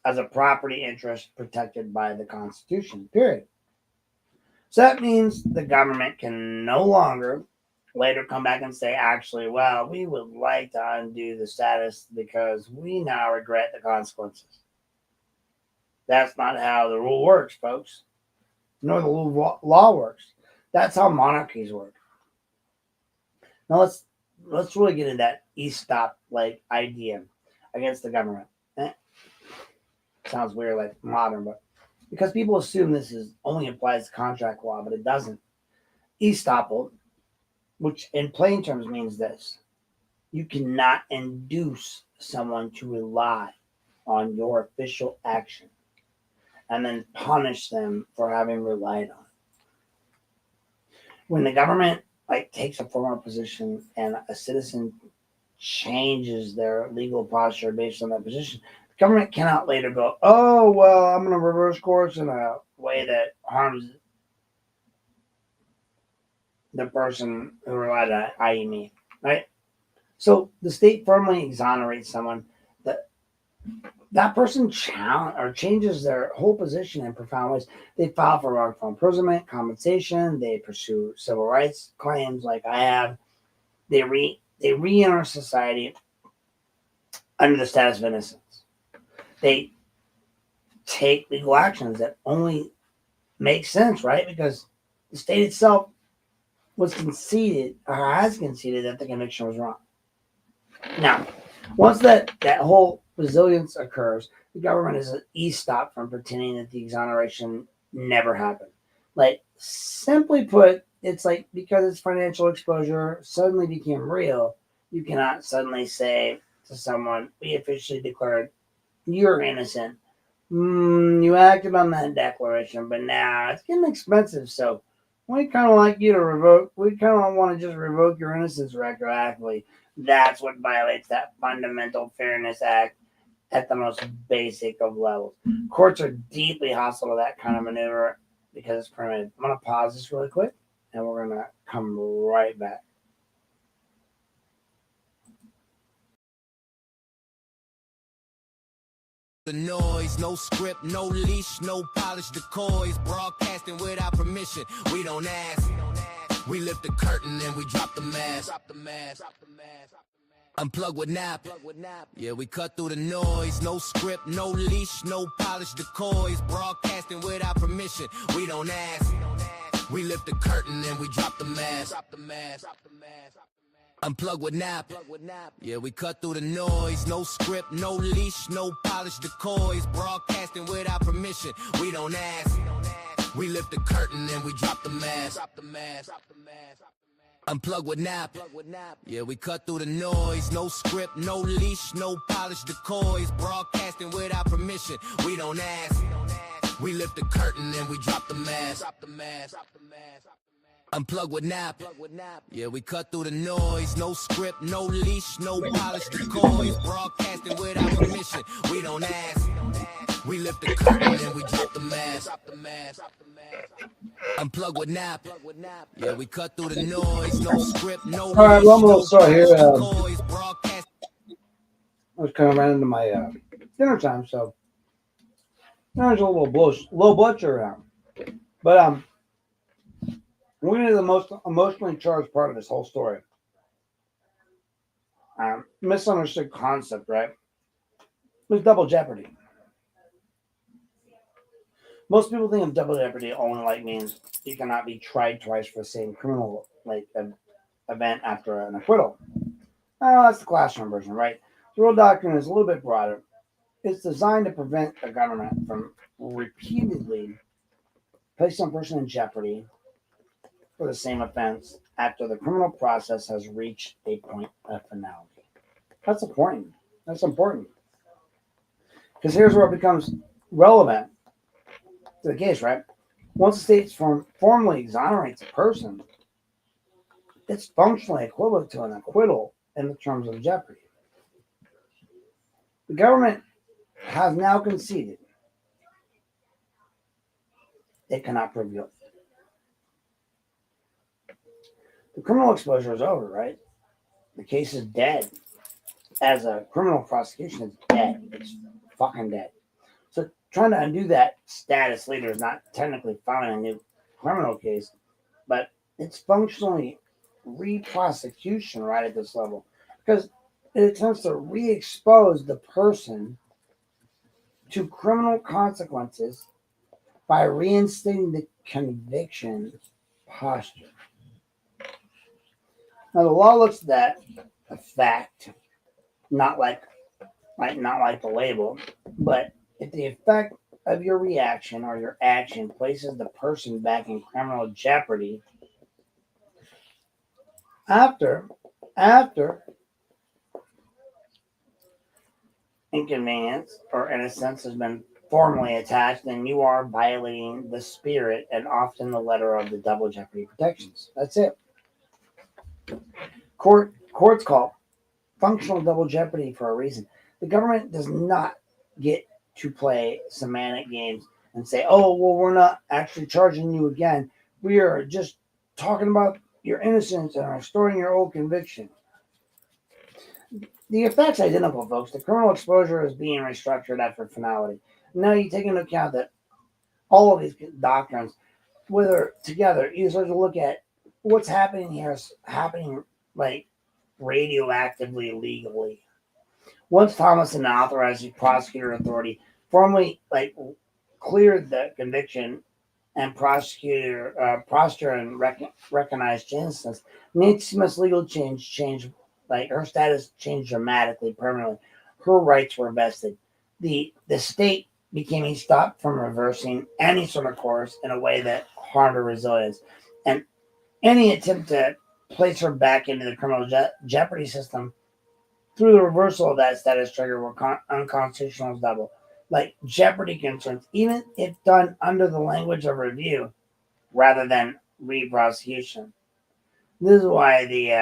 as a property interest protected by the Constitution, period. So that means the government can no longer later come back and say, actually, well, we would like to undo the status because we now regret the consequences. That's not how the rule works, folks. Nor the law works. That's how monarchies work. Now let's really get into that e-stop idea against the government. Sounds weird, like modern, but because people assume this only applies to contract law, but it doesn't. Estoppel, which in plain terms means this: you cannot induce someone to rely on your official action. and then punish them for having relied on it. When the government takes a former position and a citizen changes their legal posture based on that position, the government cannot later go, oh, well, I'm going to reverse course in a way that harms the person who relied on it, i.e. me, right? So the state firmly exonerates someone that person changes their whole position in profound ways. They file for wrongful imprisonment, compensation. They pursue civil rights claims like I have. They re-enter society under the status of innocence. They take legal actions that only make sense, right? Because the state itself was conceded or has conceded that the conviction was wrong. Now, once that whole resilience occurs, the government is an e-stop from pretending that the exoneration never happened. Simply put, it's like because its financial exposure suddenly became real, you cannot suddenly say to someone, we officially declared you're innocent. You acted on that declaration, but now it's getting expensive, so we kind of like you to revoke. We kind of want to just revoke your innocence retroactively. That's what violates that fundamental fairness act at the most basic of levels. Courts are deeply hostile to that kind of maneuver because it's primitive. I'm going to pause this really quick, and we're going to come right back. The noise, no script, no leash, no polished decoys, broadcasting without permission. We don't ask. We lift the curtain and we drop the mask. Unplug with nap. Yeah, we cut through the noise. No script, no leash, no polished decoys, broadcasting without permission. We don't ask. We lift the curtain and we drop the mask. Unplug with nap. Yeah, we cut through the noise. No script, no leash, no polished decoys, broadcasting without permission. We don't ask. We lift the curtain and we drop the mask. Unplug with nap. Yeah, we cut through the noise. No script, no leash, no polished decoys, broadcasting without permission. We don't ask. We lift the curtain and we drop the mask. Unplug with nap. Yeah, we cut through the noise. No script, no leash, no polished decoys, broadcasting without permission. We don't ask. We lift the curtain and we drop the mask. Unplug with nap. Yeah, we cut through the noise. No script, no leash, All right, well, I'm a little no sorry here. polished decoys, broadcast. I was kind of ran into my dinner time, so there's a little blood sugar around. But we're into the most emotionally charged part of this whole story. Misunderstood concept, right? It's double jeopardy. Most people think of double jeopardy only means you cannot be tried twice for the same criminal event after an acquittal. Oh, that's the classroom version, right? The real doctrine is a little bit broader. It's designed to prevent the government from repeatedly placing a person in jeopardy for the same offense after the criminal process has reached a point of finality. That's important. That's important. Because here's where it becomes relevant to the case, right? Once the state formally exonerates a person, it's functionally equivalent to an acquittal in the terms of jeopardy. The government has now conceded it cannot prove guilt. The criminal exposure is over, right? The case is dead. As a criminal prosecution, it's dead. It's fucking dead. So trying to undo that status later is not technically filing a new criminal case, but it's functionally re-prosecution right at this level because it attempts to re-expose the person to criminal consequences by reinstating the conviction posture. Now the law looks at that a fact, not like the label, but if the effect of your reaction or your action places the person back in criminal jeopardy after inconvenience or innocence has been formally attached, then you are violating the spirit and often the letter of the double jeopardy protections. That's it. Courts call functional double jeopardy for a reason. The government does not get to play semantic games and say, oh, well, we're not actually charging you again. We are just talking about your innocence and restoring your old conviction. The effect's identical, folks. The criminal exposure is being restructured after finality. Now you take into account that all of these doctrines, whether together, you start to look at what's happening here is happening like radioactively legally. Once Thomason authorized the prosecutor authority, formally cleared the conviction and prosecutor and recognized innocence, Nancy Smith's legal changed, her status changed dramatically, permanently. Her rights were vested. The state became stopped from reversing any sort of course in a way that harmed her resilience. And any attempt to place her back into the criminal jeopardy system through the reversal of that status trigger were unconstitutional as double. Like jeopardy concerns, even if done under the language of review rather than re-prosecution. This is why the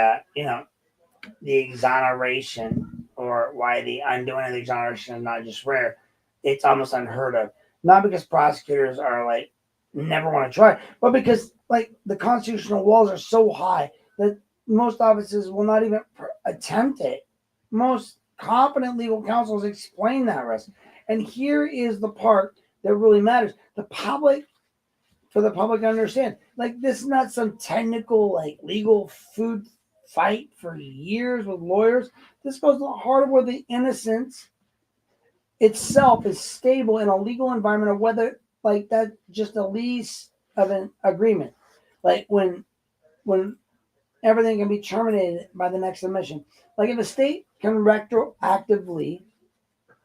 exoneration, or why the undoing of the exoneration is not just rare, it's almost unheard of. Not because prosecutors are never want to try, but because the constitutional walls are so high that most offices will not even attempt it. Most competent legal counsels explain that risk. And here is the part that really matters. For the public to understand. This is not some technical, legal food fight for years with lawyers. This goes to the heart of where the innocence itself is stable in a legal environment, or whether that just a lease of an agreement. When everything can be terminated by the next submission. If a state can retroactively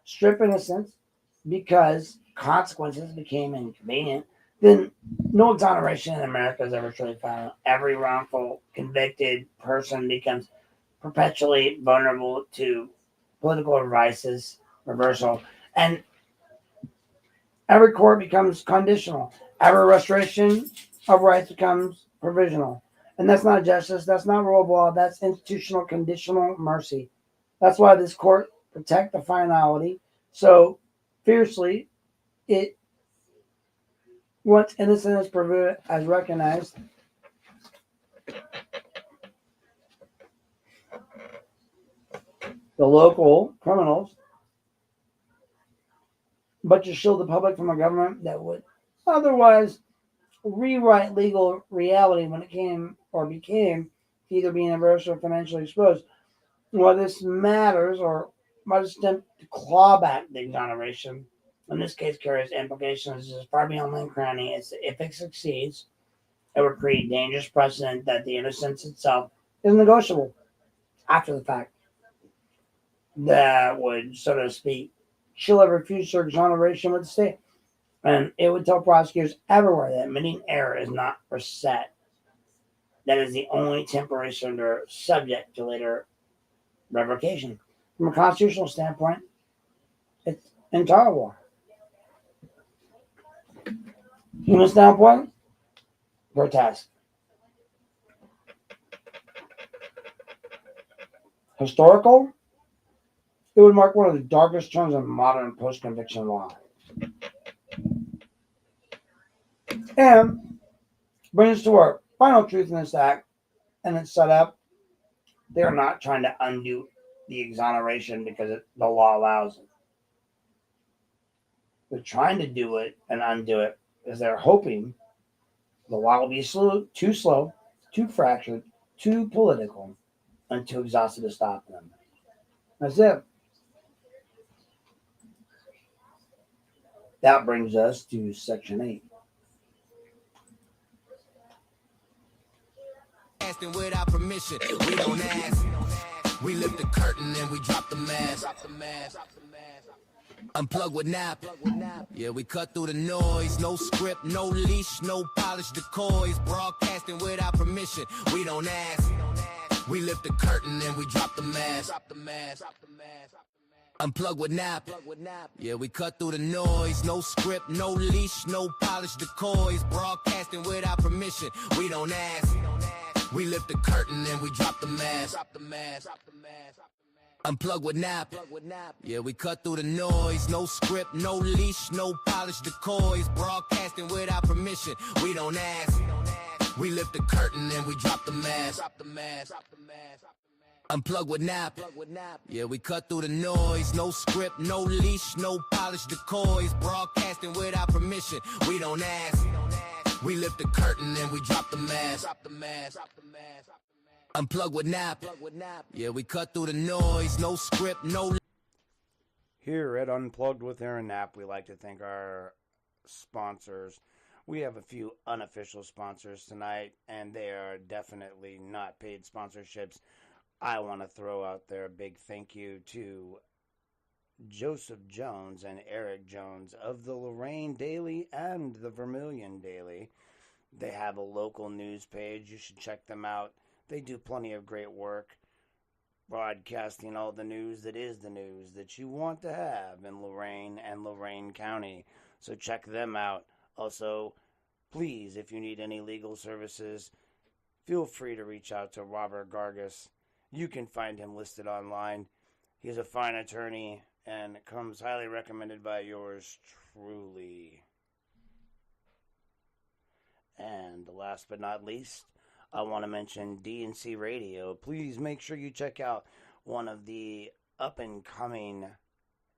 strip innocence because consequences became inconvenient, then no exoneration in America is ever truly final. Every wrongful convicted person becomes perpetually vulnerable to political advices, reversal, and every court becomes conditional. Every restoration of rights becomes provisional. And that's not justice, that's not rule of law, that's institutional conditional mercy. That's why this court protect the finality so fiercely. It once innocent is proven as recognized, the local criminals, but to shield the public from a government that would otherwise rewrite legal reality when it became either being adverse or financially exposed. Well, this matters, or might attempt to claw back the exoneration. In this case, carries implications as far beyond link cranny. If it succeeds, it would create dangerous precedent that the innocence itself is negotiable after the fact. That would, so to speak, chill every future exoneration with the state. And it would tell prosecutors everywhere that admitting error is not reset. That is the only temporary surrender subject to later revocation. From a constitutional standpoint, it's intolerable. Human standpoint, grotesque. Historical, it would mark one of the darkest turns in modern post-conviction law. And brings us to our final truth in this act, and it's set up. They are not trying to undo the exoneration because the law allows it. They're trying to do it and undo it because they're hoping the law will be too slow, too fractured, too political, and too exhausted to stop them. That's it. That brings us to Section 8. Asking without permission, we don't ask. We lift the curtain and we drop the mask. Unplug with nap. Yeah, we cut through the noise. No script, no leash, no polished decoys. Broadcasting without permission, we don't ask. We lift the curtain and we drop the mask. Unplug with nap. Yeah, we cut through the noise. No script, no leash, no polished decoys. Broadcasting without permission. We don't ask. We lift the curtain and we drop the mask. Unplug with nap. Yeah, we cut through the noise. No script, no leash, no polished decoys. Broadcasting without permission. We don't ask. We lift the curtain and we drop the mask. Unplug with nap. Yeah, we cut through the noise. No script, no leash, no polished decoys. Broadcasting without permission. We don't ask. We lift the curtain and we drop the mask. Unplug with nap. Yeah, we cut through the noise. No script, no. Here at Unplugged with Aaron Knapp, we like to thank our sponsors. We have a few unofficial sponsors tonight, and they are definitely not paid sponsorships. I want to throw out there a big thank you to Joseph Jones and Eric Jones of the Lorain Daily and the Vermilion Daily. They have a local news page. You should check them out. They do plenty of great work broadcasting all the news that is the news that you want to have in Lorain and Lorain County. So check them out. Also, please, if you need any legal services, feel free to reach out to Robert Gargas. You can find him listed online. He's a fine attorney and comes highly recommended by yours truly. And last but not least, I want to mention D&C Radio. Please make sure you check out one of the up-and-coming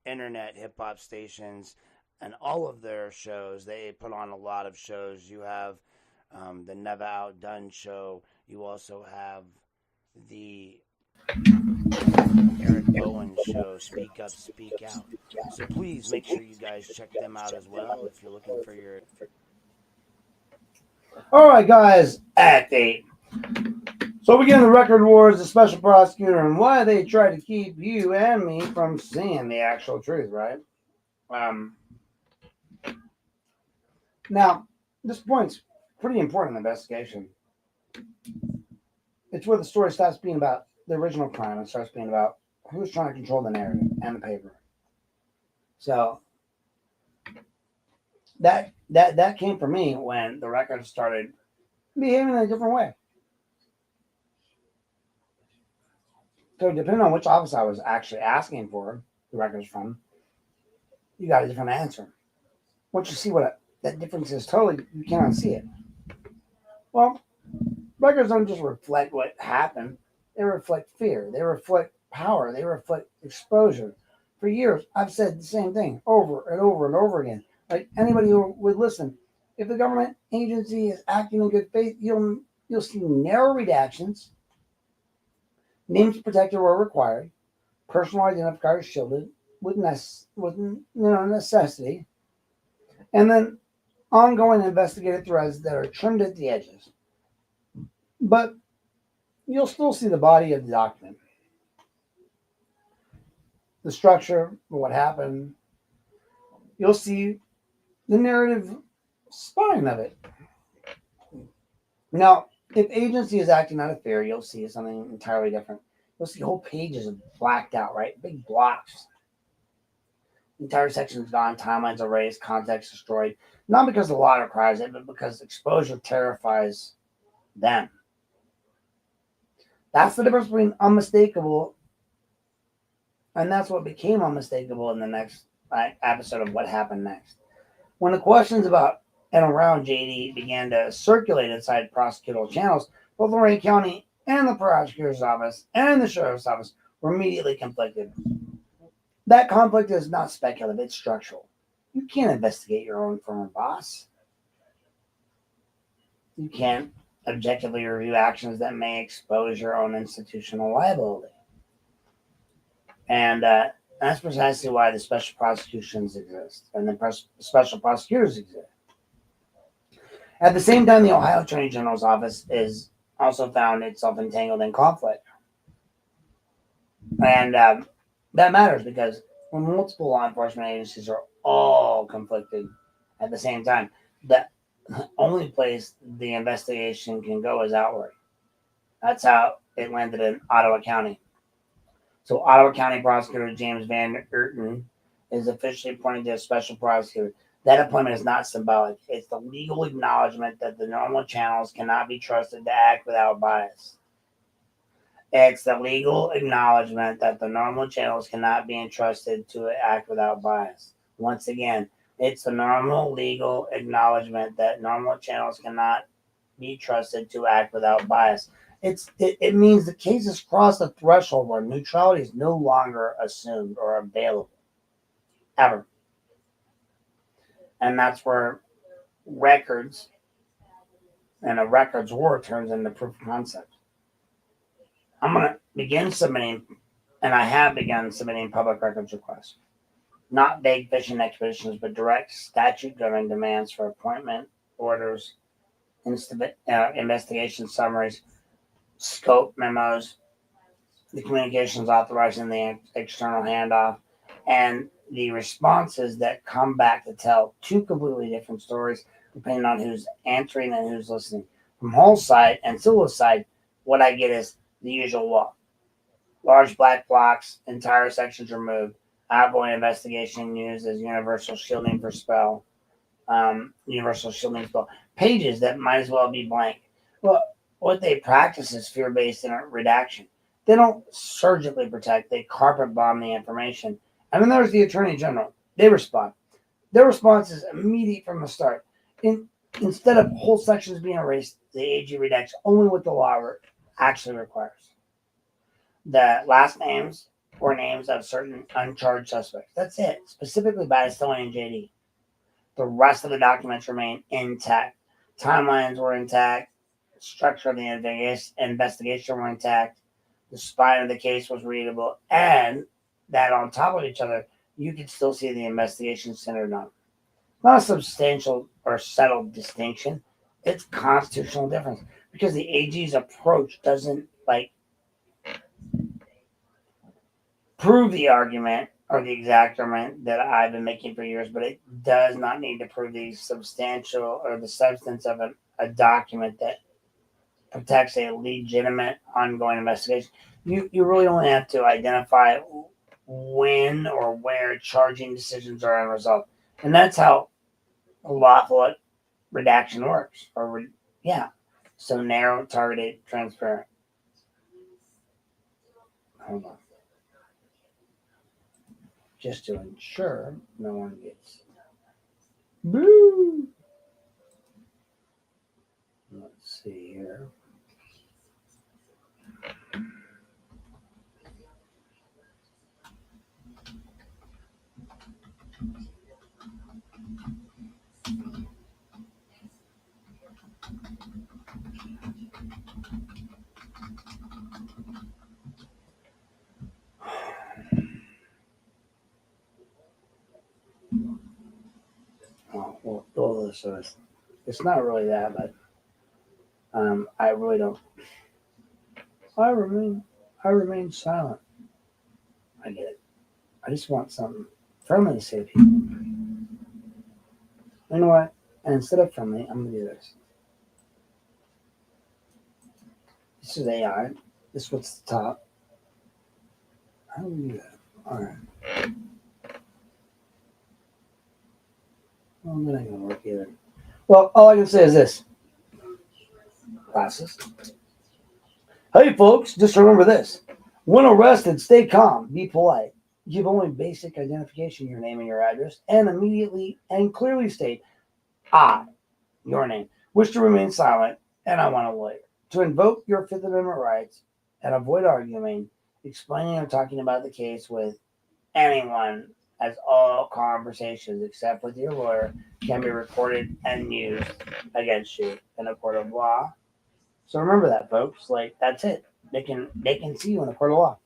internet hip-hop stations and all of their shows. They put on a lot of shows. You have the Never Outdone show. You also have the Eric Bowen show, Speak Up, Speak Out. So please make sure you guys check them out as well if you're looking for your... All right, guys, Act 8. So we get in the record wars, the special prosecutor, and why they try to keep you and me from seeing the actual truth, right? Now, this point's pretty important investigation. It's where the story stops being about the original crime and starts being about who's trying to control the narrative and the paper. So that came for me when the records started behaving in a different way. So depending on which office I was actually asking for the records from, you got a different answer. Once you see what that difference is, totally, you cannot see it. Well, records don't just reflect what happened. They reflect fear. They reflect power. They reflect exposure. For years, I've said the same thing over and over and over again. Like anybody who would listen, if the government agency is acting in good faith, you'll see narrow redactions, names protected where required, personal identifiers shielded with necessity, and then ongoing investigative threads that are trimmed at the edges. But you'll still see the body of the document, the structure of what happened. You'll see the narrative spine of it. Now, if agency is acting out of fear, you'll see something entirely different. You'll see whole pages blacked out, right? Big blocks. Entire sections gone, timelines erased, context destroyed. Not because the law requires it, but because exposure terrifies them. That's the difference between unmistakable, and that's what became unmistakable in the next episode of What Happened Next. When the questions about and around JD began to circulate inside prosecutorial channels, both Lorain County and the prosecutor's office and the sheriff's office were immediately conflicted. That conflict is not speculative, it's structural. You can't investigate your own former boss. You can't objectively review actions that may expose your own institutional liability. And that's precisely why the special prosecutions exist and the special prosecutors exist. At the same time, the Ohio Attorney General's office is also found itself entangled in conflict. And that matters because when multiple law enforcement agencies are all conflicted at the same time, the only place the investigation can go is outward. That's how it landed in Ottawa County. So Ottawa County Prosecutor James Van Erten is officially appointed as special prosecutor. That appointment is not symbolic. It's the legal acknowledgement that the normal channels cannot be trusted to act without bias. It's the legal acknowledgement that the normal channels cannot be entrusted to act without bias. Once again, it's the normal legal acknowledgement that normal channels cannot be trusted to act without bias. It means the case has crossed the threshold where neutrality is no longer assumed or available, ever. And that's where records and a records war turns into proof of concept. I'm going to begin submitting, and I have begun submitting public records requests. Not vague fishing expeditions, but direct statute-driven demands for appointment orders, investigation summaries, scope memos, the communications authorizing the external handoff, and the responses that come back to tell two completely different stories depending on who's answering and who's listening. From Hall's side and Scylla's side, what I get is the usual law. Large black blocks, entire sections removed, outgoing investigation used as universal shielding for spell, pages that might as well be blank. Well, what they practice is fear-based redaction. They don't surgically protect, they carpet bomb the information. And then there's the Attorney General. They respond. Their response is immediate from the start. Instead of whole sections being erased, the AG redacts only what the law actually requires. The last names or names of certain uncharged suspects. That's it. Specifically Battistoni and JD. The rest of the documents remain intact. Timelines were intact. Structure of the investigation were intact. The spine of the case was readable. And that on top of each other, you could still see the investigation centered on. Not a substantial or settled distinction. It's constitutional difference. Because the AG's approach doesn't prove the argument or the exact argument that I've been making for years, but it does not need to prove the substantial or the substance of a document that protects a legitimate ongoing investigation. You really only have to identify when or where charging decisions are unresolved. And that's how lawful redaction works. So narrow, targeted, transparent. Hold on. Just to ensure no one gets boo. Let's see here. So it's not really that, but I really don't. I remain silent. I get it. I just want something friendly to say to people. You know what? And instead of friendly, I'm gonna do this. This is AI. This is what's the top. How do we do that? All right. Well, that ain't gonna work either. Well, all I can say is this. Classes. Hey, folks, just remember this. When arrested, stay calm. Be polite. Give only basic identification, your name and your address, and immediately and clearly state, I, your name, wish to remain silent, and I want a lawyer. To invoke your Fifth Amendment rights and avoid arguing, explaining or talking about the case with anyone, as all conversations except with your lawyer can be recorded and used against you in a court of law. So remember that, folks. That's it. They can see you in a court of law.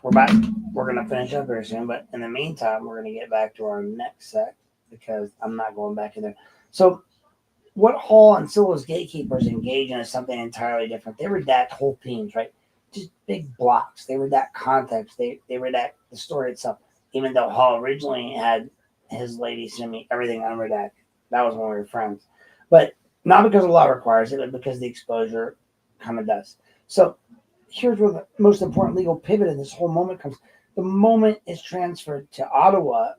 We're gonna finish up very soon, but in the meantime, we're gonna get back to our next set because I'm not going back in there. So what Hall and Scylla's gatekeepers engage in is something entirely different. They redact whole themes, right? Just big blocks. They redact context. They redact the story itself. Even though Hall originally had his lady send me everything unredacted. That was when we were friends. But not because the law requires it, but because the exposure kind of does. So here's where the most important legal pivot in this whole moment comes. The moment it's transferred to Ottawa,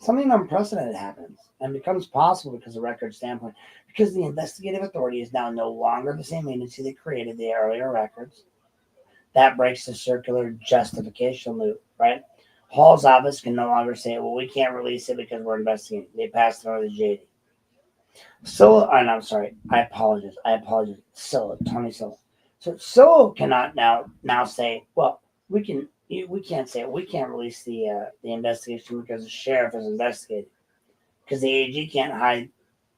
something unprecedented happens and becomes possible because of record standpoint. Because the investigative authority is now no longer the same agency that created the earlier records. That breaks the circular justification loop, right? Hall's office can no longer say, well, we can't release it because we're investigating. They passed it over to JD. Scylla, and I'm sorry, I apologize. Scylla, Tony Scylla. So Scylla cannot now say, well, we can't say it. We can't release the investigation because the sheriff is investigating. Because the AG can't hide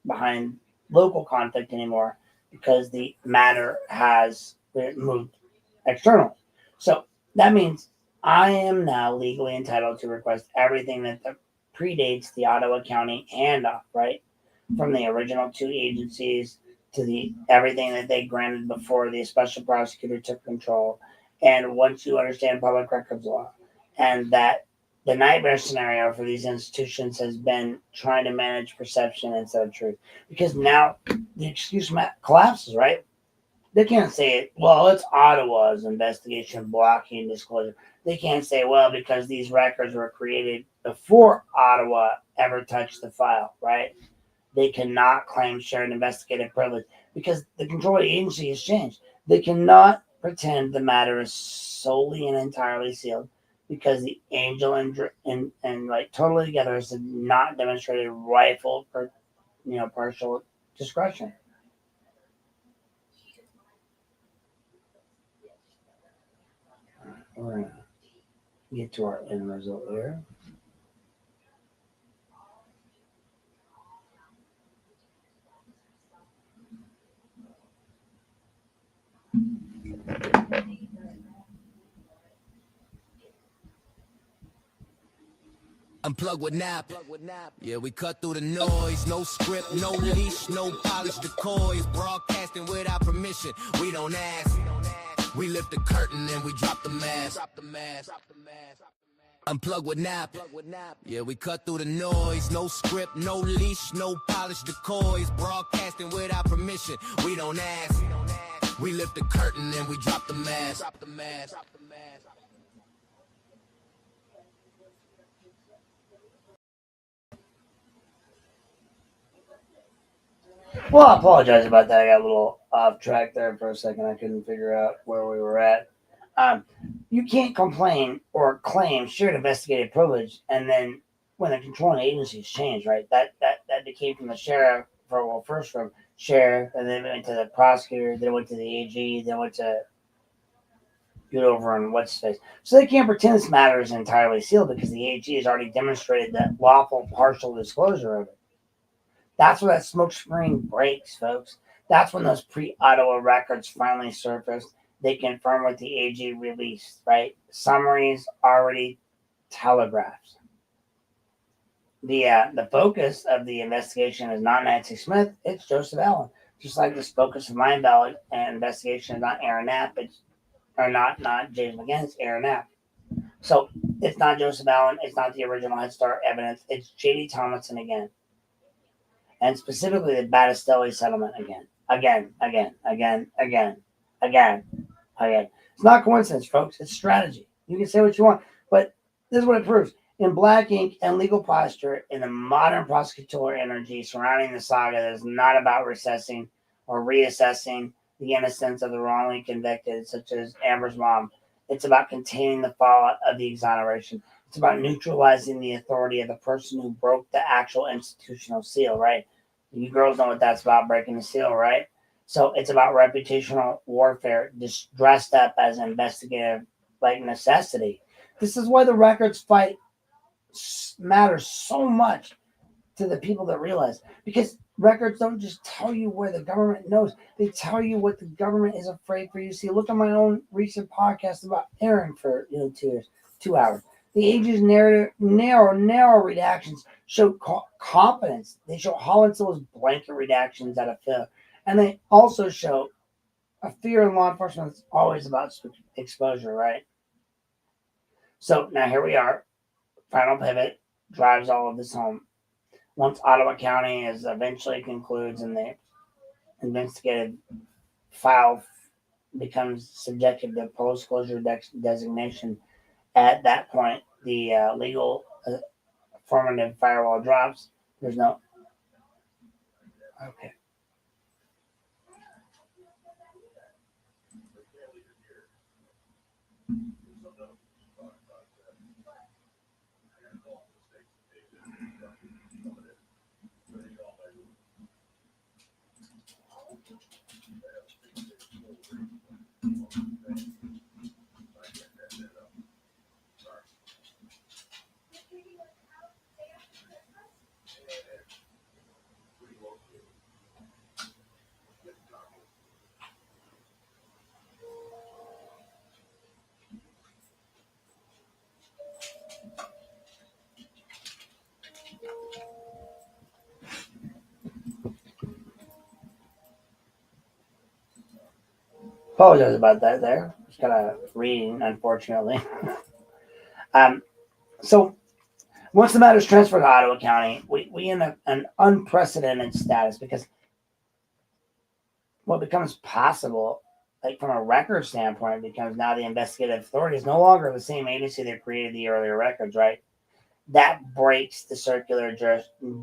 behind local conflict anymore because the matter has moved external. So that means I am now legally entitled to request everything that predates the Ottawa County handoff, right? From the original two agencies to the everything that they granted before the special prosecutor took control. And once you understand public records law, and that the nightmare scenario for these institutions has been trying to manage perception instead of truth, because now the excuse collapses, right? They can't say it, well, it's Ottawa's investigation blocking disclosure. They can't say, well, because these records were created before Ottawa ever touched the file, right? They cannot claim shared investigative privilege because the controlling agency has changed. They cannot pretend the matter is solely and entirely sealed because the angel and like totally together has not demonstrated rightful partial discretion. We're gonna get to our end result here. Unplug with nap. Yeah, we cut through the noise. No script, no leash, no polished decoys. Broadcasting without permission. We don't ask. We lift the curtain and we drop the mask. Unplug with nap. Yeah, we cut through the noise. No script, no leash, no polished decoys. Broadcasting without permission. We don't ask. We lift the curtain and we drop the mask. Well, I apologize about that. I got a little off track there for a second. I couldn't figure out where we were at. You can't complain or claim shared investigative privilege, and then when the controlling agencies change, right? That became from the sheriff first from sheriff, and then went to the prosecutor, then went to the AG, then went to get over and what's his face. So they can't pretend this matter is entirely sealed because the AG has already demonstrated that lawful partial disclosure of it. That's where that smoke screen breaks, folks. That's when those pre-Ottawa records finally surfaced. They confirm what the AG released, right? Summaries already telegraphed. The focus of the investigation is not Nancy Smith, it's Joseph Allen. Just like the focus of my investigation is not Aaron Knapp, not James McGinn, it's Aaron Knapp. So it's not Joseph Allen, it's not the original Head Start evidence, it's J.D. Tomlinson again. And specifically the Battistelli settlement again. It's not coincidence, folks. It's strategy. You can say what you want, but this is what it proves. In black ink and legal posture, in the modern prosecutorial energy surrounding the saga that is not about reassessing the innocence of the wrongly convicted, such as Amber's mom. It's about containing the fallout of the exoneration. It's about neutralizing the authority of the person who broke the actual institutional seal, right? You girls know what that's about, breaking the seal, right? So it's about reputational warfare, just dressed up as investigative necessity. This is why the records fight matters so much to the people that realize, because records don't just tell you where the government knows, they tell you what the government is afraid for you to see. Look at my own recent podcast about Aaron for 2 hours. The AG's narrow redactions show competence. They show Hollinsville's blanket redactions out of Phil, and they also show a fear in law enforcement that's always about exposure, right? So now here we are. Final pivot drives all of this home. Once Ottawa County eventually concludes and the investigative file becomes subjective to post-closure designation. At that point, the legal formative firewall drops. There's no. Okay. Apologize about that there. Just kind of reading, unfortunately. um, so once the matter is transferred to Ottawa County, we in an unprecedented status because what becomes possible, like from a record standpoint, becomes now the investigative authority is no longer the same agency that created the earlier records, right? That breaks the circular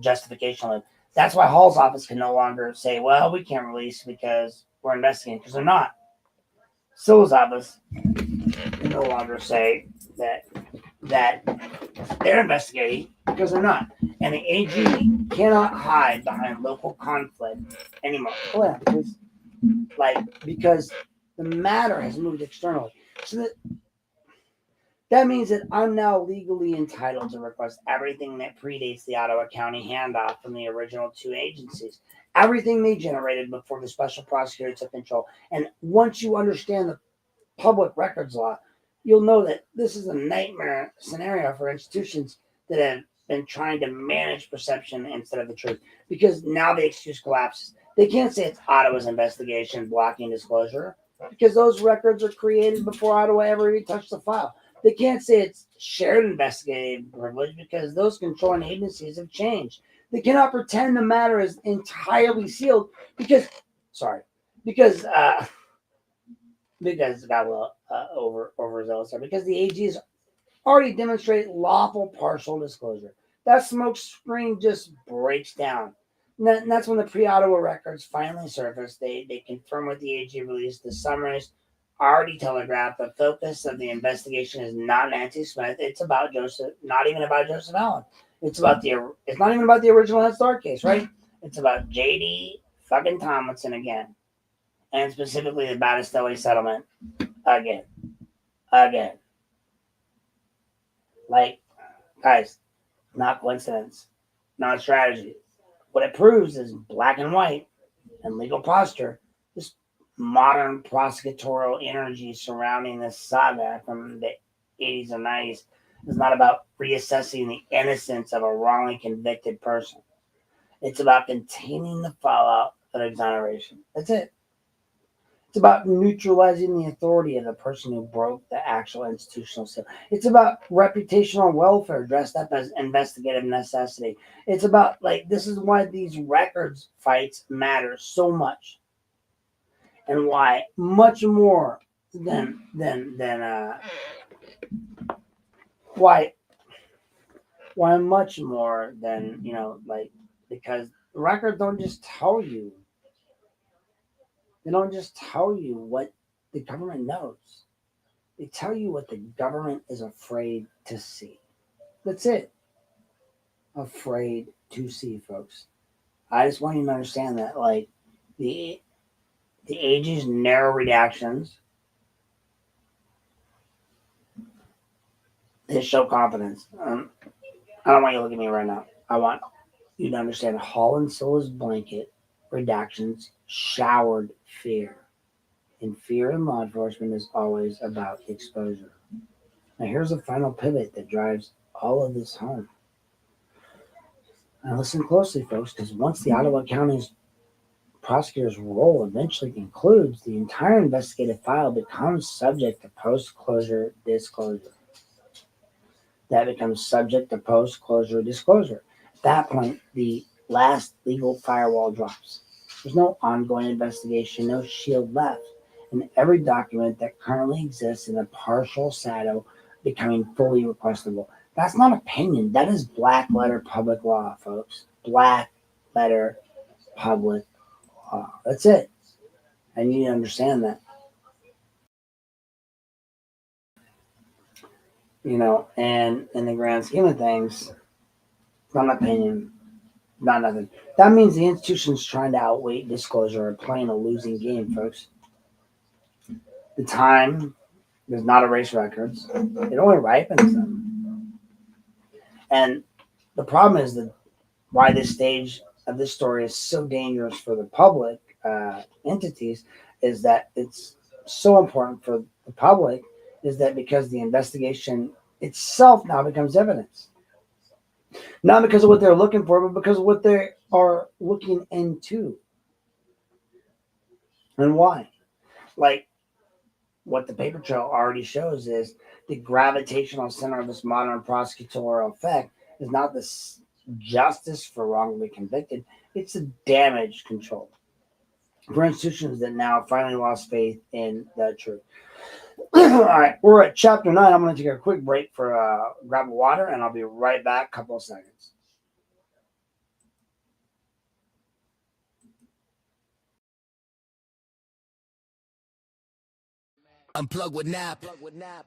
justification loop. That's why Hall's office can no longer say, well, we can't release because we're investigating, because they're not. Sill's office can no longer say that they're investigating because they're not. And the AG cannot hide behind local conflict anymore. Oh, yeah, because the matter has moved externally. So that means that I'm now legally entitled to request everything that predates the Ottawa County handoff from the original two agencies. Everything they generated before the special prosecutor took control. And once you understand the public records law, you'll know that this is a nightmare scenario for institutions that have been trying to manage perception instead of the truth. Because now the excuse collapses. They can't say it's Ottawa's investigation blocking disclosure because those records are created before Ottawa ever even touched the file. They can't say it's shared investigative privilege because those controlling agencies have changed. They cannot pretend the matter is entirely sealed because it got a little overzealous there, because the AG has already demonstrated lawful partial disclosure. That smoke screen just breaks down. And that's when the pre-Ottawa records finally surface. They confirm what the AG released. The summaries already telegraphed the focus of the investigation is not Nancy Smith. It's about Joseph, not even about Joseph Allen. It's not even about the original Head Start case, right? It's about JD fucking Tomlinson again. And specifically the Battistelli settlement again. Like, guys, not coincidence, not strategy. What it proves is black and white and legal posture, this modern prosecutorial energy surrounding this saga from the 80s and 90s is not about reassessing the innocence of a wrongly convicted person. It's about containing the fallout of exoneration. That's it. It's about neutralizing the authority of the person who broke the actual institutional seal. It's about reputational welfare dressed up as investigative necessity. It's about, this is why these records fights matter so much, and why much more than why much more than because records don't just tell you. They don't just tell you what the government knows. They tell you what the government is afraid to see. That's it. Afraid to see, folks. I just want you to understand that, the AG's narrow redactions, they show confidence. I don't want you to look at me right now. I want you to understand Hall and Silla's blanket redactions showered fear. And fear in law enforcement is always about exposure. Now here's a final pivot that drives all of this home. Now listen closely, folks, because once the Ottawa County's prosecutor's role eventually concludes, the entire investigative file becomes subject to post-closure disclosure. That becomes subject to post-closure disclosure. At that point, the last legal firewall drops. There's no ongoing investigation, no shield left. and every document that currently exists in a partial shadow becoming fully requestable. That's not opinion. That is black letter public law, folks. Black letter public law. That's it. And you need to understand that. And in the grand scheme of things, it's not an opinion, not nothing. That means the institution's trying to outweigh disclosure or playing a losing game, folks. The time does not erase records, it only ripens them. And the problem is that why this stage of this story is so dangerous for the public entities is that it's so important for the public is that because the investigation itself now becomes evidence. Not because of what they're looking for, but because of what they are looking into. And why? Like what the paper trail already shows is the gravitational center of this modern prosecutorial effect is not this justice for wrongly convicted, it's the damage control for institutions that now finally lost faith in the truth. All right, we're at chapter 9. I'm going to take a quick break for grab of water, and I'll be right back. Couple of seconds. Unplug with nap.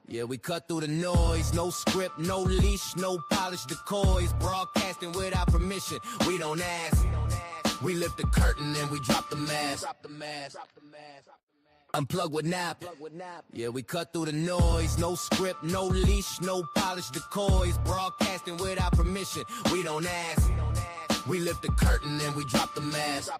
Yeah, we cut through the noise. No script, no leash, no polished decoys. Broadcasting without permission. We don't ask. We lift the curtain and we drop the mask. Unplug with nap. Yeah, we cut through the noise. No script, no leash, no polished decoys. Broadcasting without permission. We don't ask. We lift the curtain and we drop the mask.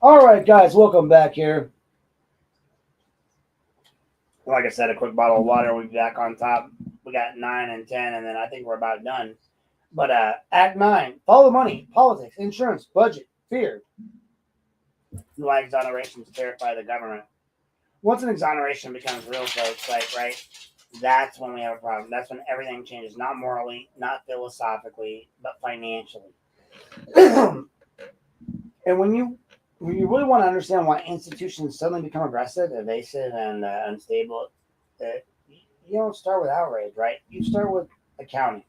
All right, guys, welcome back here. Like I said, a quick bottle of water. We'll be back on top. We got 9 and 10, and then I think we're about done. But Act 9, follow the money, politics, insurance, budget, fear. Why exonerations terrify the government. Once an exoneration becomes real, folks, right, that's when we have a problem. That's when everything changes, not morally, not philosophically, but financially. And when you really want to understand why institutions suddenly become aggressive, evasive, and unstable, you don't start with outrage, right? You start with accounting.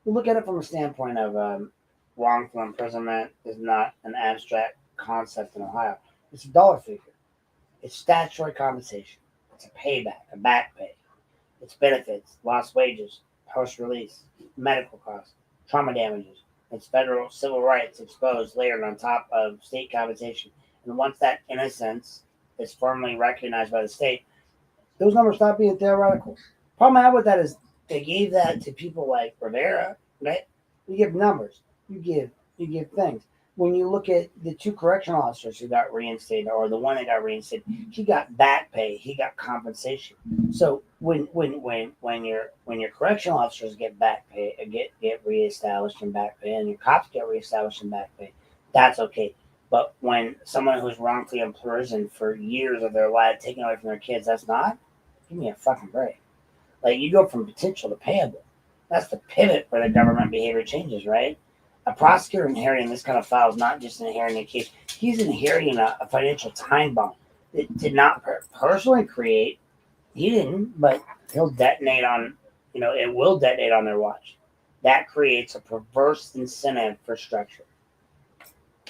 You look at it from a standpoint of wrongful imprisonment is not an abstract concept in Ohio. It's a dollar figure. It's statutory compensation. It's a payback, a back pay. It's benefits, lost wages, post-release, medical costs, trauma damages. It's federal civil rights exposed layered on top of state compensation. And once that innocence is formally recognized by the state, those numbers stop being theoretical. Problem I have with that is they gave that to people like Rivera, right? You give numbers, you give things. When you look at the 2 correctional officers who got reinstated, or the one that got reinstated, he got back pay, he got compensation. So when your correctional officers get back pay, get reestablished in back pay, and your cops get reestablished in back pay, that's okay. But when someone who's wrongfully imprisoned for years of their life taken away from their kids, that's not. Give me a fucking break. Like you go from potential to payable. That's the pivot where the government behavior changes, right? A prosecutor inheriting this kind of file is not just inheriting a case. He's inheriting a financial time bomb. It did not personally create. He didn't, but he'll detonate on, it will detonate on their watch. That creates a perverse incentive for structure.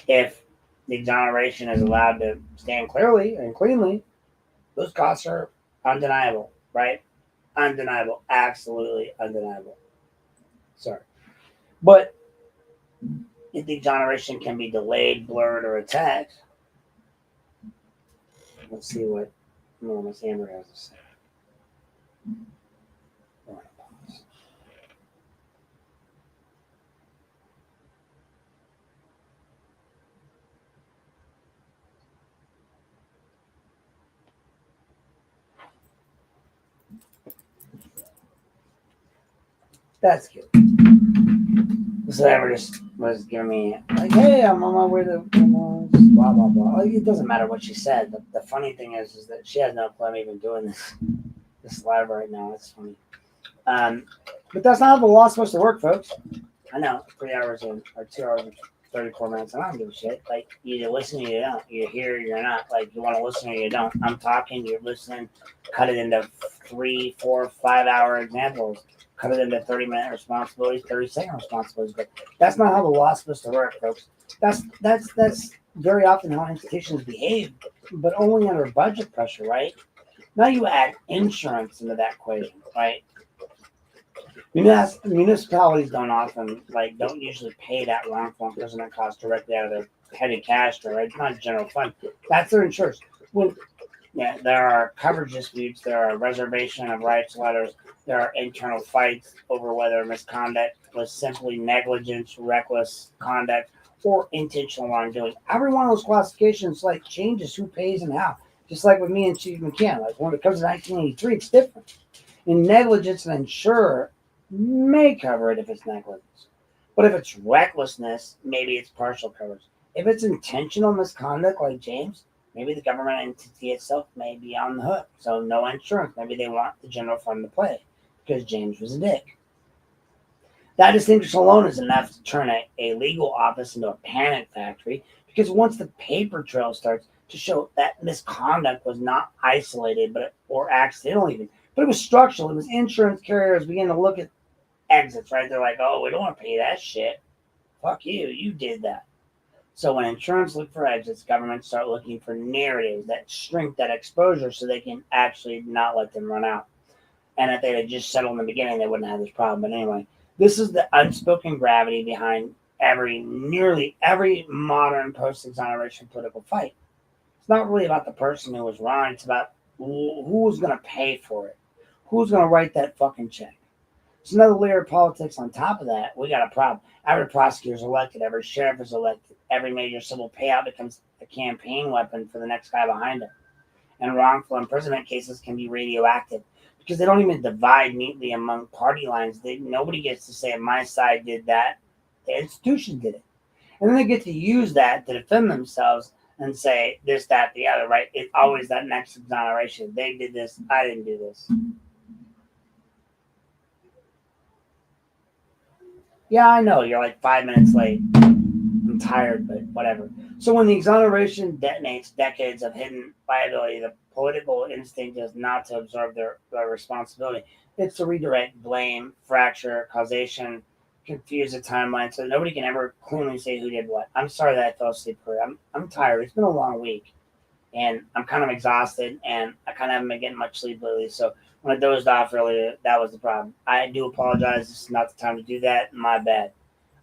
If the exoneration is allowed to stand clearly and cleanly, those costs are undeniable, right? Undeniable. Absolutely undeniable. Sorry. But if the exoneration can be delayed, blurred, or attacked, let's see what Miss Amber has to say. That's cute. So Amber just was giving me like, hey, I'm on my way to blah blah blah. Like, it doesn't matter what she said. The funny thing is that she has no clue I'm even doing this the saliva right now. That's funny. But that's not how the law's supposed to work, folks. I know, 3 hours in, or 2 hours and 34 minutes, I don't give a shit. Like, you either listen or you don't. You're here or you're not. Like, you want to listen or you don't. I'm talking, you're listening. Cut it into 3, 4, 5 hour examples. Cut it into 30-minute responsibilities, 30-second responsibilities. But that's not how the law's supposed to work, folks. That's very often how institutions behave, but only under budget pressure, right? Now you add insurance into that equation, right? Municipalities don't usually pay that wrongful imprisonment cost directly out of their petty cash drawer, right? It's not a general fund. That's their insurance. When there are coverage disputes, there are reservation of rights letters, there are internal fights over whether misconduct was simply negligence, reckless conduct, or intentional wrongdoing. Every one of those classifications changes who pays and how. Just like with me and Chief McCann, when it comes to 1983, it's different. In negligence, an insurer may cover it if it's negligence. But if it's recklessness, maybe it's partial coverage. If it's intentional misconduct like James, maybe the government entity itself may be on the hook. So no insurance. Maybe they want the general fund to play because James was a dick. That distinction alone is enough to turn a legal office into a panic factory, because once the paper trail starts to show that misconduct was not isolated or accidental even, but it was structural. It was insurance carriers began to look at exits, right? They're like, oh, we don't want to pay that shit. Fuck you. You did that. So when insurance look for exits, governments start looking for narratives that shrink that exposure so they can actually not let them run out. And if they had just settled in the beginning, they wouldn't have this problem. But anyway, this is the unspoken gravity behind nearly every modern post-exoneration political fight. It's not really about the person who was wrong. It's about who's going to pay for it. Who's going to write that fucking check? It's another layer of politics on top of that. We got a problem. Every prosecutor is elected. Every sheriff is elected. Every major civil payout becomes a campaign weapon for the next guy behind him. And wrongful imprisonment cases can be radioactive because they don't even divide neatly among party lines. Nobody gets to say, my side did that. The institution did it. And then they get to use that to defend themselves and say this, that, the other, right? It's always that next exoneration. They did this. I didn't do this. Yeah, I know. You're like 5 minutes late. I'm tired, but whatever. So when the exoneration detonates decades of hidden liability, the political instinct is not to absorb their responsibility. It's to redirect blame, fracture, causation, confuse the timeline so nobody can ever cleanly say who did what. I'm sorry that I fell asleep early. I'm tired. It's been a long week, and I'm kind of exhausted, and I kind of haven't been getting much sleep lately. So when I dozed off earlier, that was the problem. I do apologize. This is not the time to do that. My bad.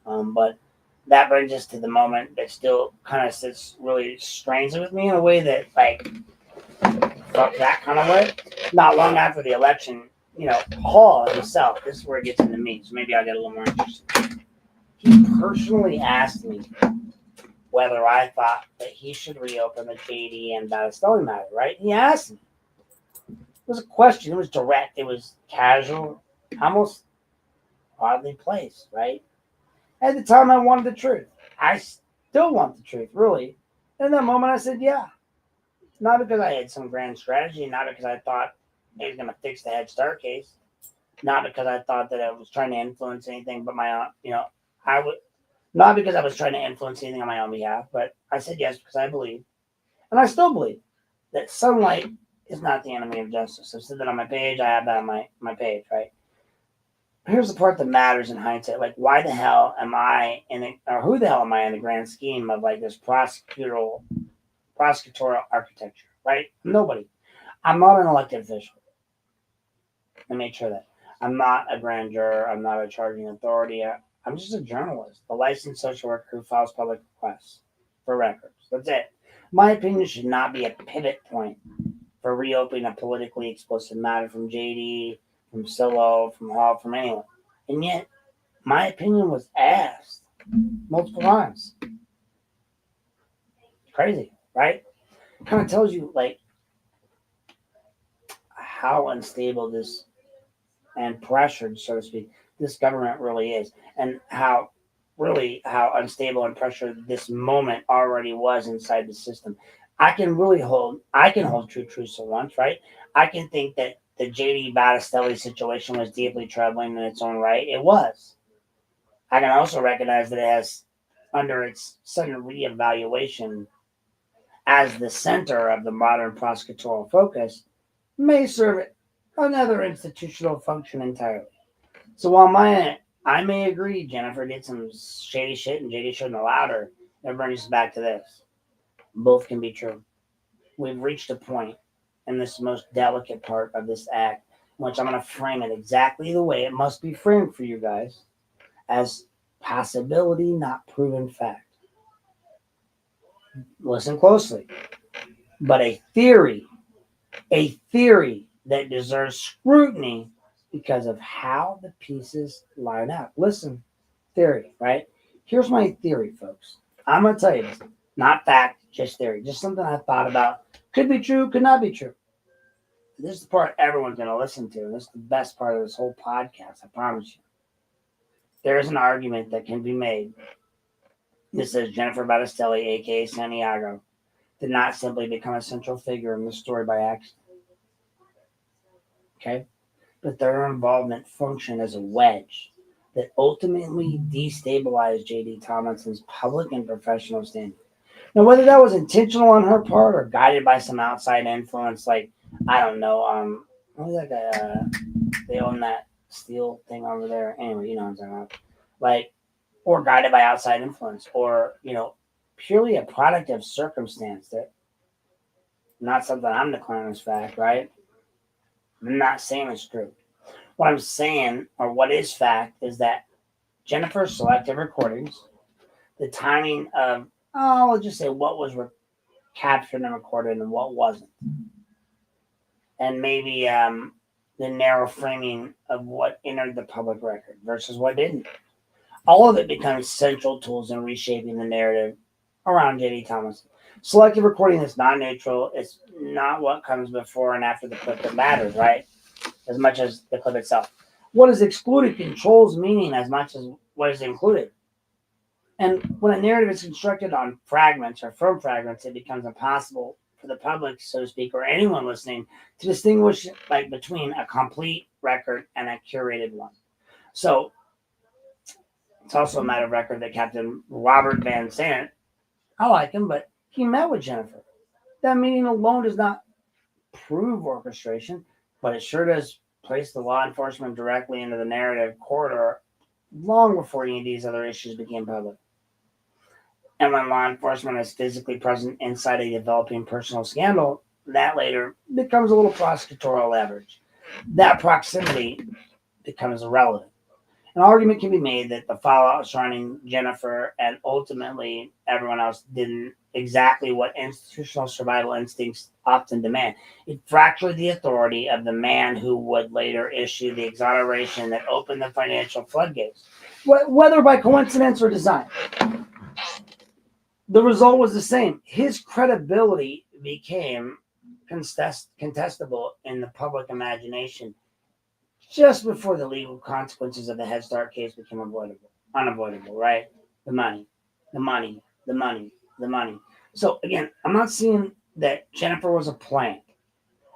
But that brings us to the moment that still kind of sits really strange with me in a way that, fuck that kind of way. Not long after the election, Hall himself, this is where it gets into me, so maybe I'll get a little more interested. He personally asked me whether I thought that he should reopen the JD and Battistelli matter, right? He asked me. It was a question. It was direct. It was casual, almost oddly placed, right? At the time, I wanted the truth. I still want the truth, really. In that moment, I said, yeah. Not because I had some grand strategy, not because I thought it was going to fix the Head Start case, not because I thought that I was trying to influence anything but my own, not because I was trying to influence anything on my own behalf, but I said yes because I believe, and I still believe, that sunlight is not the enemy of justice. I've said that on my page. I have that on my page, right? Here's the part that matters in hindsight. Why the hell am I or who the hell am I in the grand scheme of this prosecutorial architecture, right? Nobody. I'm not an elected official. Let me make sure that I'm not a grand juror. I'm not a charging authority. I'm just a journalist, a licensed social worker who files public requests for records. That's it. My opinion should not be a pivot point for reopening a politically explosive matter from JD, from Silo, from Hall, from anyone. And yet, my opinion was asked multiple times. Crazy, right? It kind of tells you, how unstable this and pressured, so to speak, this government really is, and how unstable and pressured this moment already was inside the system. I can hold true truths at once, right? I can think that the J.D. Battistelli situation was deeply troubling in its own right. It was. I can also recognize that it has, under its sudden reevaluation as the center of the modern prosecutorial focus, may serve another institutional function entirely. So while I may agree Jennifer did some shady shit and JD shouldn't have allowed her, it brings us back to this. Both can be true. We've reached a point in this most delicate part of this act in which I'm going to frame it exactly the way it must be framed for you guys, as possibility, not proven fact. Listen closely. But a theory that deserves scrutiny because of how the pieces line up. Listen, theory, right? Here's my theory, folks. I'm going to tell you this. Not fact, just theory. Just something I thought about. Could be true, could not be true. This is the part everyone's going to listen to. And this is the best part of this whole podcast, I promise you. There is an argument that can be made. This says Jennifer Battistelli, a.k.a. Santiago, did not simply become a central figure in the story by accident. Okay? But their involvement functioned as a wedge that ultimately destabilized J.D. Tomlinson's public and professional standing. Now, whether that was intentional on her part or guided by some outside influence, like, I don't know, they own that steel thing over there. Anyway, you know what I'm talking about. Like, or guided by outside influence, or, purely a product of circumstance that not something I'm declaring as fact, right? I'm not saying it's true. What I'm saying, or what is fact, is that Jennifer's selective recordings, the timing of, let's just say what was captured and recorded and what wasn't, and maybe the narrow framing of what entered the public record versus what didn't. All of it becomes central tools in reshaping the narrative around J.D. Tomlinson. Selective recording is not neutral. It's not what comes before and after the clip that matters, right? As much as the clip itself. What is excluded controls meaning as much as what is included. And when a narrative is constructed on fragments or from fragments, it becomes impossible for the public, so to speak, or anyone listening to distinguish between a complete record and a curated one. So it's also a matter of record that Captain Robert Van Sant, I like him, but he met with Jennifer. That meeting alone does not prove orchestration, but it sure does place the law enforcement directly into the narrative corridor long before any of these other issues became public. And when law enforcement is physically present inside a developing personal scandal, that later becomes a little prosecutorial leverage. That proximity becomes irrelevant. An argument can be made that the fallout surrounding Jennifer and ultimately everyone else didn't exactly what institutional survival instincts often demand. It fractured the authority of the man who would later issue the exoneration that opened the financial floodgates, whether by coincidence or design. The result was the same. His credibility became contestable in the public imagination just before the legal consequences of the Head Start case became unavoidable, right? The money. So again, I'm not saying that Jennifer was a plant.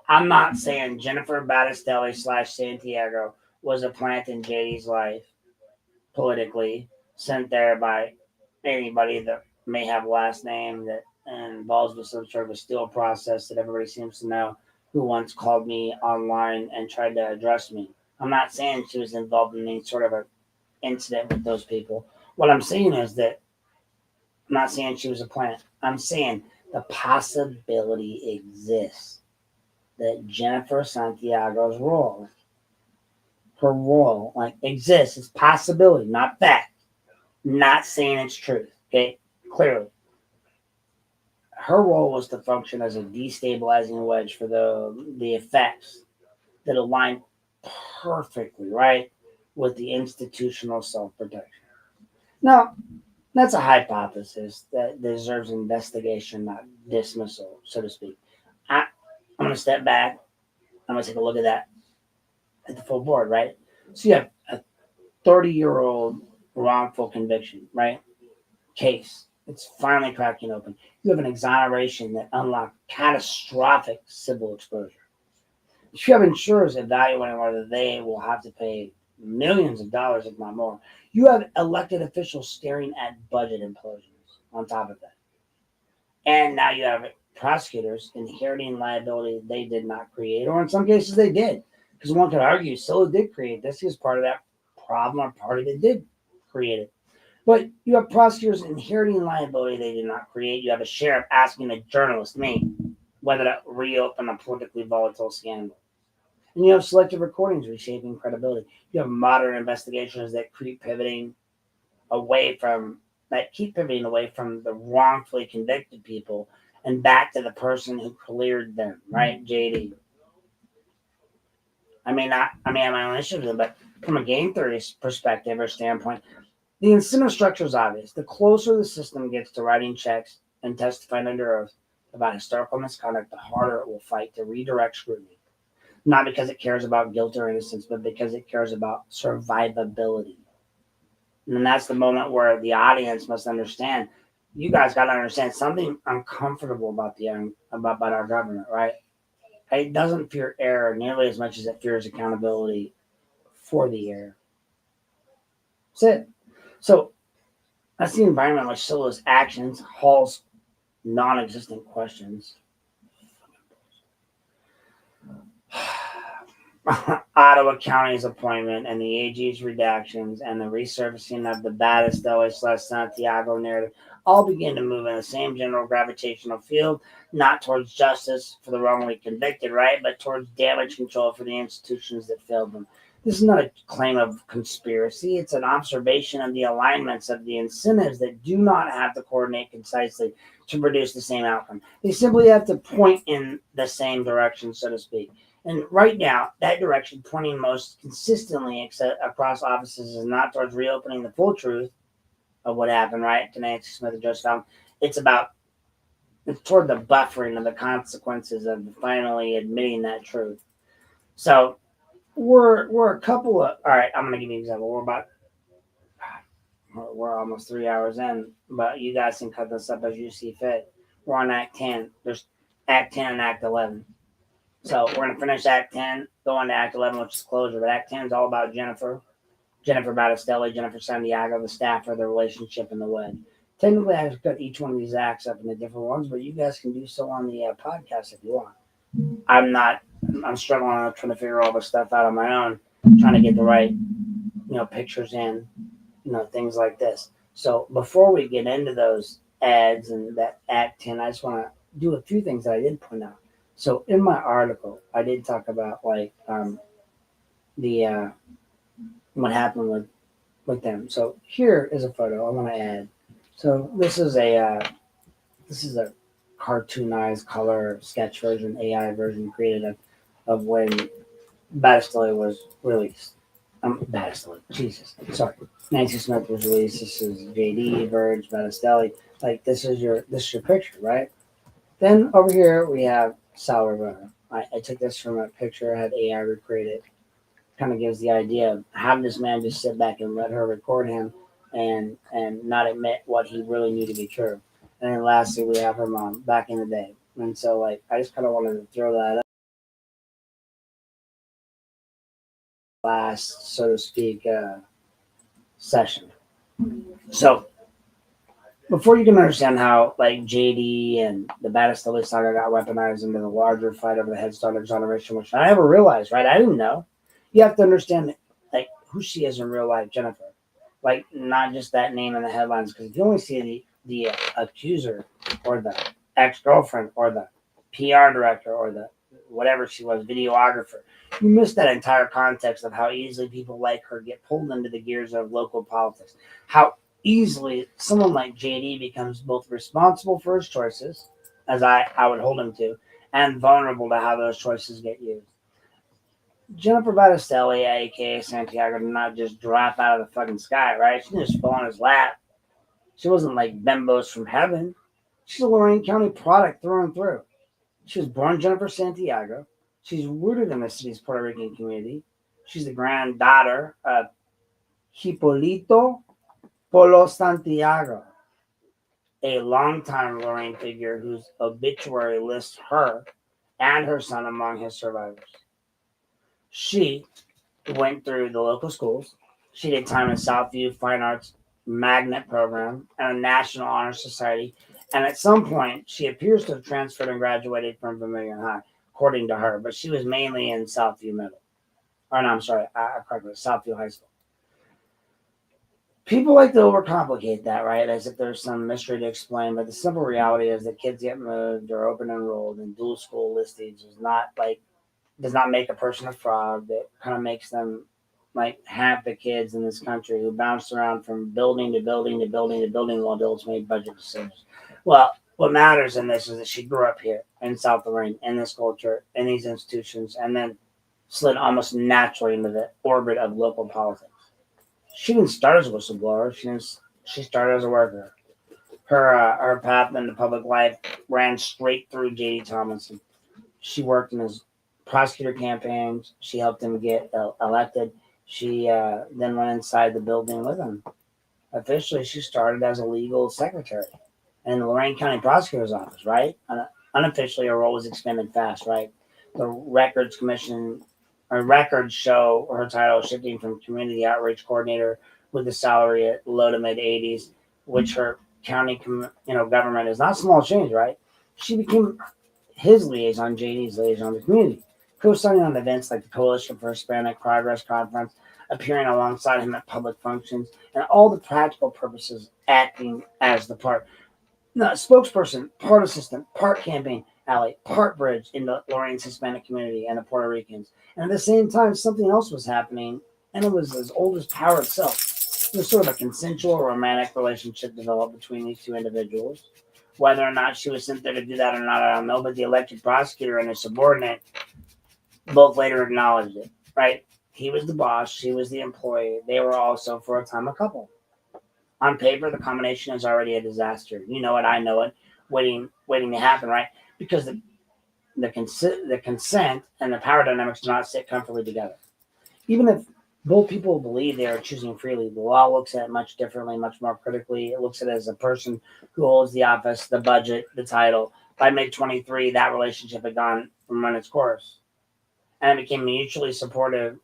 I'm not saying Jennifer Battistelli / Santiago was a plant in JD's life, politically, sent there by anybody that may have a last name that involves with some sort of a still process that everybody seems to know, who once called me online and tried to address me. I'm not saying she was involved in any sort of an incident with those people. What I'm saying is that I'm not saying she was a plant. I'm saying the possibility exists that Jennifer Santiago's role, her role, exists. It's possibility, not fact. Not saying it's truth. Okay, clearly. Her role was to function as a destabilizing wedge for the effects that align perfectly, right, with the institutional self-protection. Now, that's a hypothesis that deserves investigation, not dismissal, so to speak. I'm going to step back. I'm going to take a look at that at the full board, right? So you have a 30-year-old wrongful conviction, right? Case. It's finally cracking open. You have an exoneration that unlocked catastrophic civil exposure. you have insurers evaluating whether they will have to pay millions of dollars, if not more. You have elected officials staring at budget implosions on top of that. And now you have prosecutors inheriting liability they did not create, or in some cases they did. Because one could argue Scylla did create this. He was part of that problem or party that did create it. But you have prosecutors inheriting liability they did not create. You have a sheriff asking a journalist, me, whether to reopen a politically volatile scandal. And you have selective recordings reshaping credibility. You have modern investigations that keep pivoting away from the wrongfully convicted people and back to the person who cleared them, right? JD. I have my own issues with it, but from a game theory perspective or standpoint, the incentive structure is obvious. The closer the system gets to writing checks and testifying under oath about historical misconduct, the harder it will fight to redirect scrutiny. Not because it cares about guilt or innocence, but because it cares about survivability. And that's the moment where the audience must understand. You guys got to understand something uncomfortable about our government, right? It doesn't fear error nearly as much as it fears accountability for the error. That's it. So that's the environment in which Scylla's actions, Hall's non-existent questions, Ottawa County's appointment, and the AG's redactions, and the resurfacing of the Battistelli/Santiago narrative all begin to move in the same general gravitational field, not towards justice for the wrongly convicted, right, but towards damage control for the institutions that failed them. This is not a claim of conspiracy. It's an observation of the alignments of the incentives that do not have to coordinate concisely to produce the same outcome. They simply have to point in the same direction, so to speak. And right now, that direction pointing most consistently across offices is not towards reopening the full truth of what happened, right, to Nancy Smith and Joseph Fallon. It's toward the buffering of the consequences of finally admitting that truth. So we're a couple of, all right, I'm going to give you an example. We're almost 3 hours in, but you guys can cut this up as you see fit. We're on Act 10. There's Act 10 and Act 11. So we're going to finish Act 10, go on to Act 11, which is closure. But Act 10 is all about Jennifer Battistelli, Jennifer Santiago, the staffer, the relationship, and the wed. Technically, I've cut each one of these acts up into different ones, but you guys can do so on the podcast if you want. I'm struggling trying to figure all this stuff out on my own, trying to get the right, pictures in, things like this. So before we get into those ads and that Act 10, I just want to do a few things that I did point out. So in my article, I did talk about what happened with them. So here is a photo I want to add. So this is a cartoonized color sketch version, AI version created of when Battistelli was released. Battistelli, Jesus, sorry. Nancy Smith was released. This is JD, Verge, Battistelli. Like this is your picture, right? Then over here we have Sal Rivera. I took this from a picture, I had AI recreate it. Kind of gives the idea of how this man just sit back and let her record him and not admit what he really knew to be true. And then lastly, we have her mom back in the day. And so, I just kind of wanted to throw that up. Last, so to speak, session. So, before you can understand how JD and the Battistelli saga got weaponized into the larger fight over the Head Start exoneration, which I never realized, right? I didn't know. You have to understand who she is in real life, Jennifer. Not just that name in the headlines, because if you only see the accuser or the ex-girlfriend or the PR director or the whatever she was, videographer, you miss that entire context of how easily people like her get pulled into the gears of local politics. How easily someone like JD becomes both responsible for his choices, as I would hold him to, and vulnerable to how those choices get used. Jennifer Battistelli, aka Santiago, did not just drop out of the fucking sky, right? She didn't just fall on his lap. She wasn't like bimbos from heaven. She's a Lorain County product through and through. She was born Jennifer Santiago. She's rooted in the city's Puerto Rican community. She's the granddaughter of Hipólito Polo Santiago, a longtime Lorain figure whose obituary lists her and her son among his survivors. She went through the local schools. She did time in Southview Fine Arts Magnet Program and a National Honor Society. And at some point, she appears to have transferred and graduated from Vermilion High, according to her. But she was mainly in Southview Middle. Or no, I'm sorry, I corrected it, Southview High School. People like to overcomplicate that, right? As if there's some mystery to explain. But the simple reality is that kids get moved or open enrolled in dual school listings does not make a person a fraud. That kind of makes them like half the kids in this country who bounced around from building to building to building to building while adults made budget decisions. Well, what matters in this is that she grew up here in South Lorain, in this culture, in these institutions, and then slid almost naturally into the orbit of local politics. She didn't start as a whistleblower. She started as a worker. Her path into public life ran straight through J.D. Tomlinson. She worked in his prosecutor campaigns. She helped him get elected. She then went inside the building with him. Officially, she started as a legal secretary in the Lorain County Prosecutor's Office, right? Unofficially, her role was expanded fast, right? The Records Commission, her records show her title shifting from community outreach coordinator with a salary at low to mid 80s, which her county, government is not small change, right? She became his liaison, JD's liaison to the community, co-signing on events like the Coalition for Hispanic Progress Conference, appearing alongside him at public functions, and all the practical purposes acting as the spokesperson, part assistant, part campaign ally, part bridge in the Lorain's Hispanic community and the Puerto Ricans. And at the same time, something else was happening, and it was as old as power itself. There was sort of a consensual romantic relationship developed between these two individuals. Whether or not she was sent there to do that or not, I don't know. But the elected prosecutor and his subordinate both later acknowledged it, right? He was the boss, she was the employee. They were also, for a time, a couple. On paper, the combination is already a disaster. You know it, I know it, waiting to happen, right? Because the consent and the power dynamics do not sit comfortably together. Even if both people believe they are choosing freely, the law looks at it much differently, much more critically. It looks at it as a person who holds the office, the budget, the title. By mid 23, that relationship had gone from run its course, and it became mutually supportive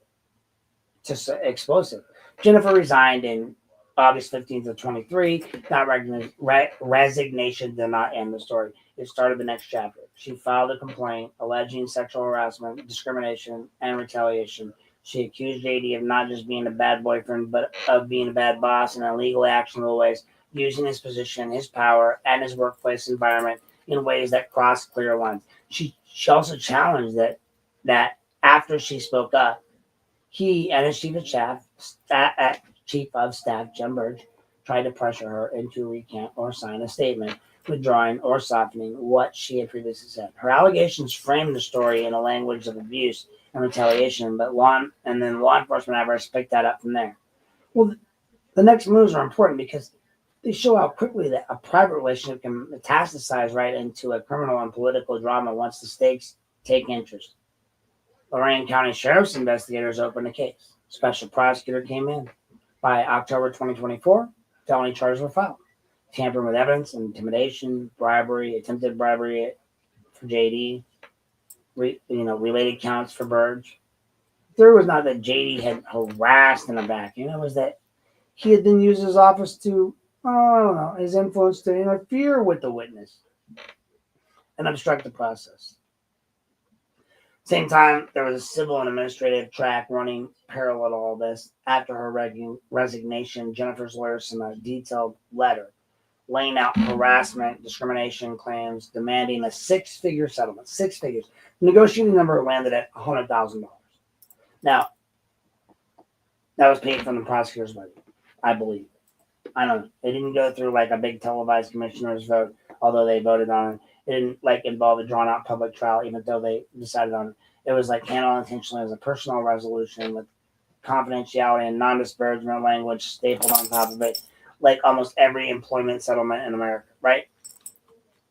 to explosive. Jennifer resigned in August 15th of 23. That resignation did not end the story. It started the next chapter. She filed a complaint alleging sexual harassment, discrimination, and retaliation. She accused JD of not just being a bad boyfriend, but of being a bad boss in illegally actionable ways, using his position, his power, and his workplace environment in ways that crossed clear lines. She also challenged that after she spoke up, he and his chief of staff, Jim Burge, tried to pressure her into recant or sign a statement, withdrawing or softening what she had previously said. Her allegations framed the story in a language of abuse and retaliation, but law enforcement efforts picked that up from there. Well, the next moves are important because they show how quickly that a private relationship can metastasize right into a criminal and political drama once the stakes take interest. Lorain County Sheriff's investigators opened a case. Special prosecutor came in. By October 2024, felony charges were filed. Tampering with evidence, intimidation, bribery, attempted bribery for JD, related counts for Burge. There was not that JD had harassed in the back. It was that he had then used his office to, his influence to interfere with the witness and obstruct the process. Same time, there was a civil and administrative track running parallel to all this. After her resignation, Jennifer's lawyer sent a detailed letter laying out harassment, discrimination claims, demanding a six-figure settlement. 6 figures. The negotiating number landed at $100,000. Now, that was paid from the prosecutor's budget, I believe. I don't know. It didn't go through like a big televised commissioner's vote, although they voted on it. It didn't involve a drawn out public trial, even though they decided on it. It was handled intentionally as a personal resolution with confidentiality and non-disparagement language stapled on top of it, like almost every employment settlement in America, right?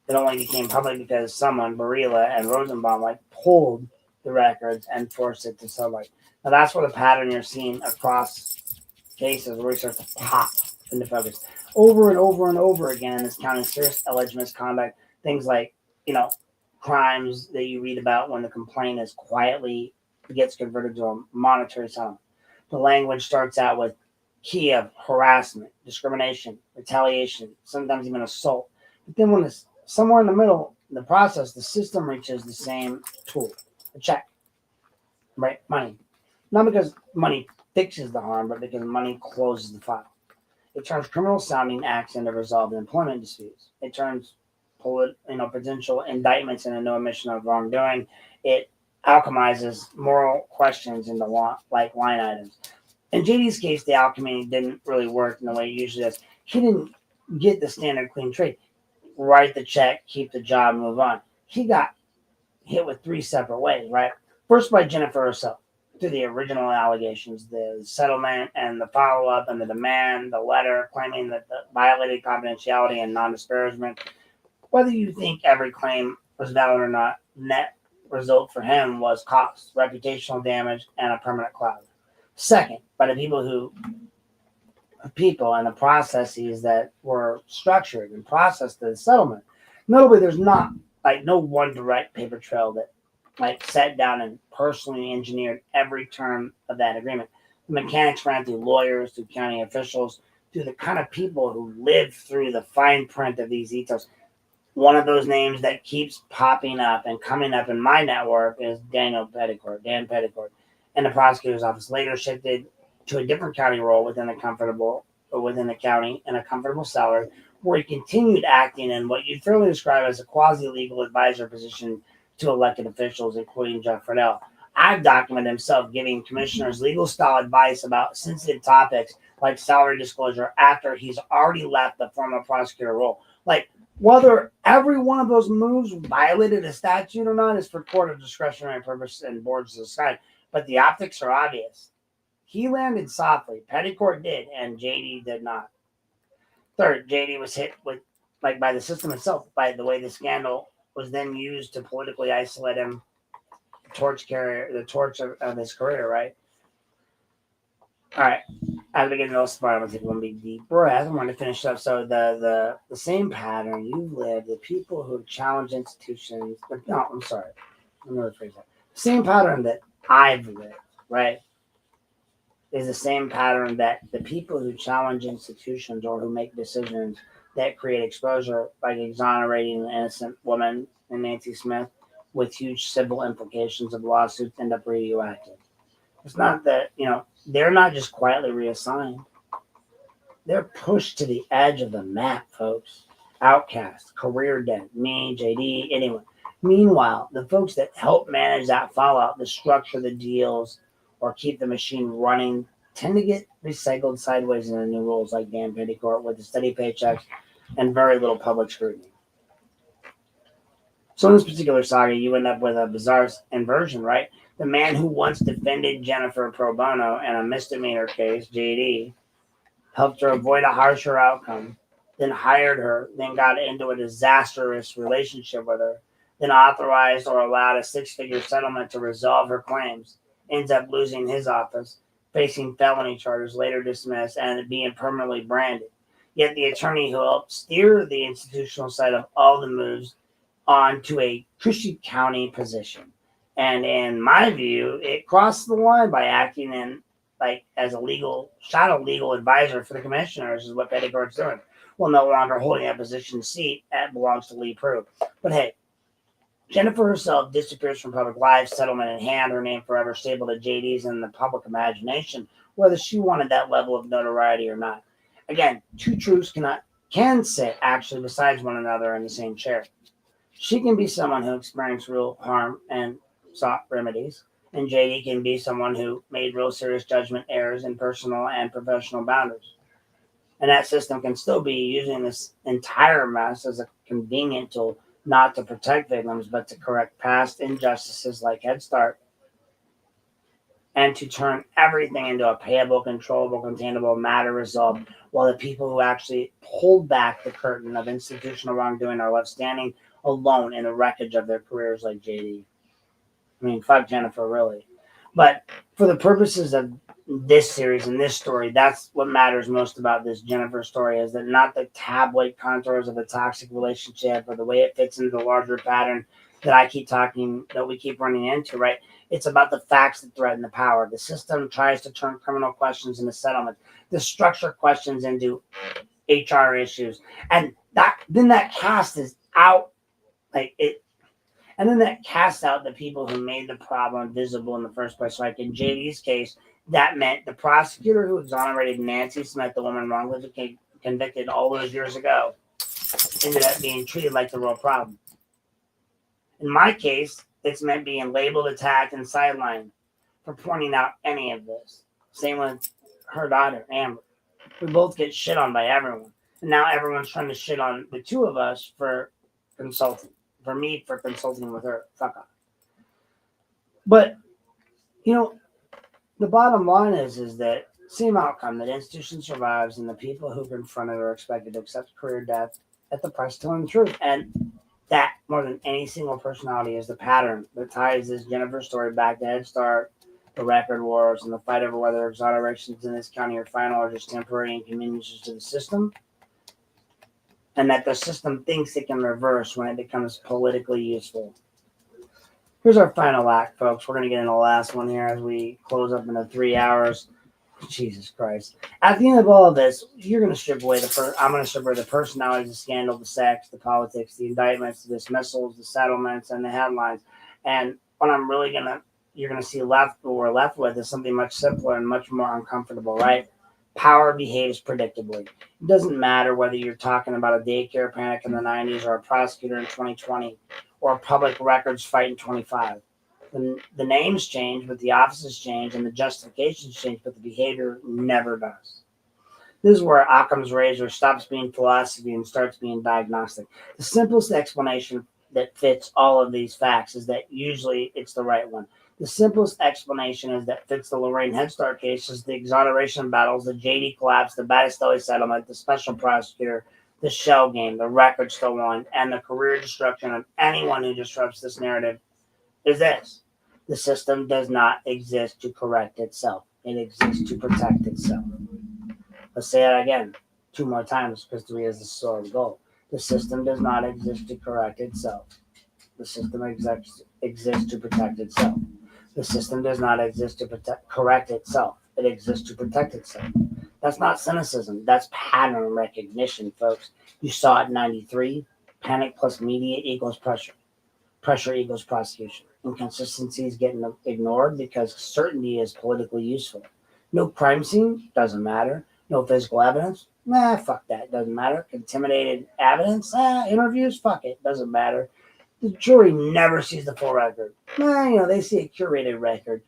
It only became public because someone, Barilla and Rosenbaum, pulled the records and forced it to sunlight. Now that's where the pattern you're seeing across cases where it starts to pop into focus over and over and over again in this county. Serious alleged misconduct, things like crimes that you read about when the complaint is quietly gets converted to a monetary settlement. The language starts out with key of harassment, discrimination, retaliation, sometimes even assault. But then when it's somewhere in the middle in the process, the system reaches the same tool, a check, right? Money. Not because money fixes the harm, but because money closes the file. It turns criminal sounding acts into resolved employment disputes. It turns potential indictments into no admission of wrongdoing. It alchemizes moral questions into line items. In JD's case, the alchemy didn't really work in the way it usually does. He didn't get the standard clean trade. Write the check, keep the job, move on. He got hit with three separate ways, right? First by Jennifer herself, through the original allegations, the settlement and the follow-up and the demand, the letter claiming that the violated confidentiality and non-disparagement. Whether you think every claim was valid or not, net result for him was cost, reputational damage, and a permanent cloud. Second, by the people and the processes that were structured and processed the settlement. Notably, there's not no one direct paper trail that sat down and personally engineered every term of that agreement. The mechanics ran through lawyers, through county officials, through the kind of people who live through the fine print of these details. One of those names that keeps popping up and coming up in my network is Dan Petticourt, and the prosecutor's office later shifted to a different county role within the county in a comfortable salary, where he continued acting in what you'd fairly describe as a quasi-legal advisor position to elected officials, including Jeff Friedel. I've documented himself giving commissioners legal style advice about sensitive topics like salary disclosure after he's already left the former prosecutor role. Whether every one of those moves violated a statute or not is for court of discretionary purpose and boards to decide, but the optics are obvious. He landed softly. Petticourt did, and JD did not. Third, JD was hit with by the system itself, by the way the scandal was then used to politically isolate him, the torch of his career, right? All right. As we get into this part, I'm going to take one big deep breath. I'm going to finish up. So the same pattern you've lived, the people who challenge institutions, no, I'm sorry. Let me rephrase that. The same pattern that I've lived, right, is the same pattern that the people who challenge institutions or who make decisions that create exposure, like exonerating an innocent woman in Nancy Smith with huge civil implications of lawsuits, end up radioactive. It's not that, they're not just quietly reassigned. They're pushed to the edge of the map, folks. Outcast, career dead, me, JD, anyone. Meanwhile, the folks that help manage that fallout, the structure the deals, or keep the machine running, tend to get recycled sideways into new roles like Dan Petticourt with the steady paychecks and very little public scrutiny. So in this particular saga, you end up with a bizarre inversion, right? The man who once defended Jennifer pro bono in a misdemeanor case, JD, helped her avoid a harsher outcome, then hired her, then got into a disastrous relationship with her, then authorized or allowed a six-figure settlement to resolve her claims, ends up losing his office, facing felony charges, later dismissed, and being permanently branded. Yet the attorney who helped steer the institutional side of all the moves onto a cushy county position. And in my view, it crossed the line by acting in as a shadow legal advisor for the commissioners is what Petticourt's doing. Well, no longer holding a position seat that belongs to Lee Prue. But hey, Jennifer herself disappears from public life, settlement in hand, her name forever stable to JD's in the public imagination, whether she wanted that level of notoriety or not. Again, two truths can sit actually besides one another in the same chair. She can be someone who experienced real harm and sought remedies, and JD can be someone who made real serious judgment errors in personal and professional boundaries. And that system can still be using this entire mess as a convenient tool, not to protect victims, but to correct past injustices like Head Start, and to turn everything into a payable, controllable, containable matter resolved, while the people who actually pulled back the curtain of institutional wrongdoing are left standing alone in the wreckage of their careers like JD. I mean, fuck Jennifer, really. But for the purposes of this series and this story, that's what matters most about this Jennifer story, is that not the tabloid contours of a toxic relationship or the way it fits into the larger pattern that we keep running into, right? It's about the facts that threaten the power. The system tries to turn criminal questions into settlement, to structure questions into HR issues, and that cast is out, like it, and then that casts out the people who made the problem visible in the first place. Like in JD's case, that meant the prosecutor who exonerated Nancy Smith, the woman wrongfully convicted all those years ago, ended up being treated like the real problem. In my case, it's meant being labeled, attacked, and sidelined for pointing out any of this. Same with her daughter, Amber. We both get shit on by everyone. And now everyone's trying to shit on the two of us for consulting. For me, for consulting with her. Fuck off. But, the bottom line is that same outcome, that institution survives and the people who confront it are expected to accept career death at the price of telling the truth. And that, more than any single personality, is the pattern that ties this Jennifer story back to Head Start, the record wars, and the fight over whether exonerations in this county are final or just temporary inconveniences to the system. And that the system thinks it can reverse when it becomes politically useful. Here's our final act, folks. We're going to get into the last one here as we close up into 3 hours. Jesus Christ. At the end of all of this, you're going to strip away I'm going to strip away the personalities, the scandal, the sex, the politics, the indictments, the dismissals, the settlements, and the headlines. And what you're going to see what we're left with is something much simpler and much more uncomfortable, right? Power behaves predictably. It doesn't matter whether you're talking about a daycare panic in the 90s or a prosecutor in 2020 or a public records fight in 25. The names change, but the offices change and the justifications change, but the behavior never does. This is where Occam's razor stops being philosophy and starts being diagnostic. The simplest explanation that fits all of these facts is that usually it's the right one. The simplest explanation is that fits the Lorain Head Start case is the exoneration battles, the JD collapse, the Battistelli settlement, the special prosecutor, the shell game, the record stolen, and the career destruction of anyone who disrupts this narrative is this. The system does not exist to correct itself. It exists to protect itself. Let's say it again 2 more times because 3 is the sword of gold. The system does not exist to correct itself. The system exists to protect itself. The system does not exist to correct itself. It exists to protect itself. That's not cynicism. That's pattern recognition, folks. You saw it in 93. Panic plus media equals pressure. Pressure equals prosecution. Inconsistencies getting ignored because certainty is politically useful. No crime scene, doesn't matter. No physical evidence, fuck that, doesn't matter. Contaminated evidence, interviews, fuck it, doesn't matter. The jury never sees the full record. They see a curated record.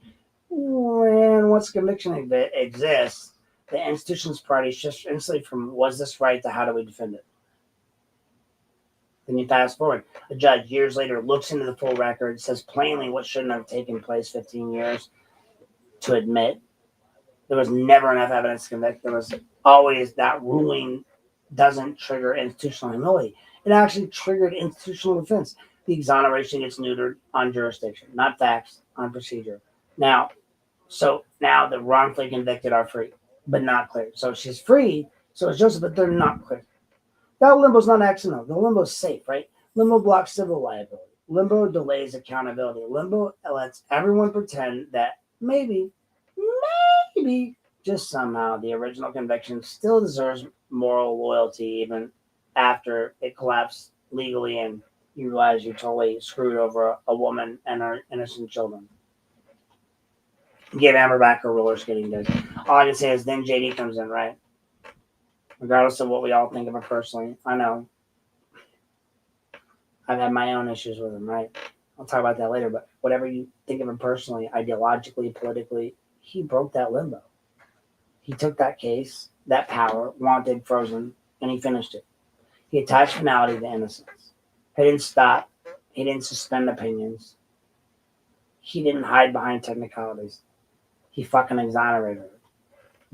And once conviction exists, the institution's party shifts instantly from was this right to how do we defend it. Then you fast forward. A judge years later looks into the full record, says plainly what shouldn't have taken place 15 years to admit. There was never enough evidence to convict. There was always that ruling doesn't trigger institutional humility. It actually triggered institutional defense. The exoneration gets neutered on jurisdiction, not facts, on procedure. Now the wrongfully convicted are free, but not cleared. So she's free, so it's Joseph, but they're not cleared. That limbo's not accidental. The limbo's safe, right? Limbo blocks civil liability. Limbo delays accountability. Limbo lets everyone pretend that maybe, just somehow the original conviction still deserves moral loyalty even after it collapsed legally and you realize you totally screwed over a woman and her innocent children. Give Amber back her roller skating days. All I can say is then JD comes in, right? Regardless of what we all think of her personally. I know. I've had my own issues with him, right? I'll talk about that later, but whatever you think of him personally, ideologically, politically, he broke that limbo. He took that case, that power, wanted, frozen, and he finished it. He attached finality to innocence. He didn't stop. He didn't suspend opinions. He didn't hide behind technicalities. He fucking exonerated her.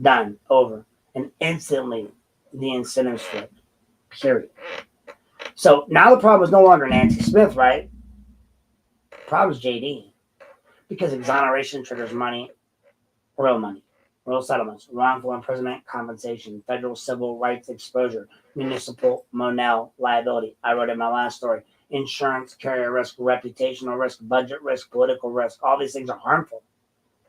Done. Over. And instantly, the incentives flipped. Period. So now the problem is no longer Nancy Smith, right? The problem is JD. Because exoneration triggers money, real settlements, wrongful imprisonment, compensation, federal civil rights exposure, municipal Monell liability. I wrote in my last story. insurance carrier risk, reputational risk, budget risk, political risk. All these things are harmful.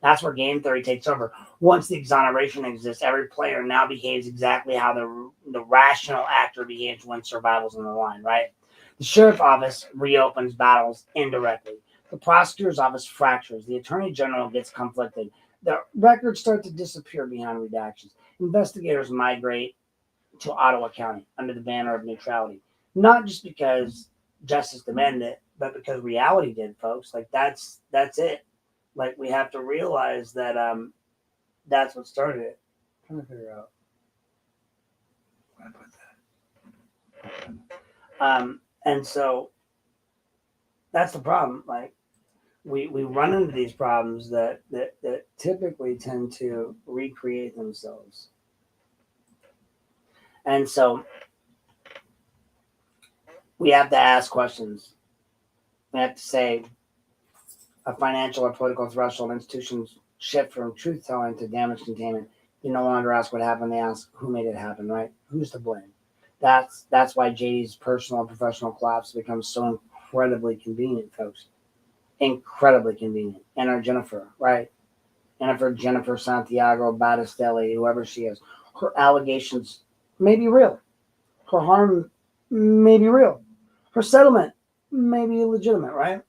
That's where game theory takes over. Once the exoneration exists, every player now behaves exactly how the rational actor behaves when survival's on the line, right? The sheriff's office reopens battles indirectly. The prosecutor's office fractures. The attorney general gets conflicted. The records start to disappear behind redactions. Investigators migrate to Ottawa County under the banner of neutrality. Not just because justice demanded it, but because reality did, folks. Like that's it. Like we have to realize that that's what started it. I'm trying to figure out where I put that. And so that's the problem. Like we run into these problems that typically tend to recreate themselves. And so we have to ask questions. We have to say a financial or political threshold institutions shift from truth telling to damage containment. You no longer ask what happened, they ask who made it happen, right? Who's to blame? That's why JD's personal and professional collapse becomes so incredibly convenient, folks. Incredibly convenient. Enter Jennifer, right? Jennifer Santiago Battistelli, whoever she is. Her allegations may be real. Her harm may be real. Her settlement may be legitimate, right?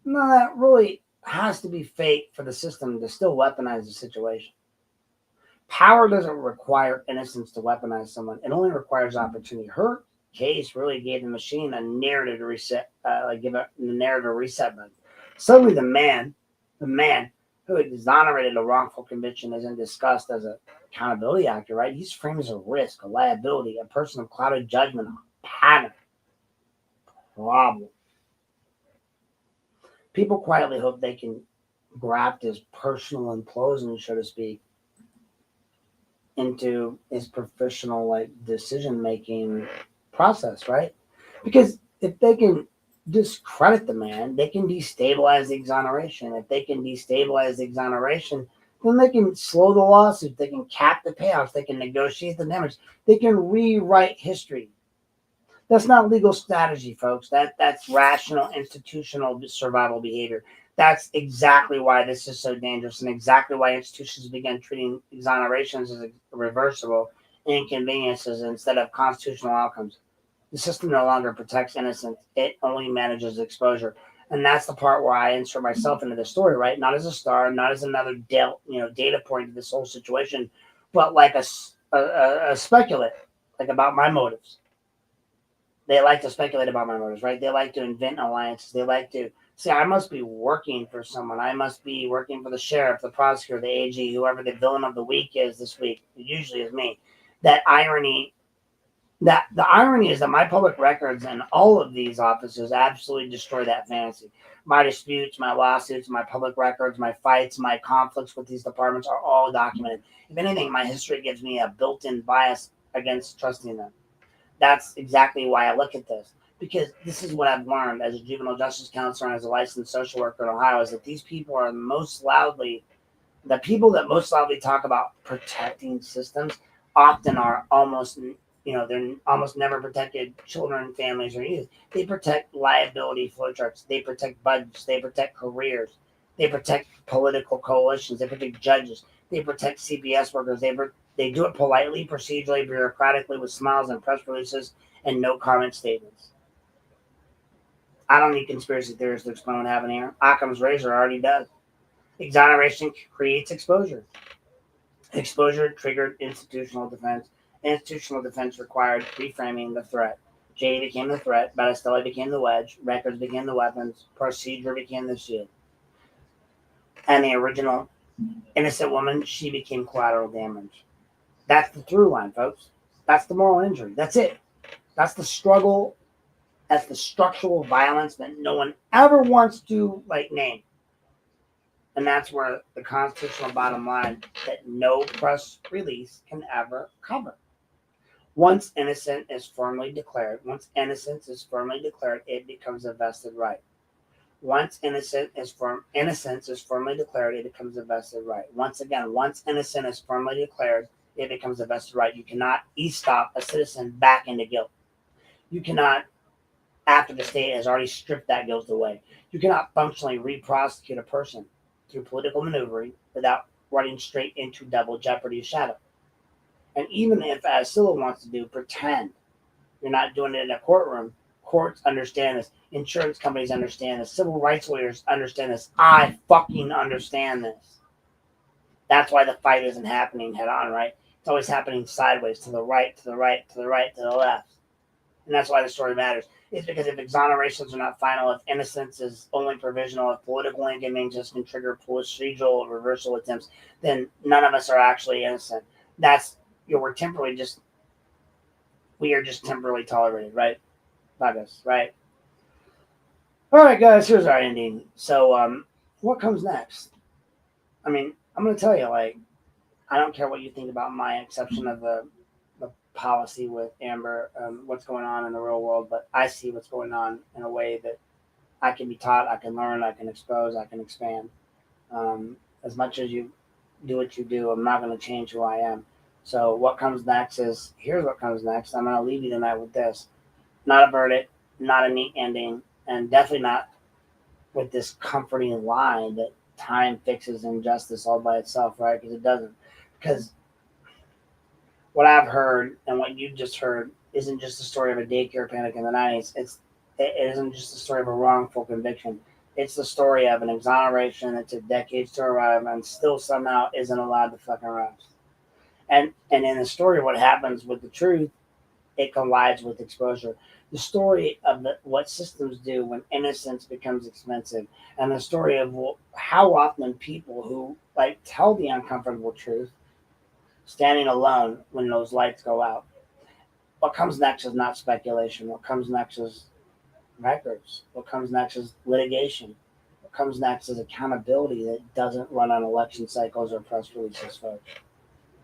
No, that really has to be fake for the system to still weaponize the situation. Power doesn't require innocence to weaponize someone. It only requires opportunity. Her case really gave the machine a narrative to reset, give it the narrative reset button. Suddenly, the man who exonerated a wrongful conviction isn't discussed as an accountability actor, right? He's framed as a risk, a liability, a person of clouded judgment, a pattern, problem. People quietly hope they can graft his personal implosion, so to speak, into his professional decision making process, right? Because if they can discredit the man, they can destabilize the exoneration. If they can destabilize the exoneration, then they can slow the lawsuit, they can cap the payouts, they can negotiate the damage, they can rewrite history. That's not legal strategy, folks. That's rational institutional survival behavior. That's exactly why this is so dangerous, and exactly why institutions began treating exonerations as reversible inconveniences instead of constitutional outcomes. The system no longer protects innocence; it only manages exposure, and that's the part where I insert myself into the story, right? Not as a star, not as another data point to this whole situation, but like a speculate, like about my motives. They like to speculate about my motives, right? They like to invent alliances. They like to say, I must be working for someone. I must be working for the sheriff, the prosecutor, the AG, whoever the villain of the week is this week. It usually is me. That irony, that the irony is that my public records and all of these offices absolutely destroy that fantasy. My disputes, my lawsuits, my public records, my fights, my conflicts with these departments are all documented. If anything, my history gives me a built-in bias against trusting them. That's exactly why I look at this, because this is what I've learned as a juvenile justice counselor and as a licensed social worker in Ohio, is that these people are the people that most loudly talk about protecting systems often are almost, they're almost never protected children, families, or youth. They protect liability flowcharts. They protect budgets. They protect careers. They protect political coalitions. They protect judges. They protect CPS workers. They do it politely, procedurally, bureaucratically, with smiles and press releases and no comment statements. I don't need conspiracy theorists to explain what happened here. Occam's razor already does. Exoneration creates exposure. Exposure triggered institutional defense. Institutional defense required reframing the threat. JD became the threat. Battistelli became the wedge. Records became the weapons. Procedure became the shield. And the original innocent woman, she became collateral damage. That's the through line, folks. That's the moral injury. That's it. That's the struggle. That's the structural violence that no one ever wants to name. And that's where the constitutional bottom line that no press release can ever cover. Once innocent is firmly declared, it becomes a vested right. Once innocence is firmly declared, it becomes a vested right. Once again, once innocent is firmly declared, it becomes a vested right. You cannot e-stop a citizen back into guilt. You cannot after the state has already stripped that guilt away. You cannot functionally re-prosecute a person through political maneuvering without running straight into double jeopardy shadow. And even if, as Scylla wants to do, pretend you're not doing it in a courtroom, courts understand this. Insurance companies understand this. Civil rights lawyers understand this. I fucking understand this. That's why the fight isn't happening head on, right? It's always happening sideways, to the right, to the right, to the right, to the left. And that's why the story matters. It's because if exonerations are not final, if innocence is only provisional, if political inconvenience can trigger procedural reversal attempts, then none of us are actually innocent. That's, we are just temporarily tolerated, right? By us, right? All right, guys, here's our ending. So, what comes next? I mean, I'm going to tell you, like, I don't care what you think about my exception of the policy with Amber, what's going on in the real world, but I see what's going on in a way that I can be taught, I can learn, I can expose, I can expand. As much as you do what you do, I'm not going to change who I am. So what comes next is, here's what comes next. I'm going to leave you tonight with this. Not a verdict, not a neat ending, and definitely not with this comforting lie that time fixes injustice all by itself, right? Because it doesn't. Because what I've heard and what you've just heard isn't just the story of a daycare panic in the 90s. It isn't just the story of a wrongful conviction. It's the story of an exoneration that took decades to arrive and still somehow isn't allowed to fucking rest. And in the story of what happens with the truth, it collides with exposure. The story of what systems do when innocence becomes expensive, and the story of how often people who like tell the uncomfortable truth standing alone when those lights go out. What comes next is not speculation. What comes next is records. What comes next is litigation. What comes next is accountability that doesn't run on election cycles or press releases, folks.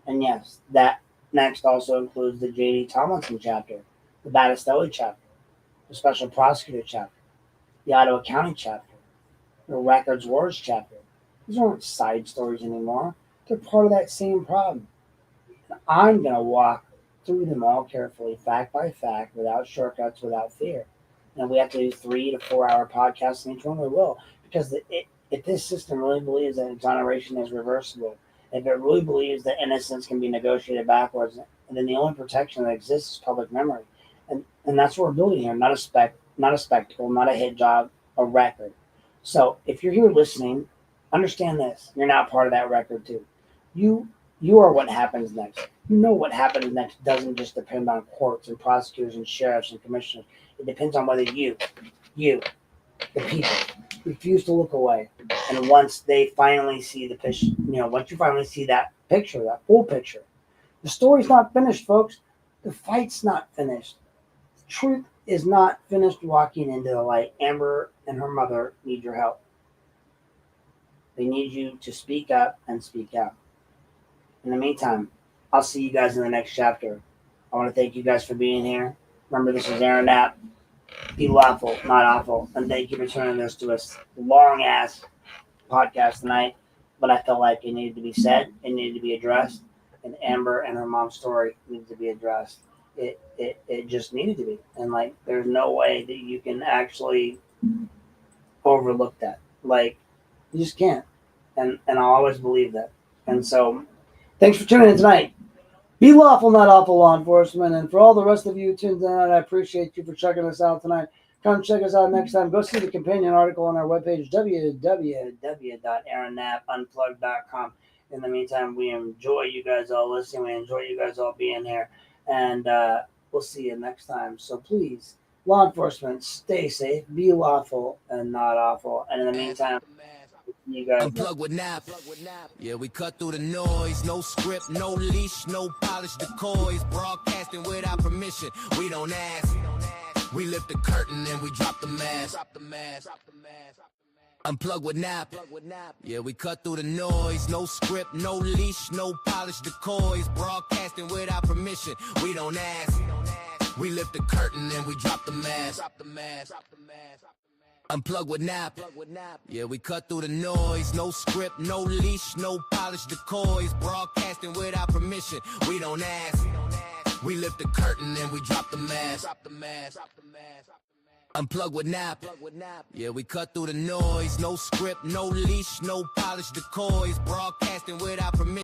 And yes, that next also includes the J.D. Tomlinson chapter, the Battistelli chapter, the Special Prosecutor chapter, the Ottawa County chapter, the Records Wars chapter. These aren't side stories anymore. They're part of that same problem. I'm going to walk through them all carefully, fact by fact, without shortcuts, without fear. And we have to do 3 to 4 hour podcasts, and each one we will. Because if this system really believes that exoneration is reversible, if it really believes that innocence can be negotiated backwards, then the only protection that exists is public memory. And that's what we're building here, not a spectacle, not a hit job, a record. So if you're here listening, understand this. You're now part of that record too. You are what happens next. You know what happens next doesn't just depend on courts and prosecutors and sheriffs and commissioners. It depends on whether you, the people, refuse to look away. And once they finally see the picture, once you finally see that picture, that full picture, the story's not finished, folks. The fight's not finished. The truth is not finished walking into the light. Amber and her mother need your help. They need you to speak up and speak out. In the meantime, I'll see you guys in the next chapter. I want to thank you guys for being here. Remember, this is Aaron Knapp. Be lawful, not awful. And thank you for turning this to a long-ass podcast tonight. But I felt like it needed to be said. It needed to be addressed. And Amber and her mom's story needed to be addressed. It just needed to be. And, there's no way that you can actually overlook that. You just can't. And I'll always believe that. And so, thanks for tuning in tonight. Be lawful, not awful, law enforcement. And for all the rest of you tuned in, I appreciate you for checking us out tonight. Come check us out next time. Go see the companion article on our webpage, www.aaronnapunplugged.com. In the meantime, we enjoy you guys all listening. We enjoy you guys all being here. And we'll see you next time. So please, law enforcement, stay safe, be lawful, and not awful. And in the meantime, you guys Unplug with Nap. Yeah, we cut through the noise. No script, no leash, no polished decoys. Broadcasting without permission. We don't ask. We lift the curtain and we drop the mask. Unplug with Nap. Yeah, we cut through the noise. No script, no leash, no polished decoys. Broadcasting without permission. We don't ask. We lift the curtain and we drop the mask. Unplug with Nap. Yeah, we cut through the noise. No script, no leash, no polished decoys. Broadcasting without permission. We don't ask. We lift the curtain and we drop the mask. Unplug with Nap. Yeah, we cut through the noise. No script, no leash, no polished decoys. Broadcasting without permission.